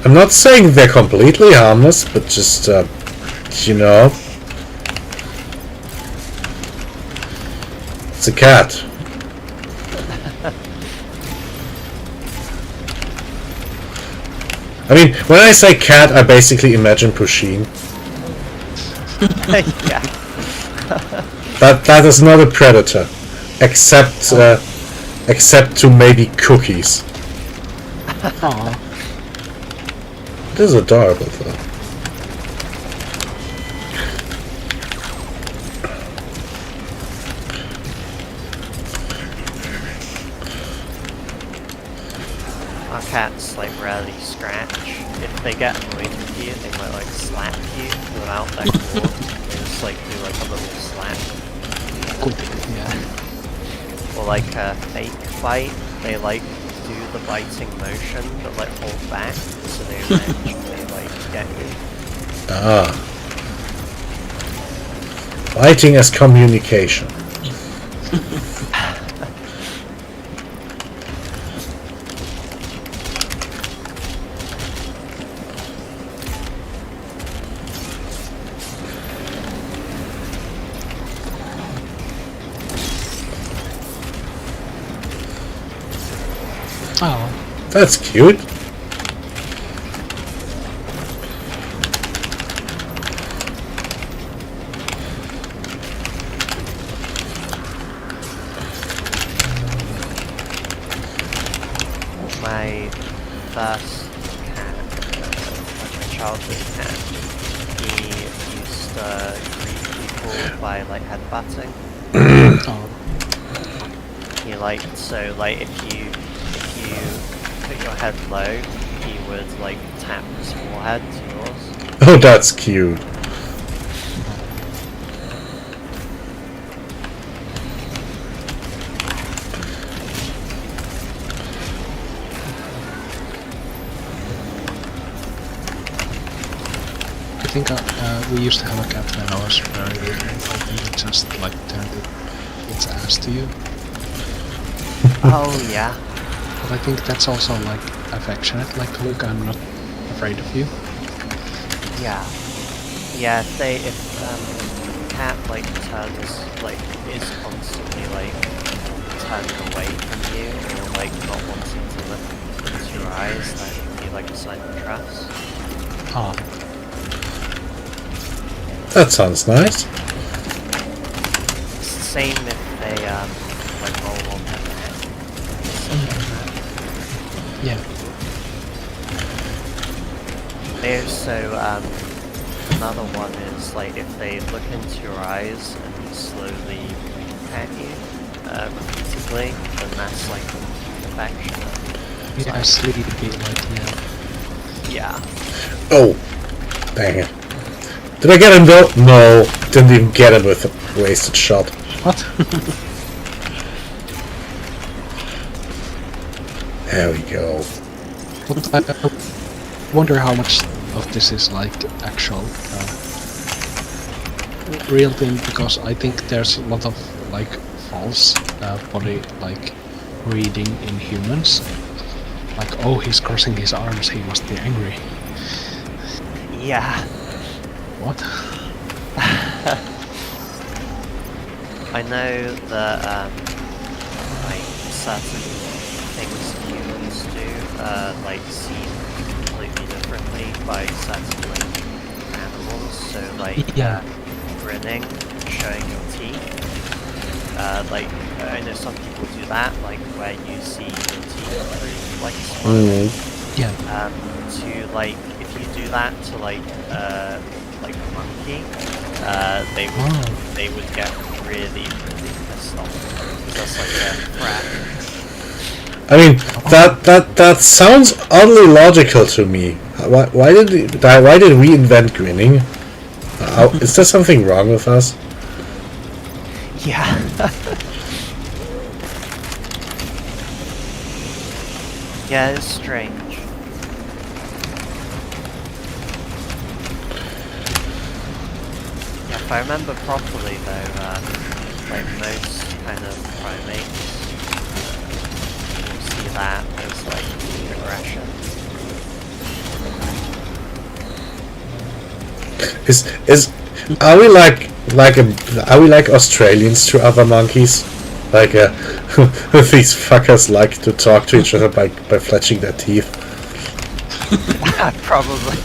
I'm not saying they're completely harmless, but just you know, it's a cat. I mean, when I say cat, I basically imagine Pusheen. Yeah. That is not a predator, except to maybe cookies. Aw. It is adorable though. Our cats like rarely scratch. If they get annoyed with you, they might like slap you without their claw. They just like do like a little slap. Good. Yeah. Or like a fake bite, they like do the biting motion but like hold back, so they eventually like get you. Ah. Biting as communication. Oh. That's cute. My first cat, like my childhood cat, he used to greet people by like headbutting. Oh. He liked, so like if you put your head low, he would like tap his forehead to yours. Oh, that's cute. I think we used to have a cat when I was very little. Like, he just like turned its ass to you. Oh yeah. But I think that's also like affectionate. Like, look, I'm not afraid of you. Yeah. Yeah, if the cat like turns like is constantly like turning away from you or like not wanting to look into your eyes, that can be like a sign of trust. Ah. That sounds nice. It's the same if they like roll on their back. Yeah. There's another one is like if they look into your eyes and slowly wink at you repeatedly, then that's like affectionate. Yeah, sleepy, like, yeah. Yeah. Oh, dang it. Did I get him though? No, didn't even get him with a wasted shot. What? There we go. But I wonder how much of this is like actual real thing, because I think there's a lot of like false body like reading in humans. Like, oh, he's crossing his arms, he must be angry. Yeah. What? I know that like certain things humans do like seen completely differently by certain like animals. So like Yeah. grinning, showing your teeth. Like I know some people do that, like where you see your teeth through like a smile. Yeah. To like if you do that to like a monkey, they would get really pissed off. 'Cause that's like a threat. I mean, that sounds oddly logical to me. Why did we invent grinning? Is there something wrong with us? Yeah. Yeah, it's strange. Yeah, if I remember properly though, like most kind of primates will see that as like aggression. Are we like Australians to other monkeys? Like these fuckers like to talk to each other by flashing their teeth. Probably.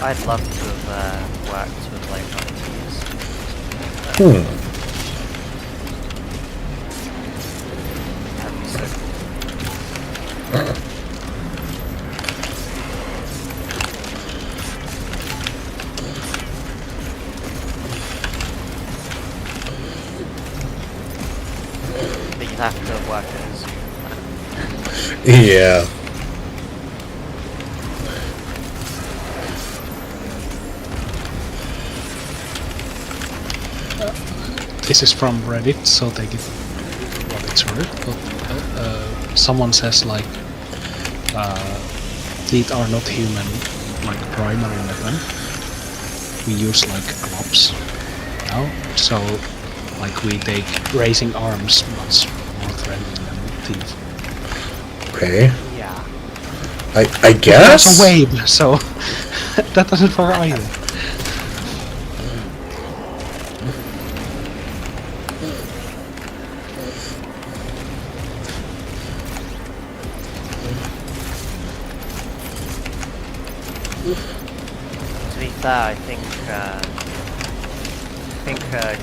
I'd love to have worked with like monkeys. That'd be so cool. But you'd have to work at a zoo. Yeah. This is from Reddit, so take it what it's worth. But someone says like teeth are not human, like primary weapon. We use like clubs now, so like we take raising arms much more threatening than teeth. Okay. Yeah. I guess. There's a wave, so that doesn't work either. To be fair, I think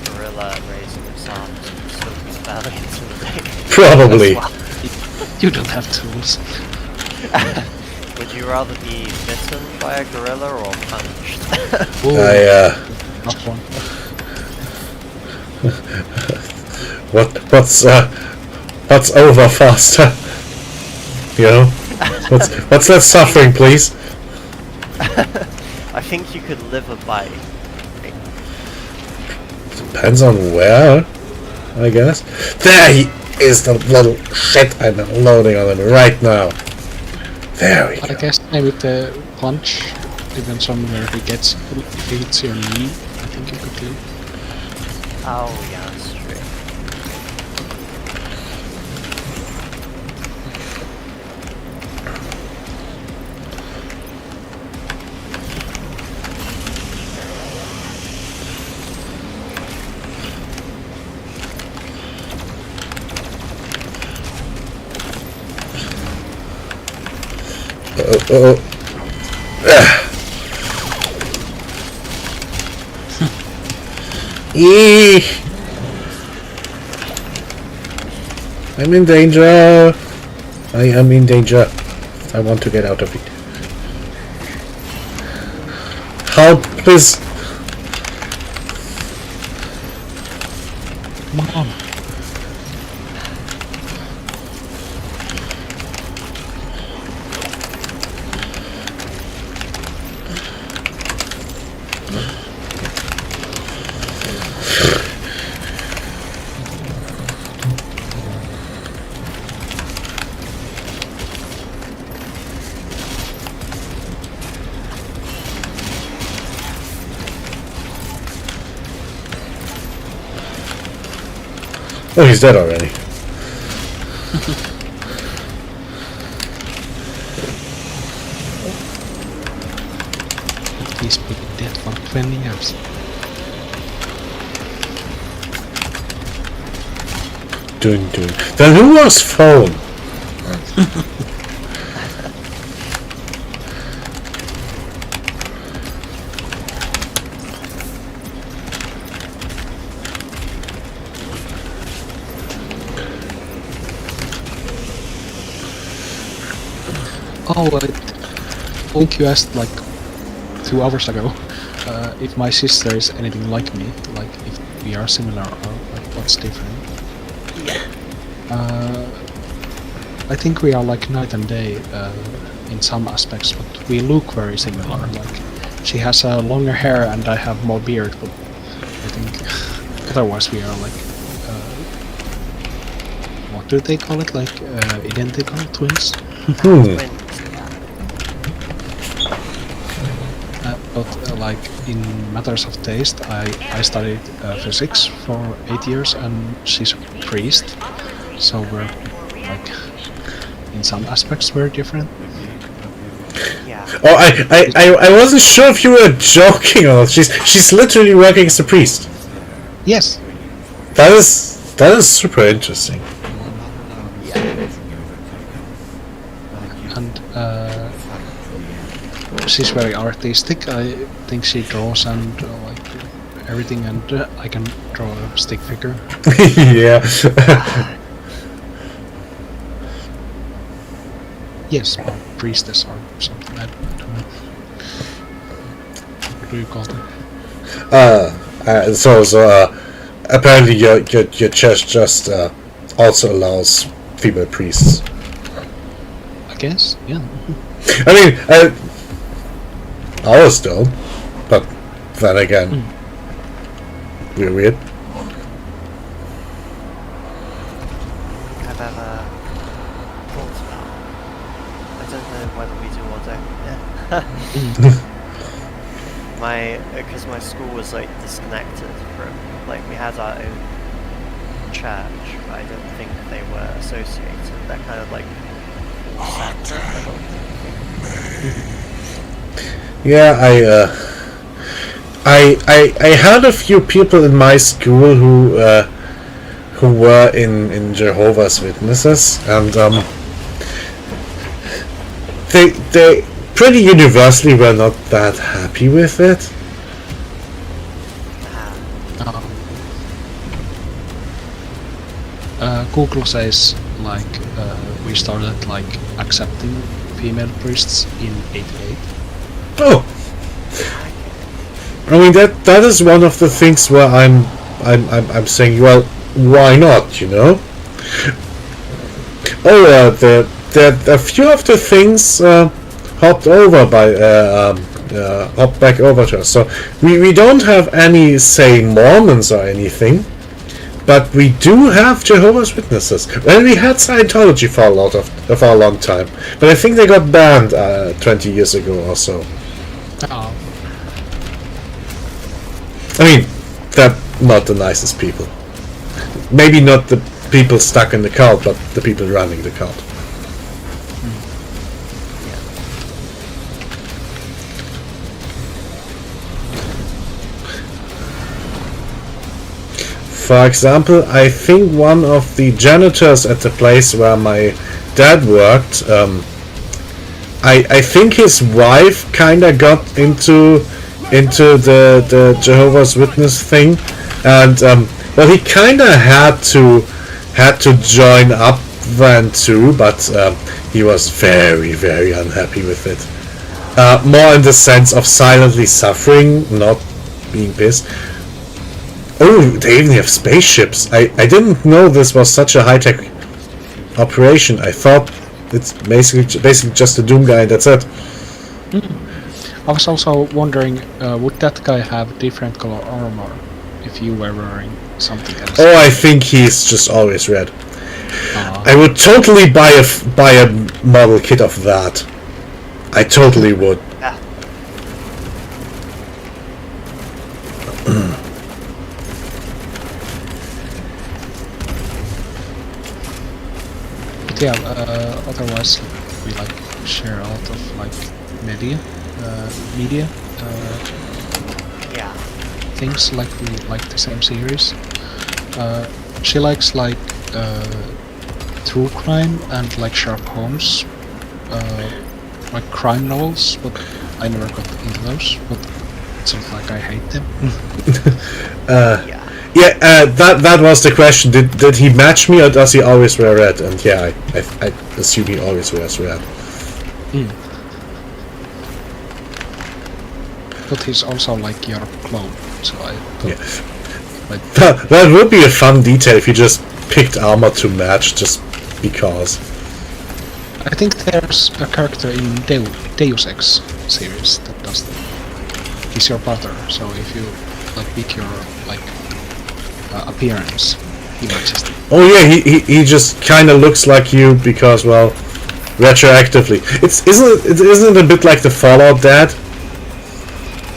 gorilla raising its arms would still be fairly intimidating. Probably. as well. You don't have tools. Would you rather be bitten by a gorilla or punched? Not one. What's over faster? You know? What's less suffering, please? I think you could live a bite. Depends on where, I guess. There he is, the little shit. I'm loading on him right now. There we I go. guess maybe the punch depends on where he gets. If he hits your knee, I think you could live. Oh yeah, that's true. Eee! I'm in danger. I am in danger. I want to get out of it. Help, please. Come on. Oh, he's dead already. He's been dead for 20 years. dun, dun. Then who was phone? Oh, I think you asked like 2 hours ago if my sister is anything like me, like if we are similar or like what's different. I think we are like night and day in some aspects, but we look very similar. Like she has longer hair and I have more beard, but I think otherwise we are like what do they call it? Like identical twins. Twins, yeah. But like in matters of taste, I studied physics for 8 years and she's a priest, so we're like in some aspects very different. Yeah. Oh, I wasn't sure if you were joking or not. She's literally working as a priest. Yes. That is super interesting. And she's very artistic. I think she draws and like everything, and I can draw a stick figure. Yeah. Yes, or priestess or something. I don't know. What do you call them? So apparently your church just also allows female priests. I guess, yeah. I mean, ours don't, but then again, we're weird. I've ever thought about. I don't know whether we do or don't. Because my school was like disconnected from, like we had our own church, but I don't think they were associated. They're kind of like all separate. I don't think. Yeah, I had a few people in my school who were in Jehovah's Witnesses, and they pretty universally were not that happy with it. Google says like we started like accepting female priests in '88. Oh, I mean that is one of the things where I'm saying, well, why not? You know. Oh, a few of the things hopped back over to us. So we don't have any, say, Mormons or anything, but we do have Jehovah's Witnesses. Well, we had Scientology for a long time, but I think they got banned 20 years ago or so. Oh. I mean, they're not the nicest people. Maybe not the people stuck in the cult, but the people running the cult. For example, I think one of the janitors at the place where my dad worked, I think his wife kinda got into the Jehovah's Witness thing, and well, he kinda had to join up then too, but he was very, very unhappy with it. More in the sense of silently suffering, not being pissed. Oh, they even have spaceships. I didn't know this was such a high-tech operation. I thought it's basically just a Doom guy and that's it. I was also wondering, would that guy have different color armor if you were wearing something else? Oh, I think he's just always red. I would totally buy a model kit of that. I totally would. Yeah. But yeah, otherwise we like share a lot of like media Yeah. things, like we like the same series. She likes like true crime and like Sherlock Holmes, like crime novels, but I never got into those. But it's not like I hate them. Yeah. Yeah, that was the question. Did he match me or does he always wear red? And yeah, I assume he always wears red. But he's also like your clone, so I don't Yeah. like. That would be a fun detail if you just picked armor to match just because. I think there's a character in Deus Ex series that does that. He's your brother, so if you like pick your like appearance, he matches them. Oh yeah, he just kind of looks like you because, well, retroactively. Isn't it a bit like the Fallout Dad?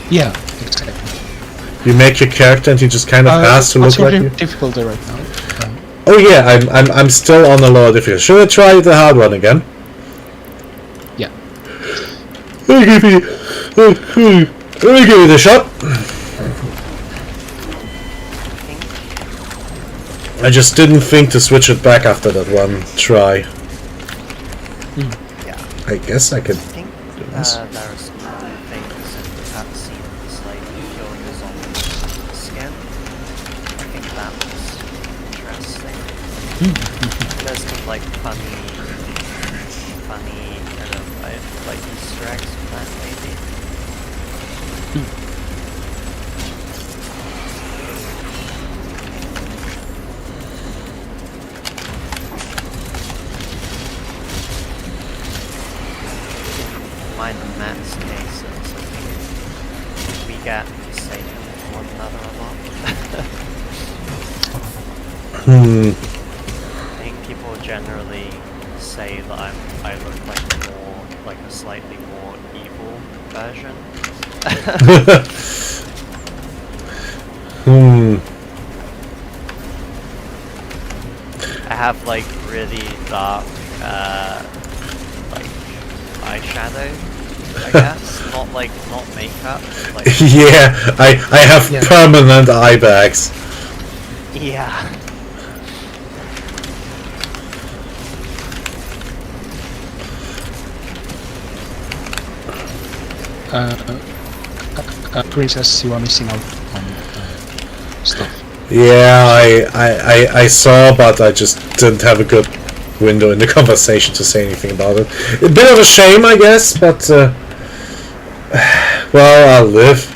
Yeah, exactly. You make your character and he just kind of has to look what's your like you. difficulty right now? Oh yeah, I'm still on the lower difficulty. Should I try the hard one again? Yeah. Let me give it a shot. I just didn't think to switch it back after that one try. Yeah. I guess I could. I think there are some things in the cutscenes, like killing the zombie skin. I think that was interesting. There's some like funny kind of like Easter eggs from that maybe. Mind the Matt's cases, I think we get mistaken for one another a lot. I think people generally say that I look like a slightly more evil version. I have like really dark like eyeshadow, I guess. not makeup. Like Yeah, I have Yeah. permanent eye bags. yeah. Princess, you are missing out on stuff. Yeah, I saw, but I just didn't have a good window in the conversation to say anything about it. A bit of a shame, I guess, but well, I'll live.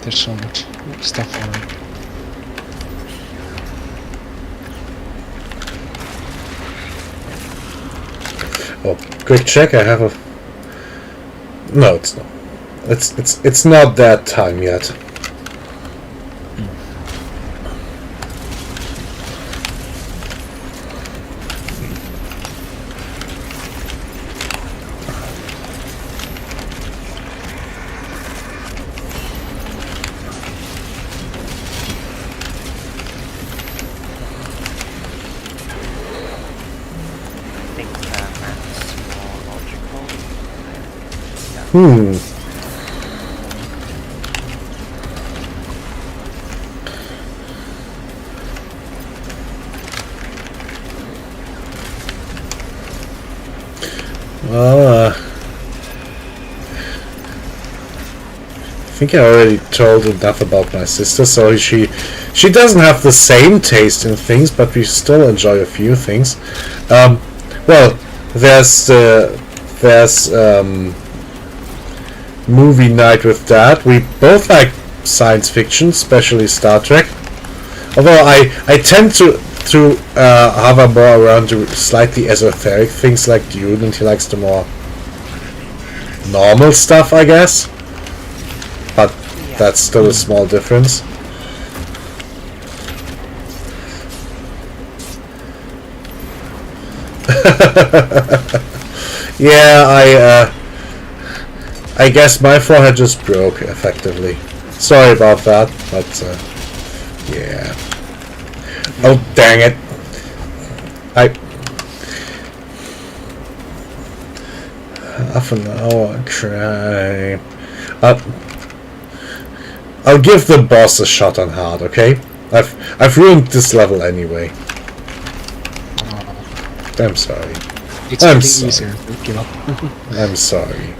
There's so much stuff already. Oh, quick check. I have a. No, it's not. It's not that time yet. I think Matt's more logical. Well, I think I already told enough about my sister, so she doesn't have the same taste in things, but we still enjoy a few things. Well, there's movie night with Dad. We both like science fiction, especially Star Trek. Although I tend to hover more around the slightly esoteric things like Dune, and he likes the more normal stuff, I guess. But that's still a small difference. Yeah, I guess my forehead just broke, effectively. Sorry about that, but yeah. Oh, dang it. Half an hour cry. I'll give the boss a shot on hard, okay? I've ruined this level anyway. I'm sorry. It's I'm getting sorry. easier to give up. I'm sorry.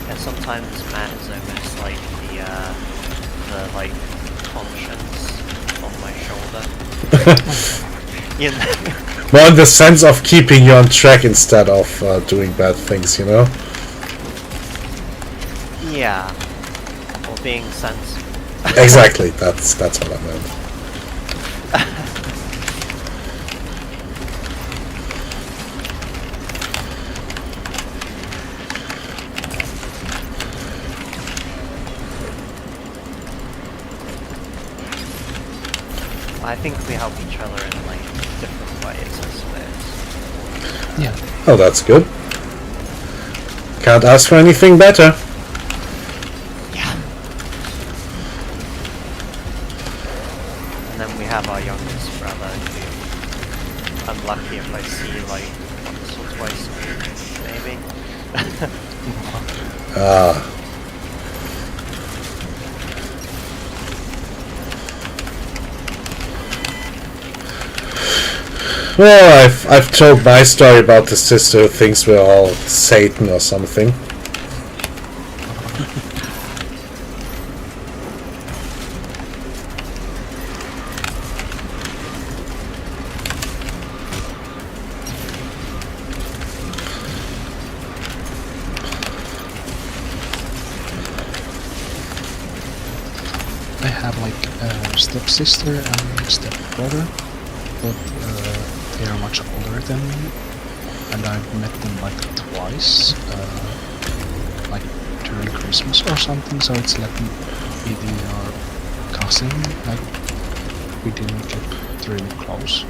Yeah, sometimes Matt is almost like the like conscience on my shoulder. You know? More in the sense of keeping you on track instead of doing bad things, you know? Yeah. Or being sensible. Exactly, that's what I meant. I think we help each other in like different ways, I suppose. Yeah. Oh, that's good. Can't ask for anything better. Yeah. And then we have our youngest brother who I'm lucky if I see like once or twice a week, maybe. Ah. Well, I've told my story about the sister who thinks we're all Satan or something. I have like a stepsister and stepbrother, but they are much older than me, and I've met them like twice, like during Christmas or something. So it's like maybe our cousin. Like we didn't get really close.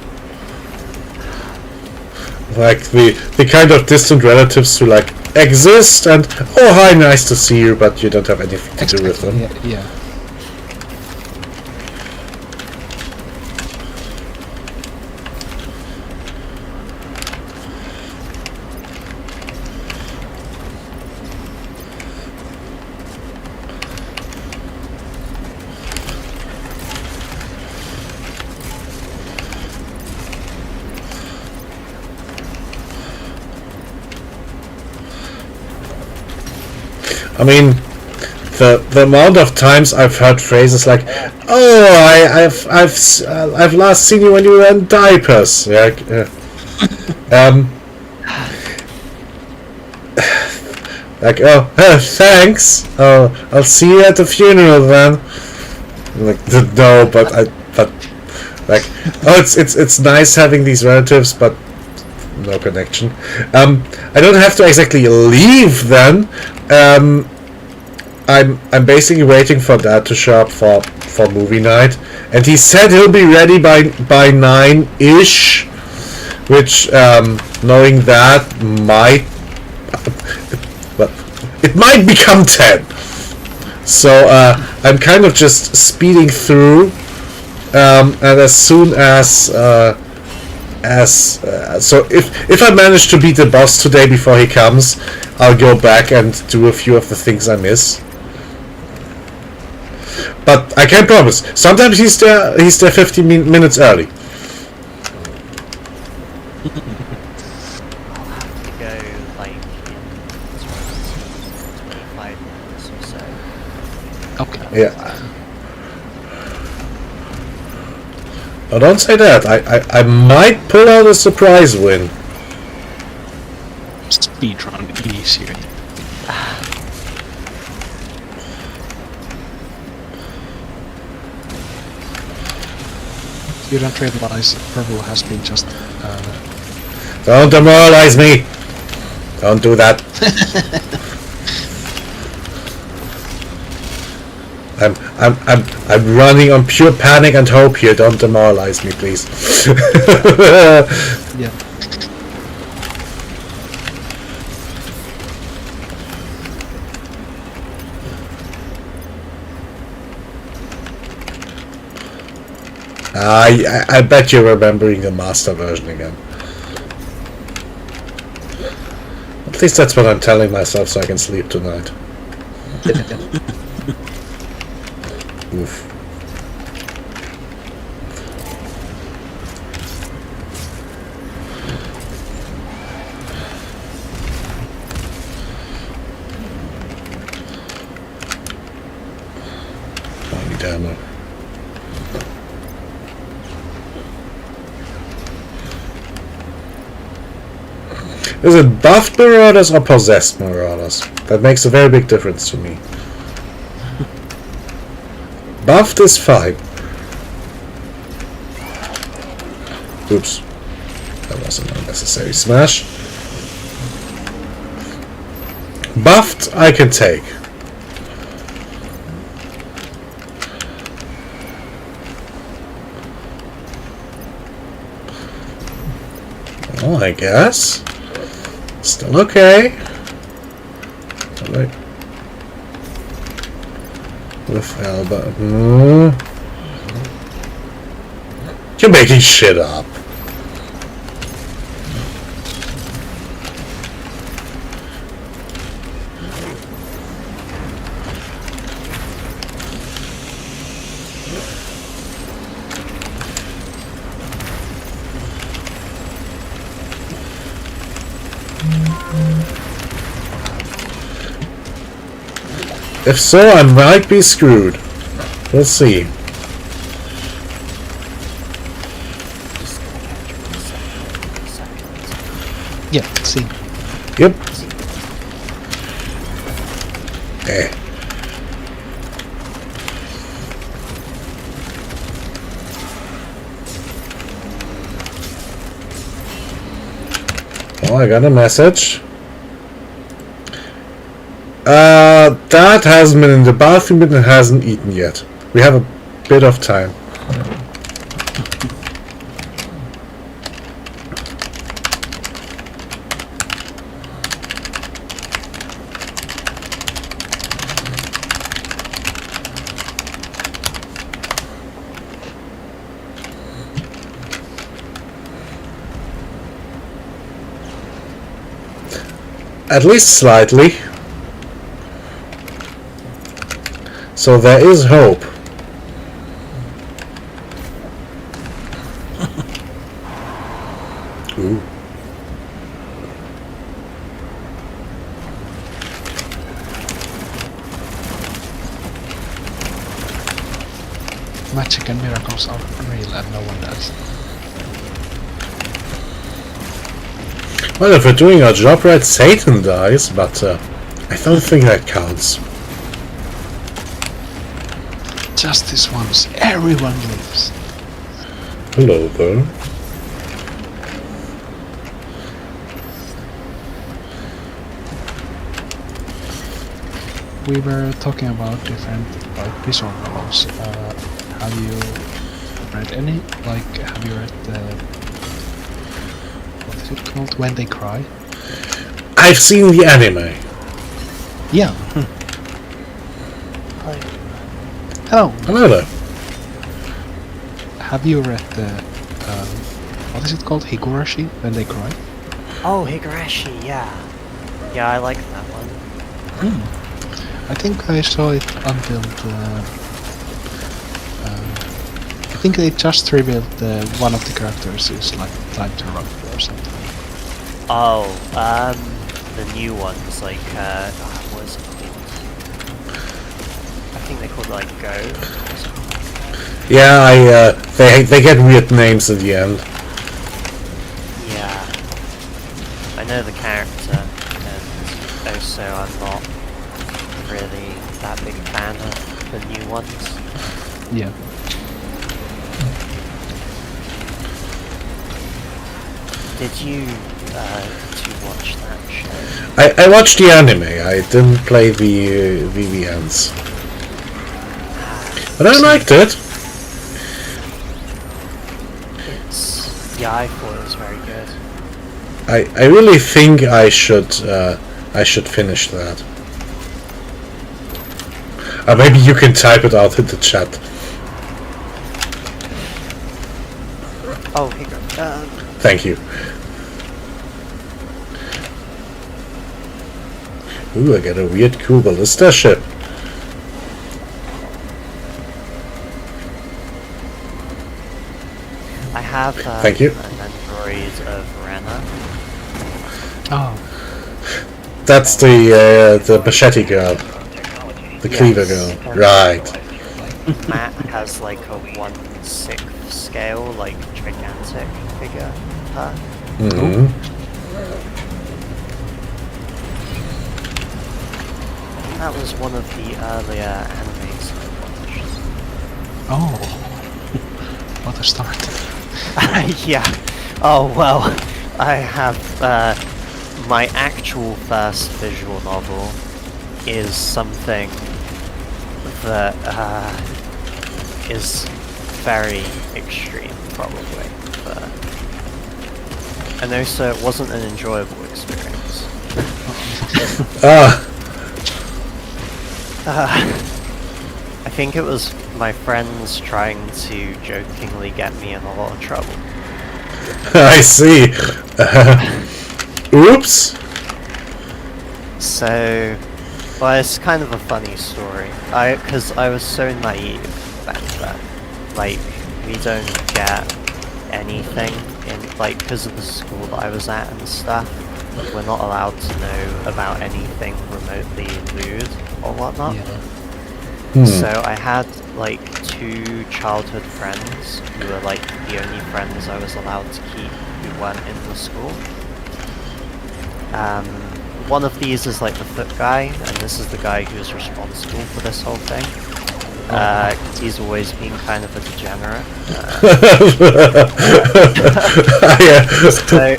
Like the kind of distant relatives who like exist and oh hi, nice to see you, but you don't have anything to do with them. Yeah. I mean, the amount of times I've heard phrases like, "Oh, I've last seen you when you were in diapers." Yeah. Like, oh, thanks. Oh, I'll see you at the funeral then. Like, no, but like, oh, it's nice having these relatives, but no connection. I don't have to exactly leave then. I'm basically waiting for Dad to show up for movie night, and he said he'll be ready by 9-ish, which knowing that might, but it might become 10. So I'm kind of just speeding through, and as soon as so if I manage to beat the boss today before he comes, I'll go back and do a few of the things I miss. But I can't promise. Sometimes he's there 15 minutes early. I'll have to go like in 25 minutes or so. Okay. Yeah. Oh, don't say that. I might pull out a surprise win. Speedrun easier. You don't realize purple has been just Don't demoralize me. Don't do that. I'm running on pure panic and hope here. Don't demoralize me, please. yeah. I bet you're remembering the master version again. At least that's what I'm telling myself so I can sleep tonight. Oof. I need ammo. Is it buffed Marauders or possessed Marauders? That makes a very big difference to me. Buffed is fine. Oops. That was an unnecessary smash. Buffed, I can take. Well, I guess. Still okay. Alright. With Alba. You're making shit up. If so, I might be screwed. We'll see. Yeah, see. Yep. Eh. Oh, I got a message. That hasn't been in the bathroom and hasn't eaten yet. We have a bit of time. At least slightly. So there is hope. Ooh. Magic and miracles are real and no one does. Well, if we're doing our job right, Satan dies, but I don't think that counts. Justice once, everyone lives. Hello there. We were talking about different like visual novels. Have you read any? Like, have you read the what is it called? When They Cry? I've seen the anime. Yeah. Hello. Hello there. Have you read the what is it called? Higurashi? When They Cry? Oh, Higurashi, yeah. Yeah, I like that one. I think I saw it until the. I think they just revealed one of the characters is like time interrupter or something. Oh, the new ones, like, what is it called? I think they called it, like, Go or something. Yeah, they get weird names at the end. Yeah. I know the character, and also I'm not really that big fan of the new ones. Yeah. Did you to watch that show? I watched the anime. I didn't play the VVNs, but I liked it. Yeah, I thought it was very good. I really think I should finish that. Maybe you can type it out in the chat. Oh, here you go. Thank you. Ooh, I got a weird cool ballista ship. I have Thank you. an Android of Rena. Oh, That's the machete girl, the cleaver girl. Right. Matt has like a 1/6 scale, like gigantic figure. Her. Hmm. That was one of the earlier animes I watched. oh. What a start. Yeah. Oh well, I have my actual first visual novel is something that is very extreme, probably. But and also, it wasn't an enjoyable experience. Ah, I think it was my friends trying to jokingly get me in a lot of trouble. I see. Oops. So, well, it's kind of a funny story. Because I was so naive back then. Like, we don't get anything in, like, because of the school that I was at and stuff. We're not allowed to know about anything remotely lewd or whatnot. So I had like 2 childhood friends who were like the only friends I was allowed to keep who weren't in the school. One of these is like the foot guy, and this is the guy who's responsible for this whole thing. He's always been kind of a degenerate. Yeah. So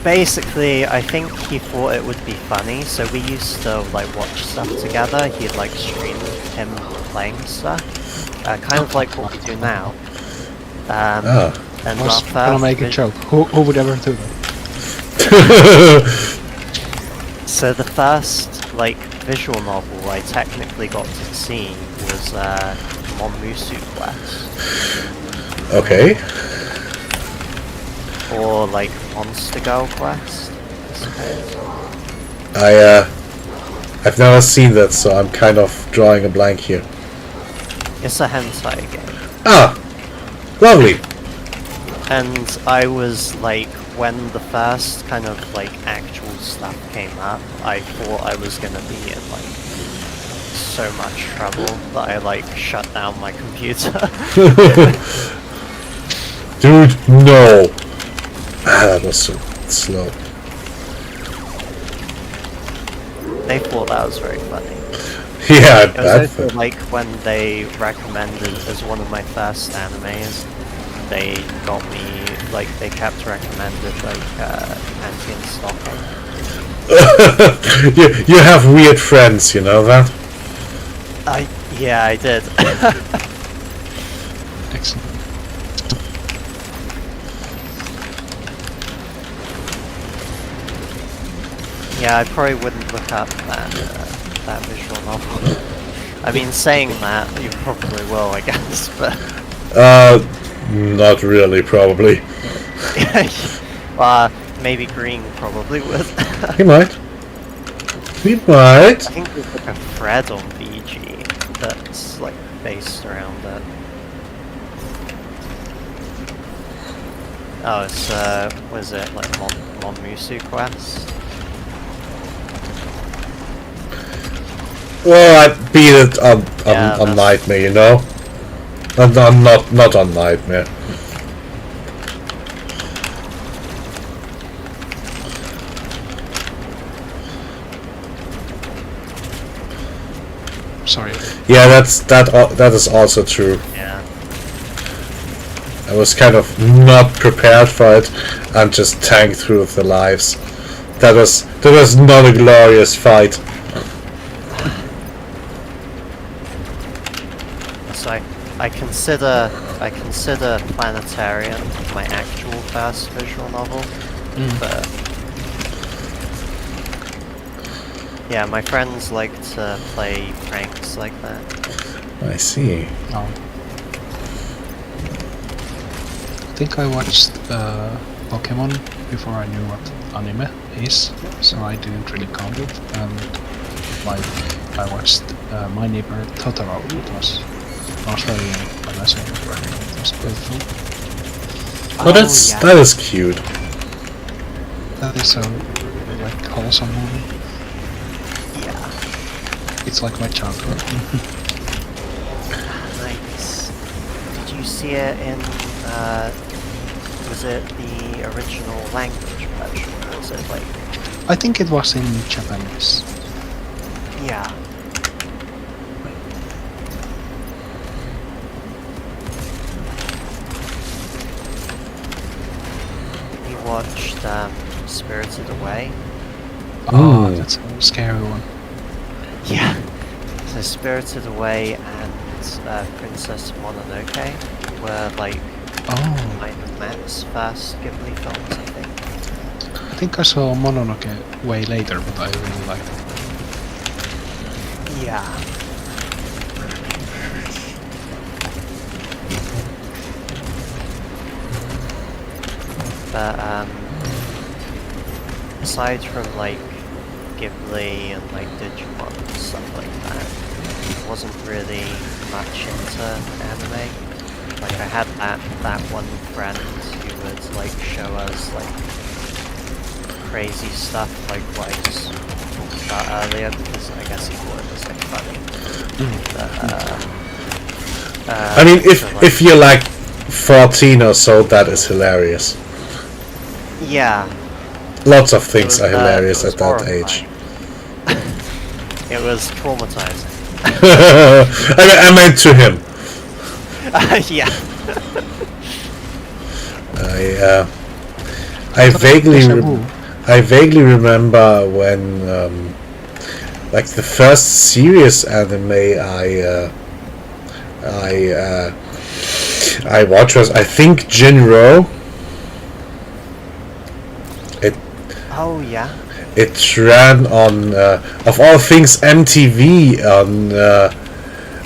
basically, I think he thought it would be funny, so we used to like watch stuff together. He'd like stream him playing stuff, kind of like what we do now. And I our was gonna first make a vid- joke. Who would ever do that? So the first like visual novel I technically got to see was Monmusu Quest, Okay. or like Monster Girl Quest, I suppose. I've never seen that, so I'm kind of drawing a blank here. It's a hentai game. Ah, lovely. And I was like, when the first kind of like actual stuff came up, I thought I was gonna be in like so much trouble that I like shut down my computer. Dude, no. Ah, that was so slow. They thought that was very funny. Yeah, It was that. also like when they recommended as one of my first animes, they got me, like, they kept recommended, like, Panty and Stocking. you have weird friends, you know that? Yeah, I did. Excellent. Yeah, I probably wouldn't look up that visual novel. I mean, saying that, you probably will, I guess, but... Not really, probably. Maybe Green probably would. He might. He might. I think there's like a thread on VG that's like based around it. Oh, it's what is it, like Monmusu Quest? Well, I beat it on Yeah, on that's- Nightmare, you know. Not on Nightmare. Sorry. Yeah, that is also true. Yeah. I was kind of not prepared for it and just tanked through the lives. That was not a glorious fight. So I consider Planetarian my actual first visual novel, but yeah, my friends like to play pranks like that. I see. No. think I watched Pokemon before I knew what anime is, so I didn't really count it. And like I watched My Neighbor Totoro. I was very young when I saw it. It was beautiful. Oh, that is cute. That is a like wholesome movie. Yeah. It's like my childhood. Nice. Did you see it in, was it the original language version, or was it like... I think it was in Japanese. Yeah. You watched, Spirited Away? Oh, Mm. that's a scary one. Yeah. So Spirited Away and Princess Mononoke were like Oh, Mike Matt's first Ghibli films, I think. I think I saw Mononoke way later, but I really liked it. Yeah. But aside from like Ghibli and like Digimon and stuff like that, I wasn't really much into anime. Like I had that one friend who would like show us like crazy stuff like what I just talked about earlier, because I guess he thought it was like funny. But, I mean, so, like, if you're like 14 or so, that is hilarious. yeah, Lots of things It was, are hilarious it was at that age. horrifying. It was traumatizing. I meant to him. Yeah. I vaguely remember when like the first serious anime I watched was, I think, Jinro. Oh yeah. It ran on of all things MTV on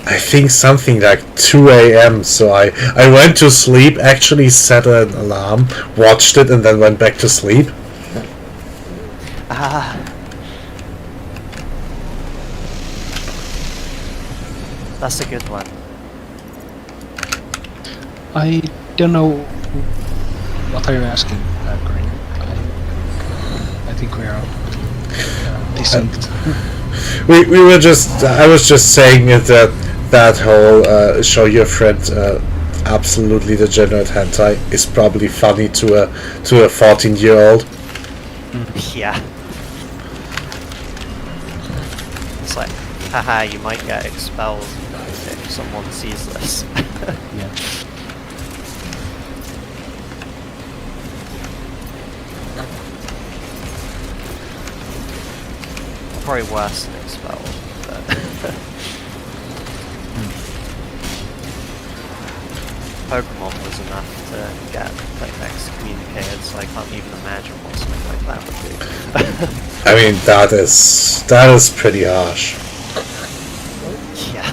I think something like 2 a.m. So I went to sleep, actually set an alarm, watched it, and then went back to sleep. That's a good one. I don't know. What are you asking, Green? I think we are distinct. We were just, I was just saying that whole show your friend absolutely degenerate hentai is probably funny to a 14-year-old. Yeah. It's like, haha, you might get expelled if someone sees this. Yeah. Probably worse than expelled, but Pokemon was enough to get like excommunicated, so I can't even imagine what something like that would be. I mean, that is pretty harsh. Yeah.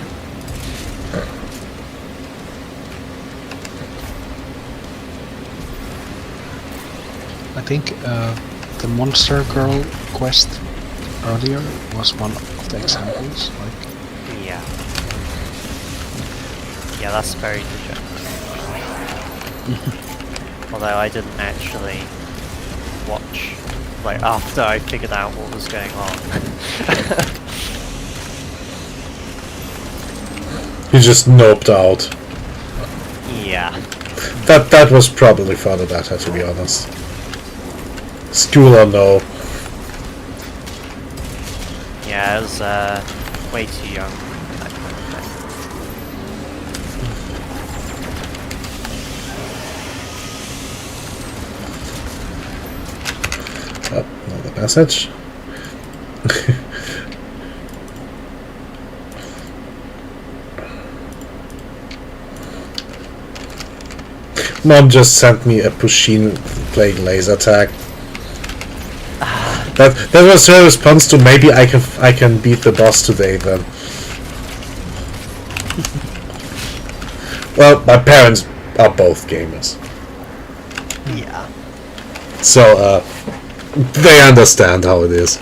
I think the Monster Girl quest earlier was one of the examples. Like, Yeah. Yeah, that's very degenerate. Although I didn't actually watch, like, after I figured out what was going on. You just noped out. Yeah. That was probably for the better, to be honest. School or no. Yeah, I was way too young for that kind of thing. Oh, another message. Mom just sent me a Pusheen playing laser tag. That was her response to, maybe I can beat the boss today then. Well, my parents are both gamers. Yeah. So they understand how it is.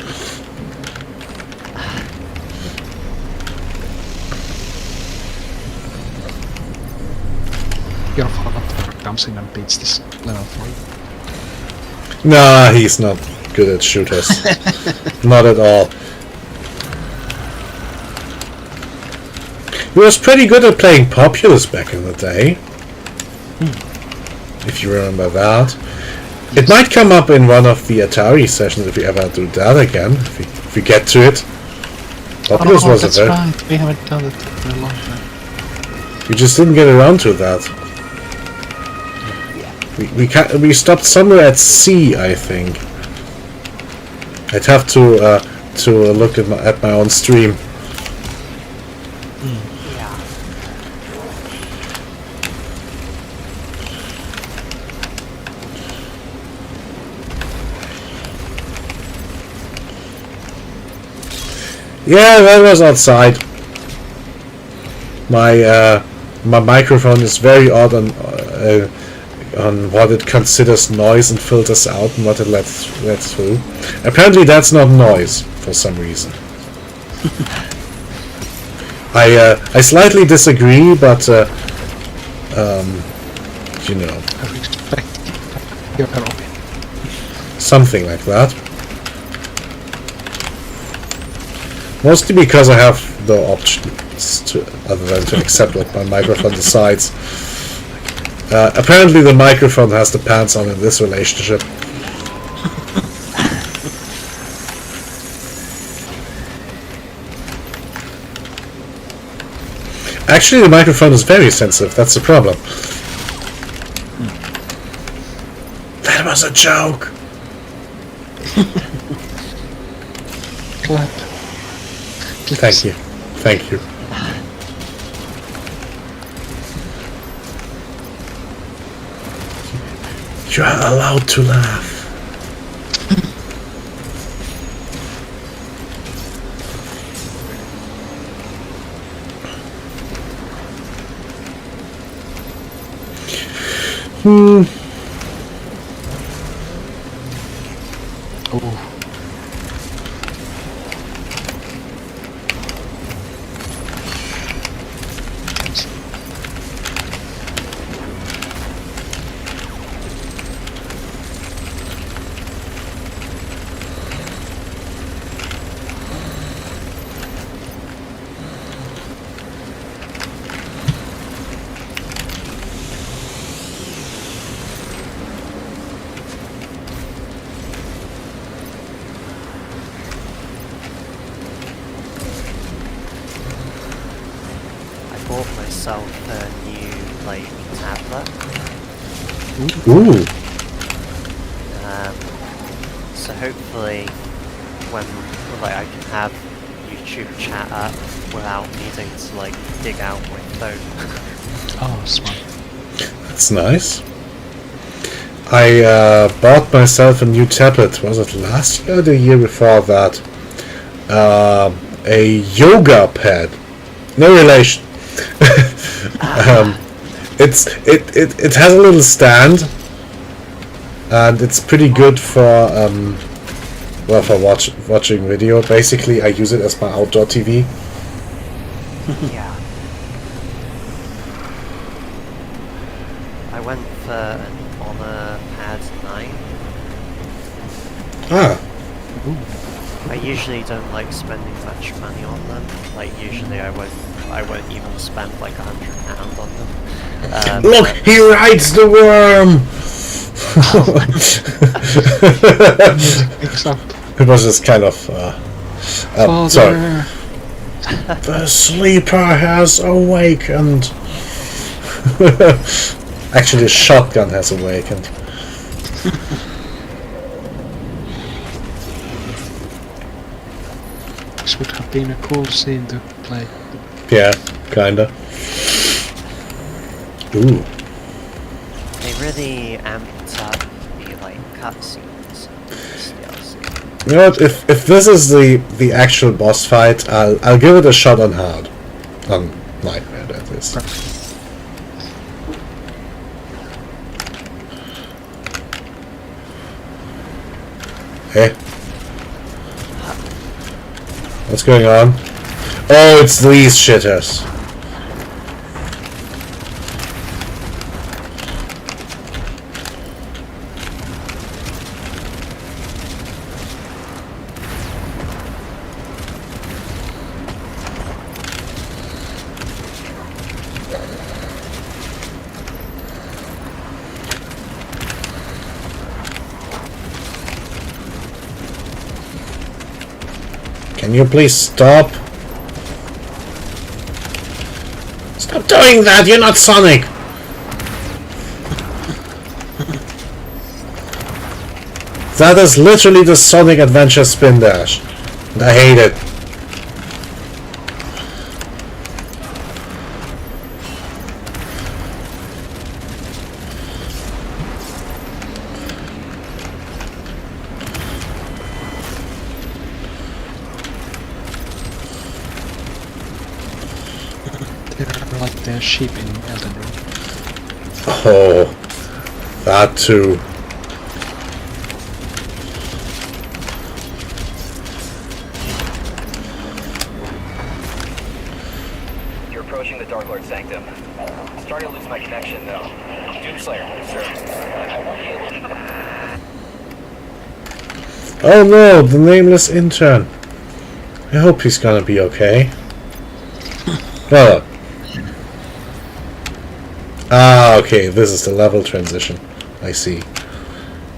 Your father comes in and beats this level for you. Nah, he's not good at shooters. Not at all. He was pretty good at playing Populous back in the day. If you remember that. It might come up in one of the Atari sessions if we ever do that again. If we get to it. Populous was that's a very... right. We haven't done it in a long time. We just didn't get around to that. We stopped somewhere at C, I think. I'd have to look at my own stream. Yeah. Yeah, that was outside. My microphone is very odd on what it considers noise and filters out and what it lets through. Apparently that's not noise for some reason. I slightly disagree, but you know, I respect your opinion. something like that. Mostly because I have the options to, other than to accept what my microphone decides. Apparently the microphone has the pants on in this relationship. Actually, the microphone is very sensitive, that's the problem. That was a joke! Clap. Thank you. Thank you. You are allowed to laugh. Oh. Bought myself a new tablet. Ooh. So hopefully when I can have YouTube chat up without needing to dig out my phone. Oh, smart. That's nice. I bought myself a new tablet. Was it last year or the year before that? A yoga pad. No relation. It has a little stand, and it's pretty good for watching video. Basically, I use it as my outdoor TV. Yeah. I went for an Honor Pad 9. Ah, I usually don't like spending much money on them. Usually I won't even spend £100 on them. look, he rides the worm. Mix up. It was just kind of. Sorry. Father. The sleeper has awakened. Actually, the shotgun has awakened. This would have been a cool scene to play. Yeah, kinda. Ooh. They really amped up the cutscenes in this DLC. You know what? If this is the actual boss fight, I'll give it a shot on hard, on Nightmare. That is. Hey. What's going on? Oh, it's these shitters. Can you please stop? Stop doing that! You're not Sonic! That is literally the Sonic Adventure spin dash. And I hate it. They're like the sheep in Elden Ring. Oh, that too. You're approaching the Dark Lord Sanctum. I'm starting to lose my connection, though. Doomslayer, sir. I won't be able to... Oh no, the nameless intern. I hope he's gonna be okay. Oh. Ah, okay, this is the level transition. I see.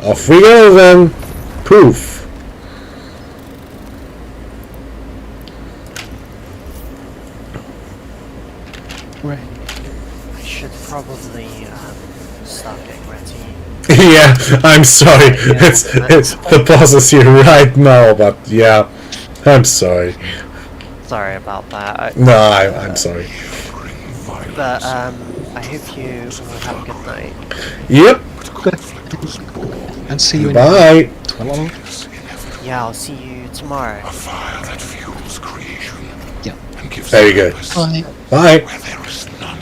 Off we go then! Poof! Right. I should probably start getting ready. Yeah, I'm sorry. It's the boss is here right now, but yeah, I'm sorry. Sorry about that. No, I'm sorry. But I hope you will have a good night. Yep. And see you in Bye. 12. Yeah, I'll see you tomorrow. A fire that fuels creation. Yeah. And gives Very good. purpose Bye. Bye. where there is none.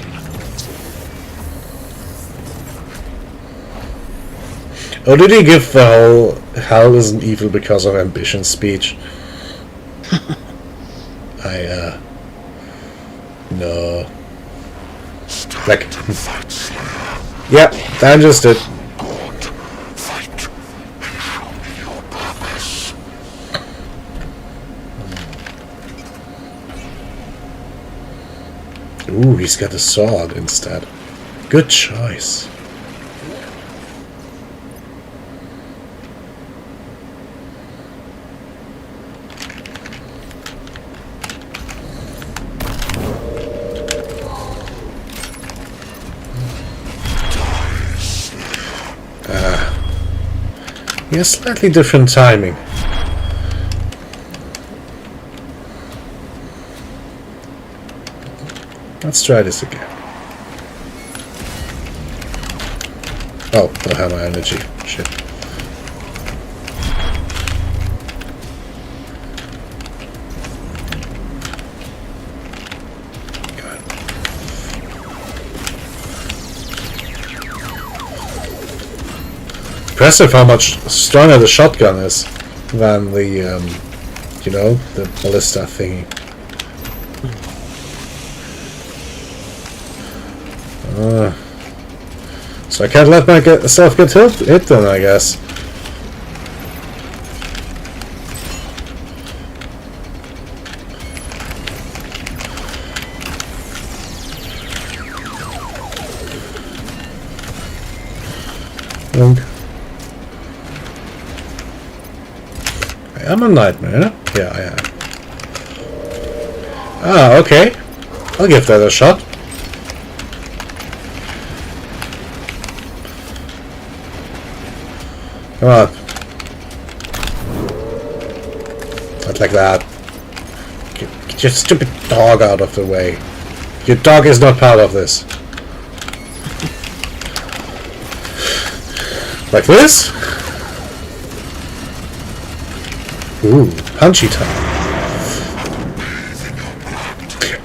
Oh, did he give the whole hell isn't evil because of ambition speech? No. Like, yeah, I'm just it. God, fight and show your purpose. Ooh, he's got a sword instead. Good choice. Yeah, slightly different timing. Let's try this again. Oh, I don't have my energy. Shit. Impressive how much stronger the shotgun is than the, you know, the ballista thingy. So I can't let myself get hit then, I guess. I am a nightmare. Yeah, I am. Ah, okay. I'll give that a shot. Come on. Not like that. Get your stupid dog out of the way. Your dog is not part of this. Like this? Ooh, punchy time.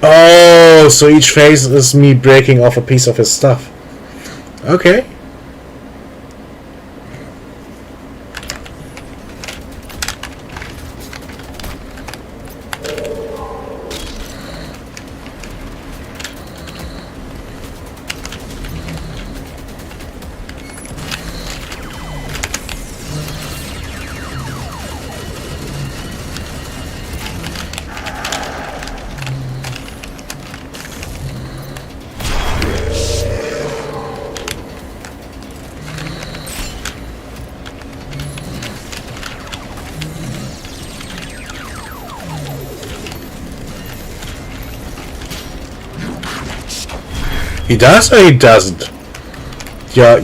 Oh, so each phase is me breaking off a piece of his stuff. Okay. He does or he doesn't? Yeah,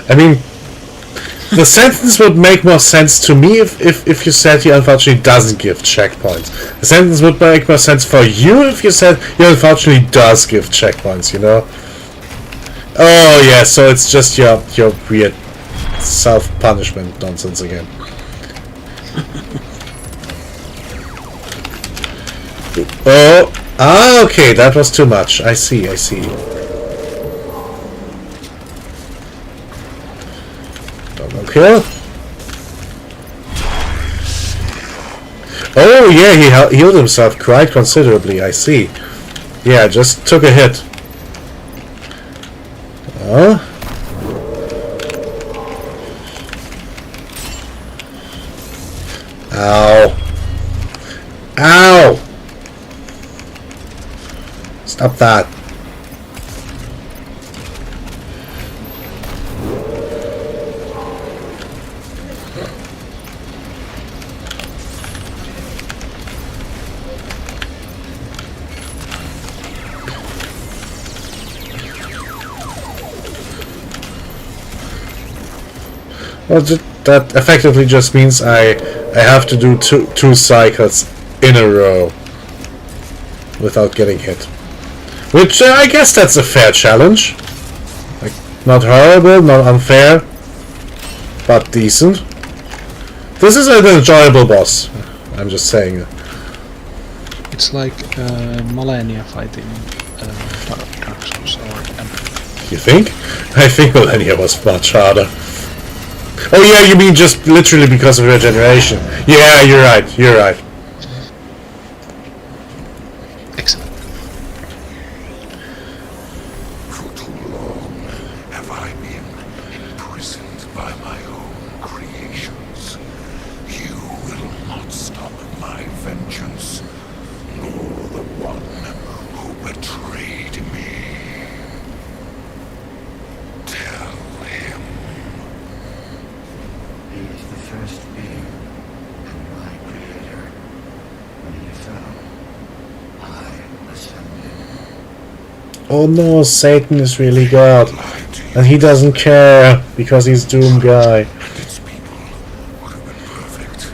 I mean, the sentence would make more sense to me if you said he unfortunately doesn't give checkpoints. The sentence would make more sense for you if you said he unfortunately does give checkpoints, you know? Oh yeah, so it's just your weird self-punishment nonsense again. Oh, okay, that was too much. I see. Double kill. Oh yeah, he healed himself quite considerably, I see. Yeah, just took a hit. Oh. Ow. Ow! Stop that. Well, that effectively just means I have to do two cycles in a row without getting hit. Which I guess that's a fair challenge. Like, not horrible, not unfair, but decent. This is an enjoyable boss. I'm just saying. It's like Malenia fighting Dark Souls or Emperor. You think? I think Millennia was much harder. Oh yeah, you mean just literally because of regeneration. Yeah, you're right. Excellent. For too long have I been imprisoned by my own creations. You will not stop my vengeance, nor the one who betrayed me. Tell him. He is the first being and my creator. When he fell, I ascended. Oh no, Satan is really God. And he doesn't care because he's Doom Guy. And its people would have been perfect,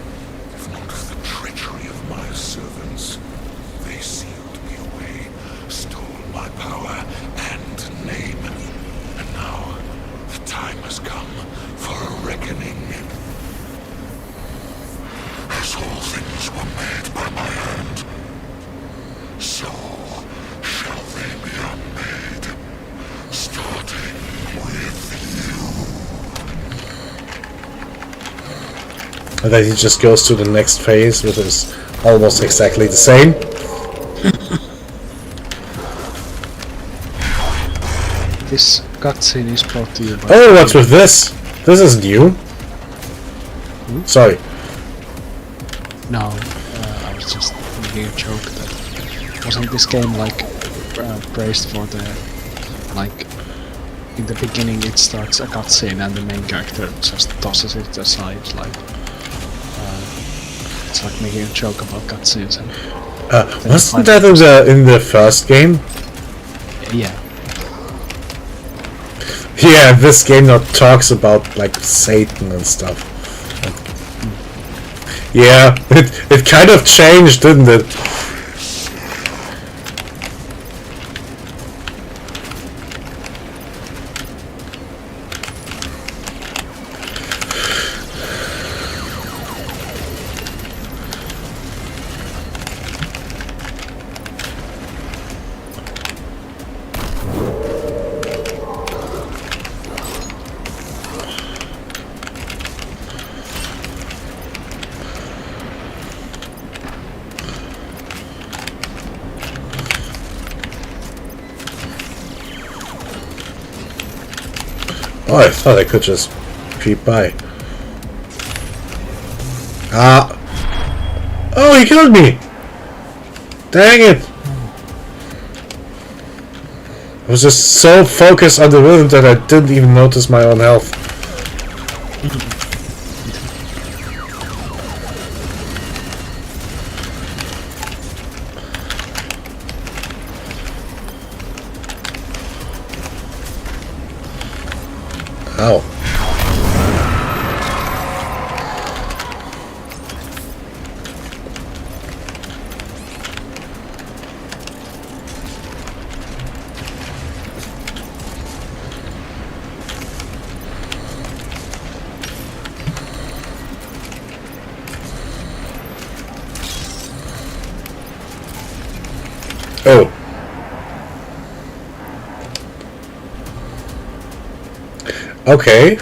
if not for the treachery of my servants. They sealed me away, stole my power and name. And now the time has come for a reckoning. As all things were made by my hand, so shall they be unmade, starting with you. And then he just goes to the next phase, which is almost exactly the same. This cutscene is brought to you by... Oh, what's with this? This is new. Sorry. No, I was just making a joke that wasn't this game like praised for the like in the beginning it starts a cutscene and the main character just tosses it aside like it's like making a joke about cutscenes and Wasn't that in the first game? yeah. Yeah, this game now talks about like Satan and stuff. Yeah, it kind of changed, didn't it? Oh, I thought I could just creep by. Ah! Oh, he killed me! Dang it! I was just so focused on the rhythm that I didn't even notice my own health. Ow. Oh. Okay.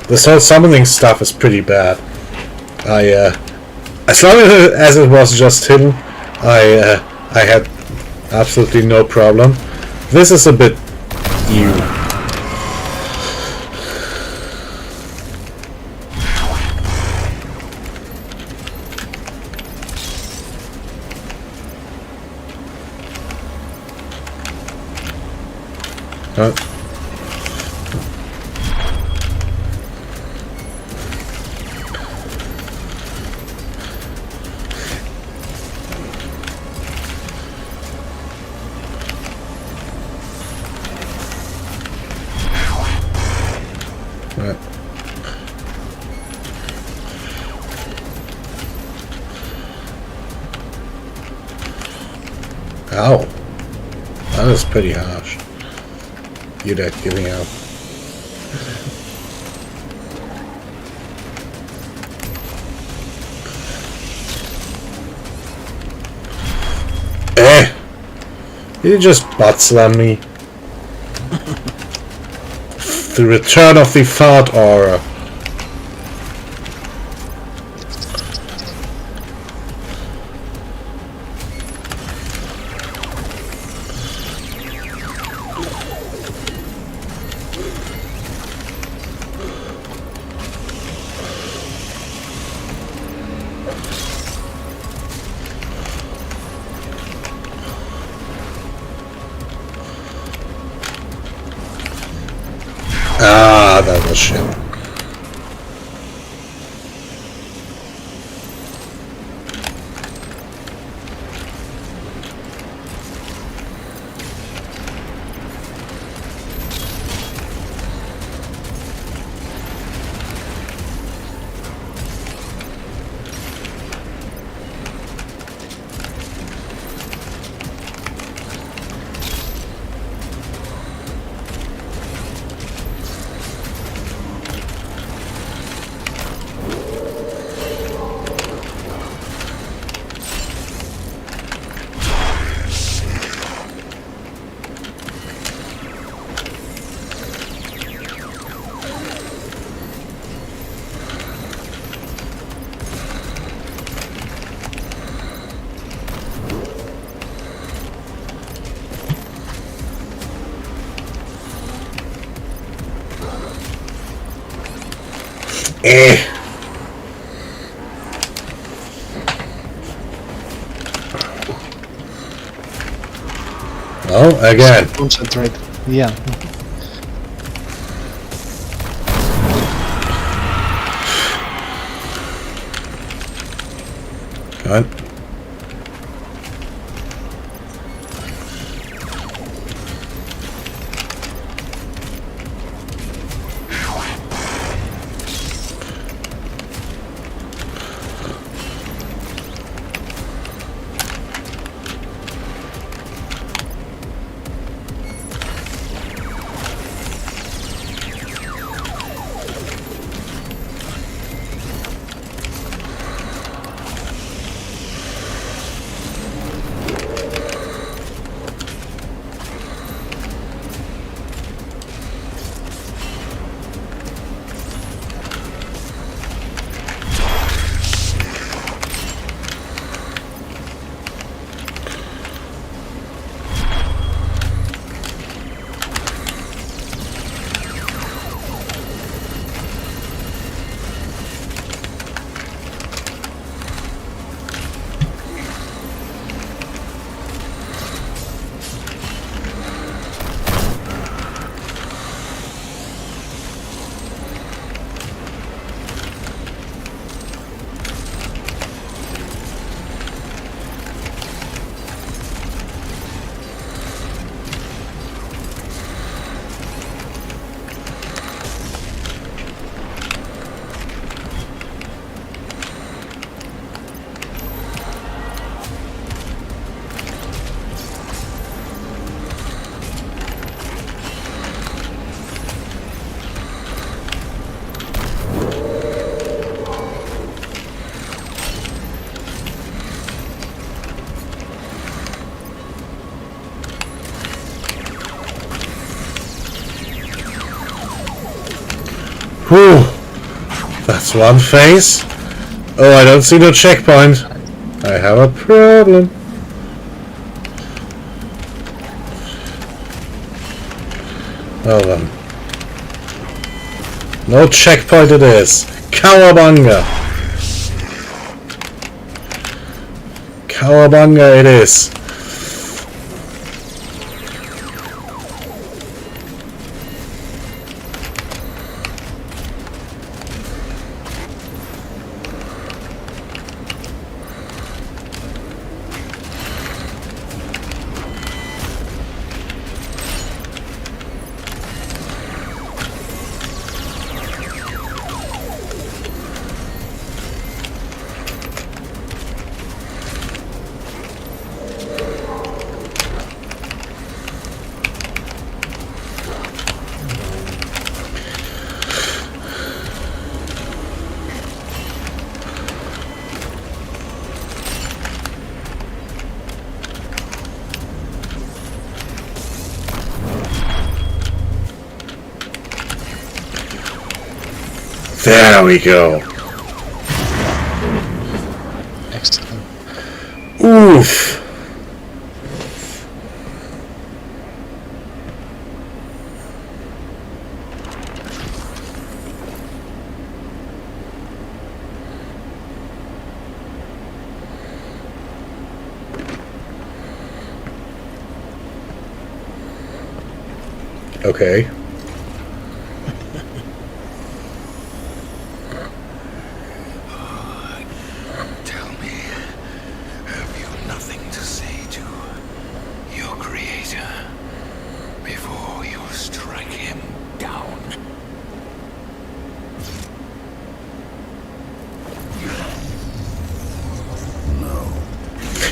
This whole summoning stuff is pretty bad. As long as it was just him, I had absolutely no problem. This is a bit ew. Ow. That is pretty harsh. You dead giving up. You just butt slam me. The return of the fart aura. Ah, that was shit. Oh, again. Concentrate. Yeah. Come on. Whew. That's one phase. Oh, I don't see no checkpoint. I have a problem. Well then. No checkpoint it is. Cowabunga! Cowabunga it is. There we go. Excellent. Oof. Okay. Tell me, have you nothing to say to your creator before you strike him down?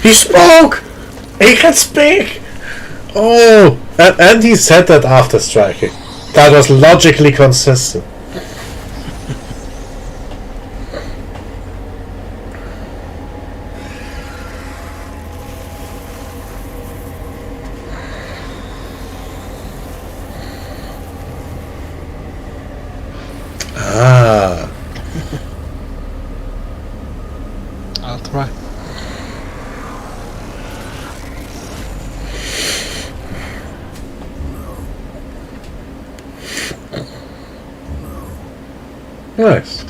He spoke! He can speak! Oh! And he said that after striking. That was logically consistent. Ah. I'll try. Nice.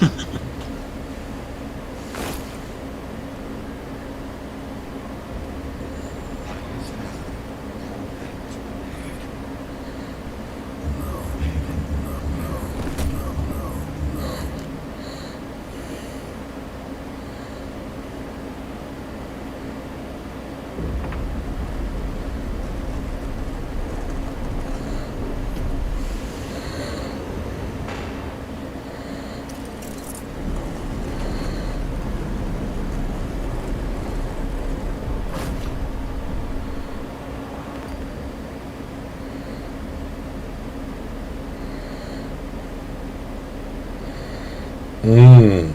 Hmm.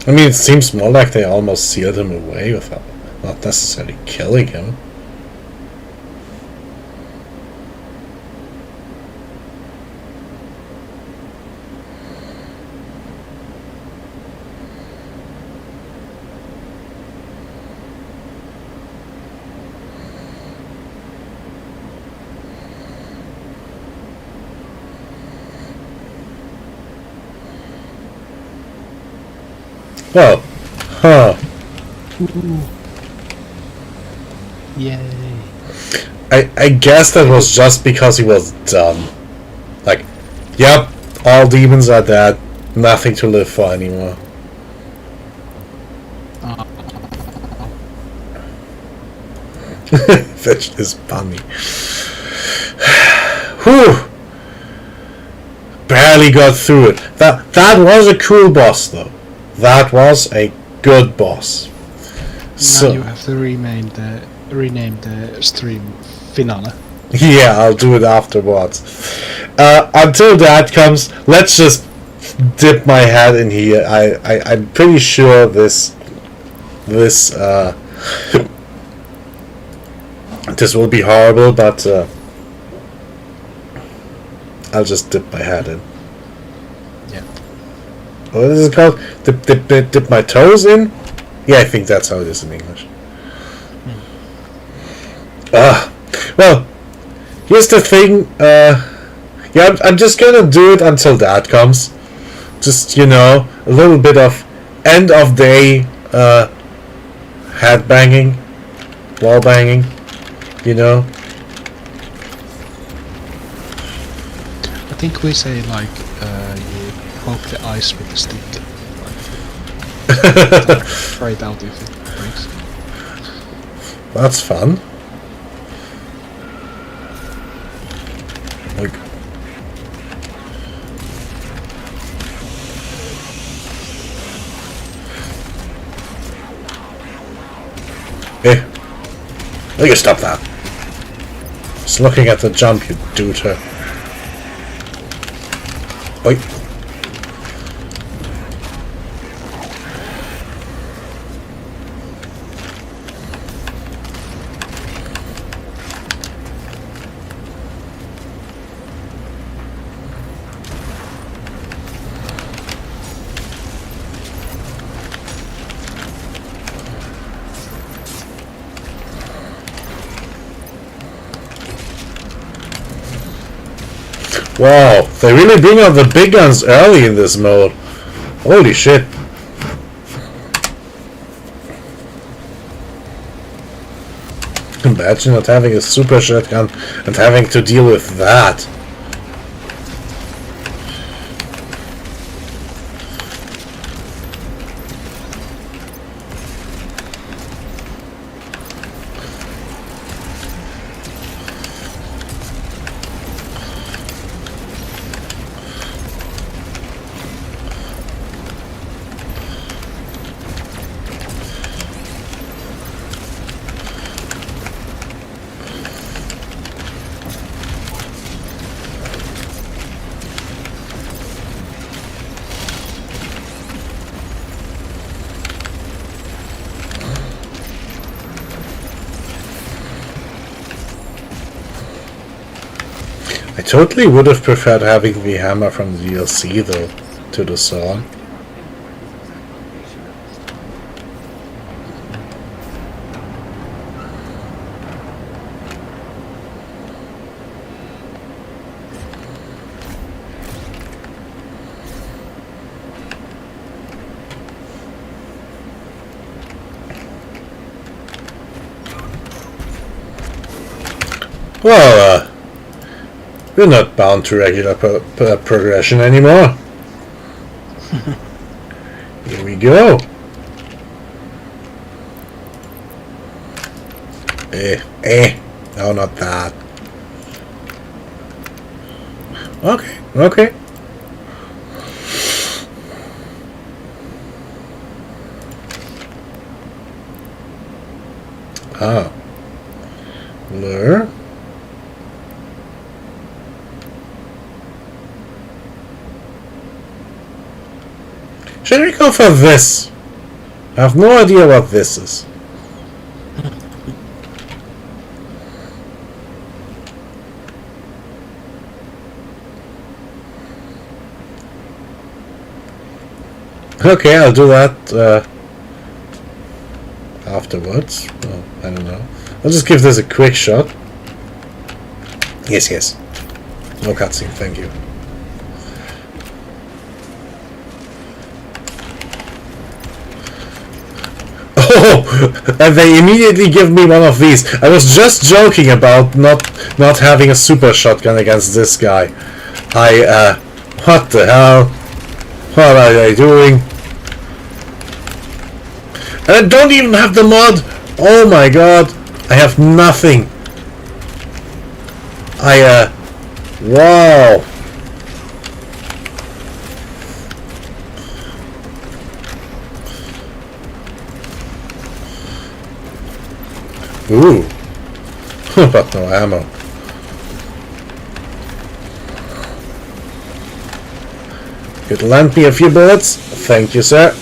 I mean, it seems more like they almost sealed him away without not necessarily killing him. Well, huh. Yay. I guess that was just because he was done. Like, yep, all demons are dead, nothing to live for anymore. That is funny. Whew! Barely got through it. That was a cool boss, though. That was a good boss. Now you have to rename the stream finale. Yeah, I'll do it afterwards. Until that comes, let's just dip my head in here. I'm pretty sure this This will be horrible, but I'll just dip my head in. Yeah. What is it called? Dip my toes in? Yeah, I think that's how it is in English. Well, here's the thing. Yeah, I'm just gonna do it until Dad comes. Just, you know, a little bit of end of day head banging, wall banging, you know. I think we say like you poke the ice with a stick. Like, try it out if it breaks. That's fun. Like, hey, will you stop that? Just looking at the jump, you dude. Oi. Wow, they really bring out the big guns early in this mode. Holy shit. Imagine not having a super shotgun and having to deal with that. I totally would have preferred having the hammer from the DLC though, to the sword. Well, we're not bound to regular progression anymore. Here we go. No, not that. Okay, okay. Ah. Lure. Should we go for this? I have no idea what this is. Okay, I'll do that afterwards. Oh, I don't know. I'll just give this a quick shot. Yes, yes. No cutscene, thank you. Oh, and they immediately give me one of these. I was just joking about not having a super shotgun against this guy. What the hell? What are they doing? And I don't even have the mod. Oh my god. I have nothing. Wow. Ooh. But no ammo. Could lend me a few bullets? Thank you, sir.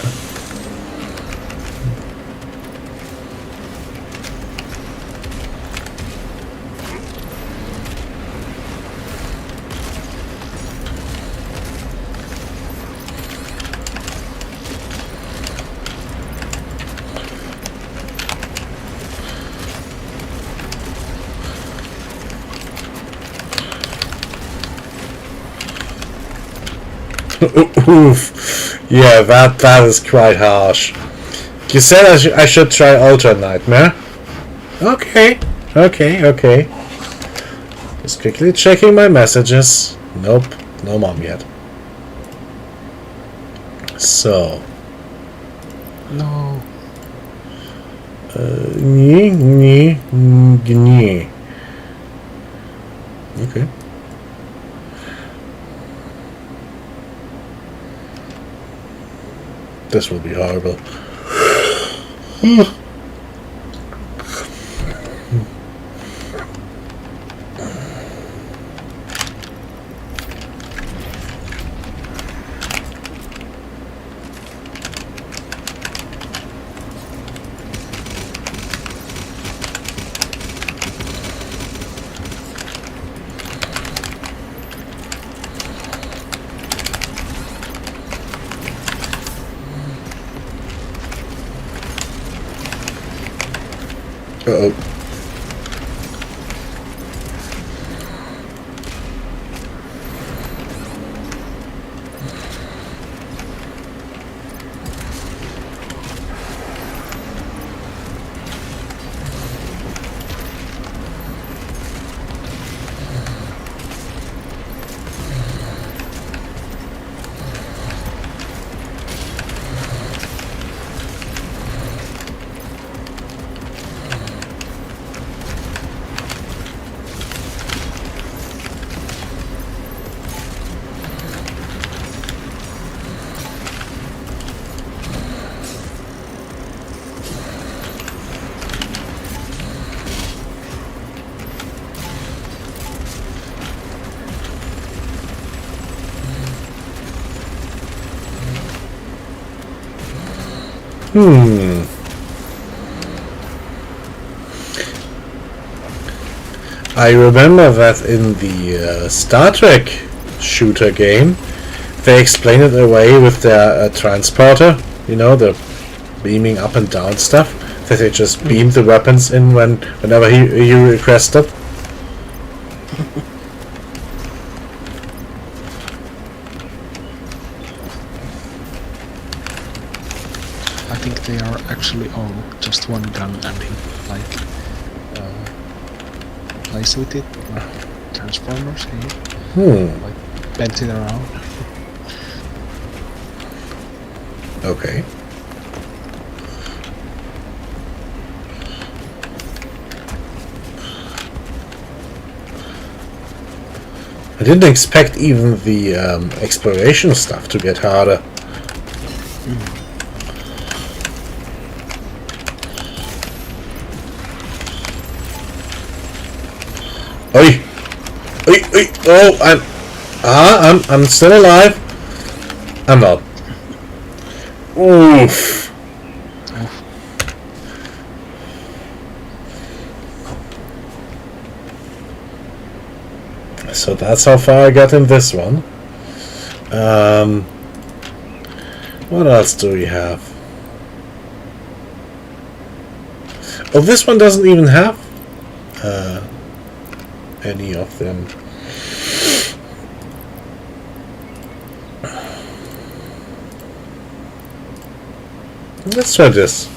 Oof. Yeah, that is quite harsh. You said I should try Ultra Nightmare. Okay. Just quickly checking my messages. Nope, no mom yet. So. No. Okay. This will be horrible. Uh-oh. I remember that in the Star Trek shooter game, they explain it away with their transporter, you know, the beaming up and down stuff, that they just beam the weapons in whenever he requested. I think they are actually all just one gun and he plays with it like Transformers. He like bends it around. Okay. I didn't expect even the exploration stuff to get harder. Oi! Oi! Oi! Oh, I'm still alive. I'm not. Oof. So that's how far I got in this one. What else do we have? Oh, this one doesn't even have any of them. Let's try this.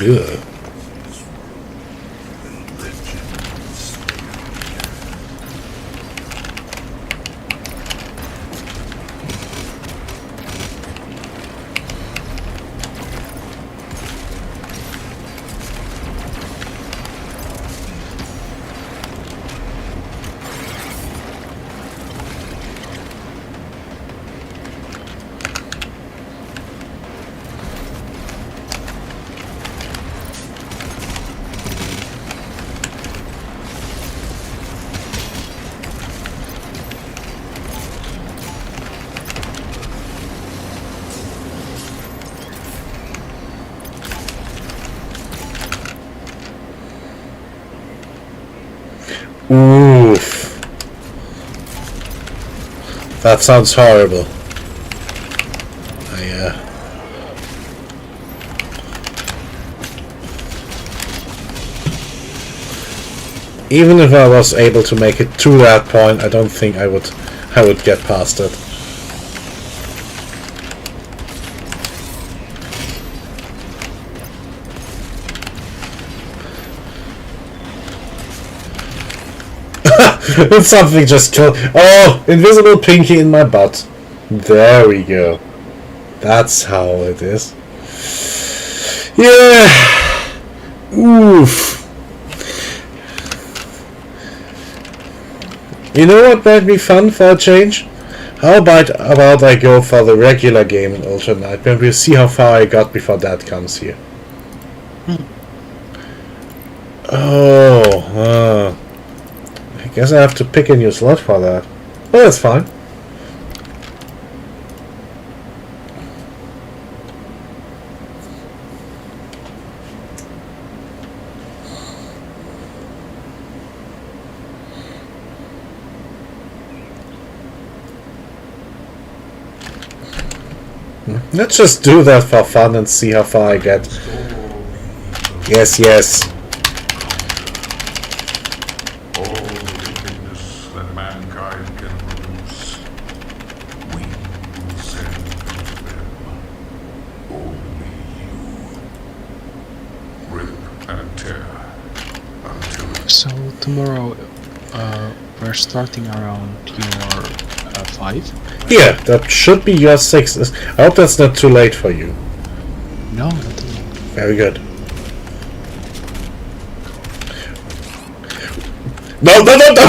Ugh. That sounds horrible. Even if I was able to make it to that point, I don't think I would get past it. Something just killed. Oh, invisible pinky in my butt. There we go. That's how it is. Yeah. Oof. You know what might be fun for a change? How about I go for the regular game in Ultra Nightmare? We'll see how far I got before that comes here. Oh, I guess I have to pick a new slot for that. Well, that's fine. Let's just do that for fun and see how far I get. Yes, yes. All the wickedness that mankind can produce, we will send to them. Only you. Rip and tear until it So tomorrow, we're starting around your 5. Yeah, that should be your 6. I hope that's not too late for you. No, not at all. Very good. No, no, no, no!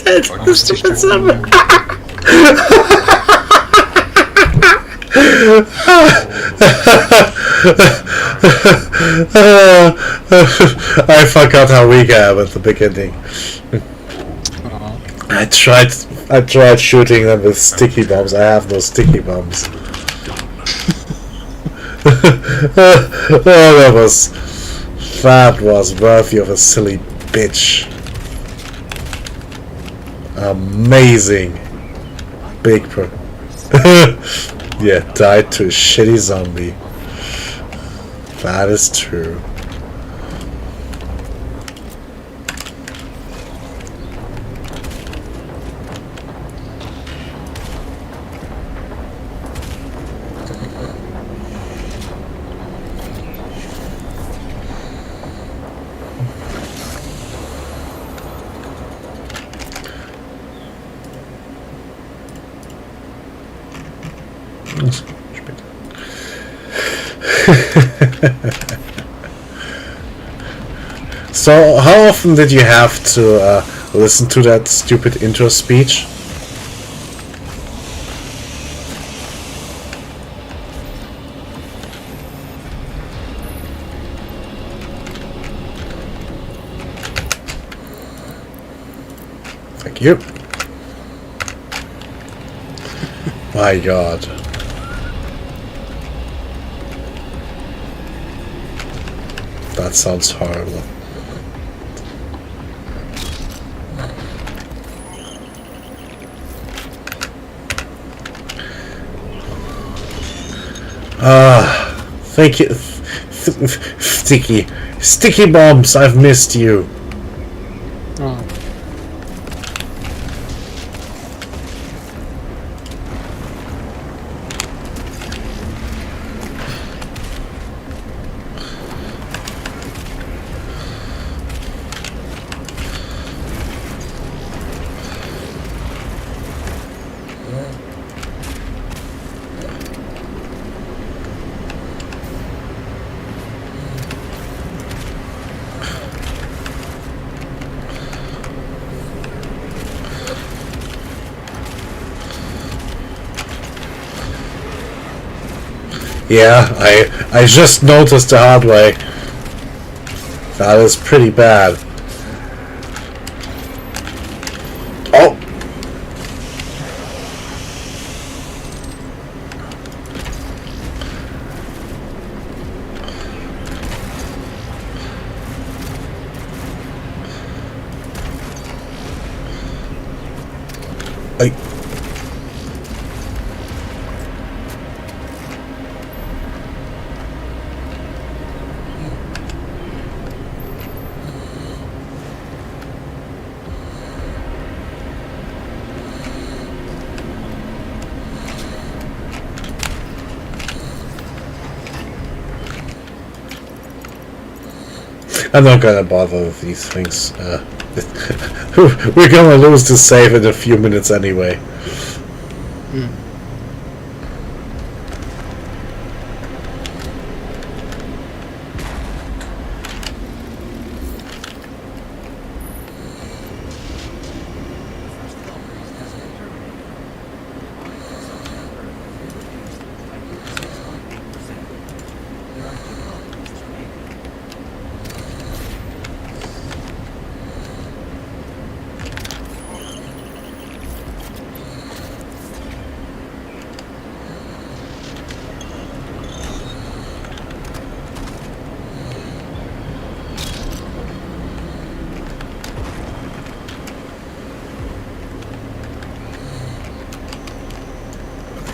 I was distracted. I forgot how weak I am at the beginning. I tried shooting them with sticky bombs. I have no sticky bombs. Oh, that was worthy of a silly bitch. Amazing. Big pro. Yeah, died to a shitty zombie. That is true. So, how often did you have to listen to that stupid intro speech? Thank you. My God. That sounds horrible. Thank you. Sticky bombs, I've missed you. Oh. Yeah, I just noticed the hard way. That is pretty bad. Oh! I'm not gonna bother with these things. We're gonna lose the save in a few minutes anyway.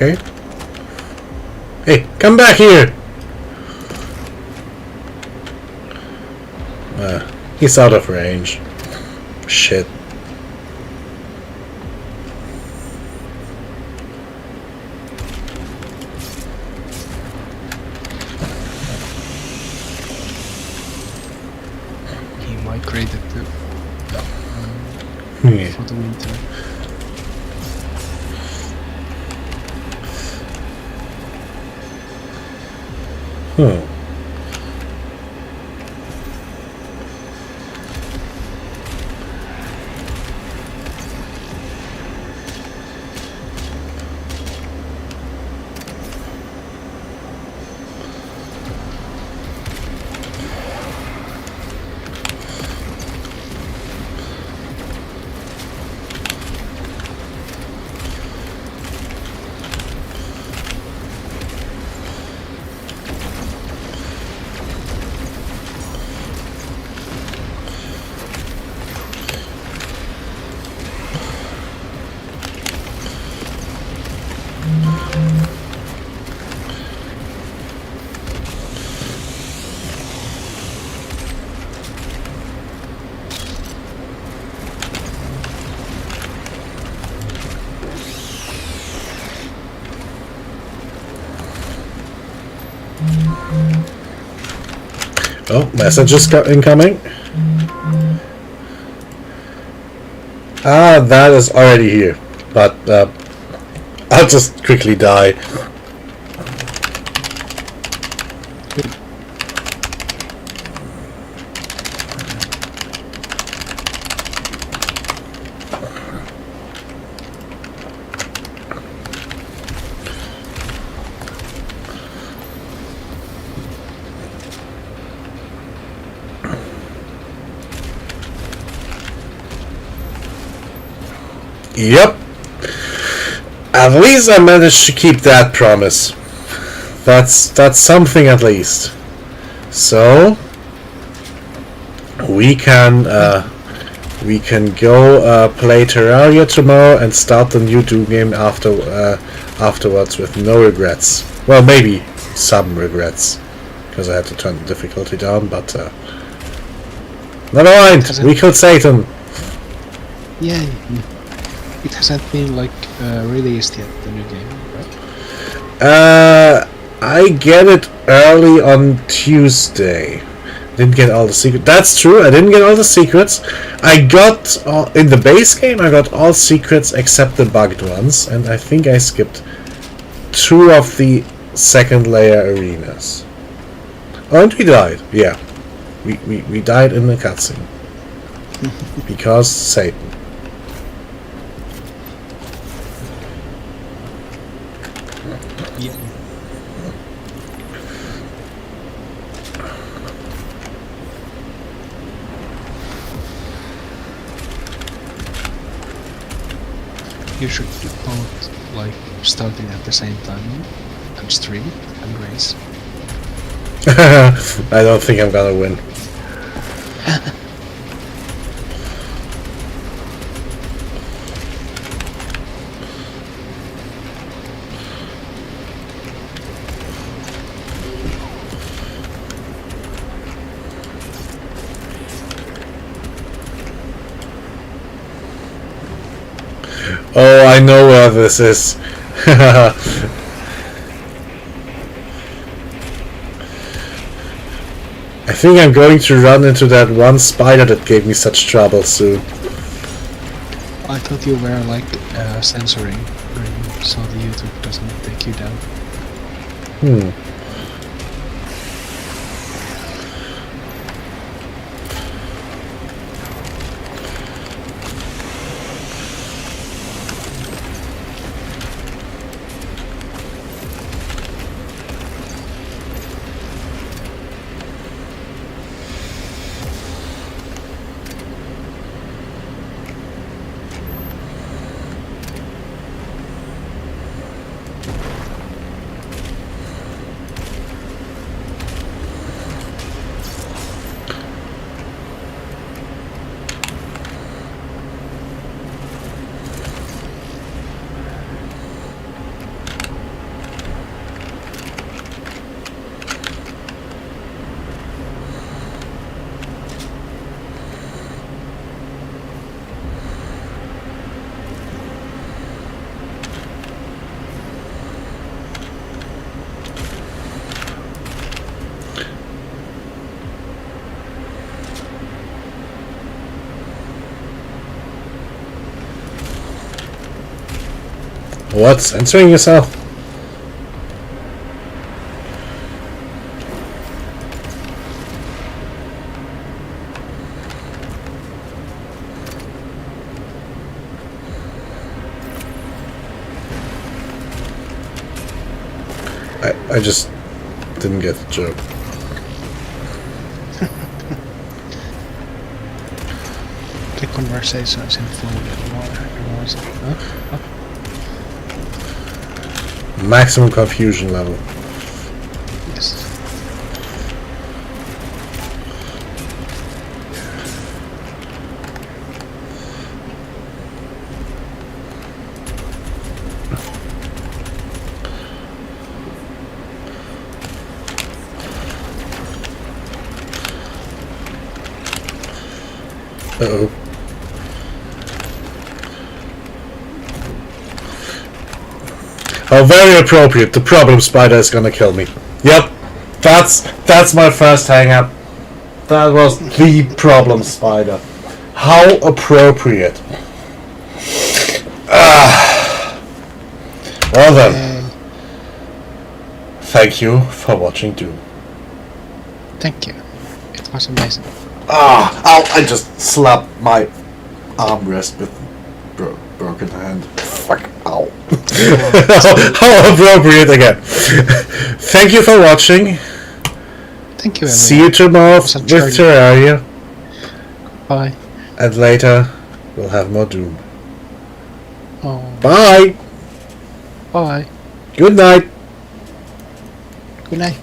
Okay. Hey, come back here! He's out of range. Shit. He migrated to Yeah. for the winter. Hmm. Oh, messages incoming. Ah, that is already here. But I'll just quickly die. Yep. At least I managed to keep that promise. That's something at least. So we can go play Terraria tomorrow and start the new Doom game afterwards with no regrets. Well, maybe some regrets because I had to turn the difficulty down, but never mind. We killed Satan. Yeah, it hasn't been like released yet, the new game, right? I get it early on Tuesday. Didn't get all the secrets. That's true. I didn't get all the secrets. I got in the base game. I got all secrets except the bugged ones, and I think I skipped 2 of the second layer arenas. Oh, and we died. Yeah, we died in the cutscene because Satan. Yeah. You should both like starting at the same time and stream and race. I don't think I'm gonna win. Oh, I know where this is. I think I'm going to run into that one spider that gave me such trouble soon. I thought you were like censoring when you saw the YouTube doesn't take you down. What? Censoring yourself? I just didn't get the joke. The conversation is in flow anymore. Everyone's like, huh? Maximum confusion level. Yes. Uh-oh. Oh, very appropriate. The problem spider is gonna kill me. Yep. That's my first hang-up. That was the problem spider. How appropriate. Well then. Thank you for watching Doom. Thank you. It was amazing. Ow, I just slapped my armrest with broken hand. Fuck, ow. How appropriate again. Thank you for watching. Thank you, everyone. See you tomorrow with Such a- Terraria. Bye. And later, we'll have more Doom. Oh, Bye. bye. Good night. Good night.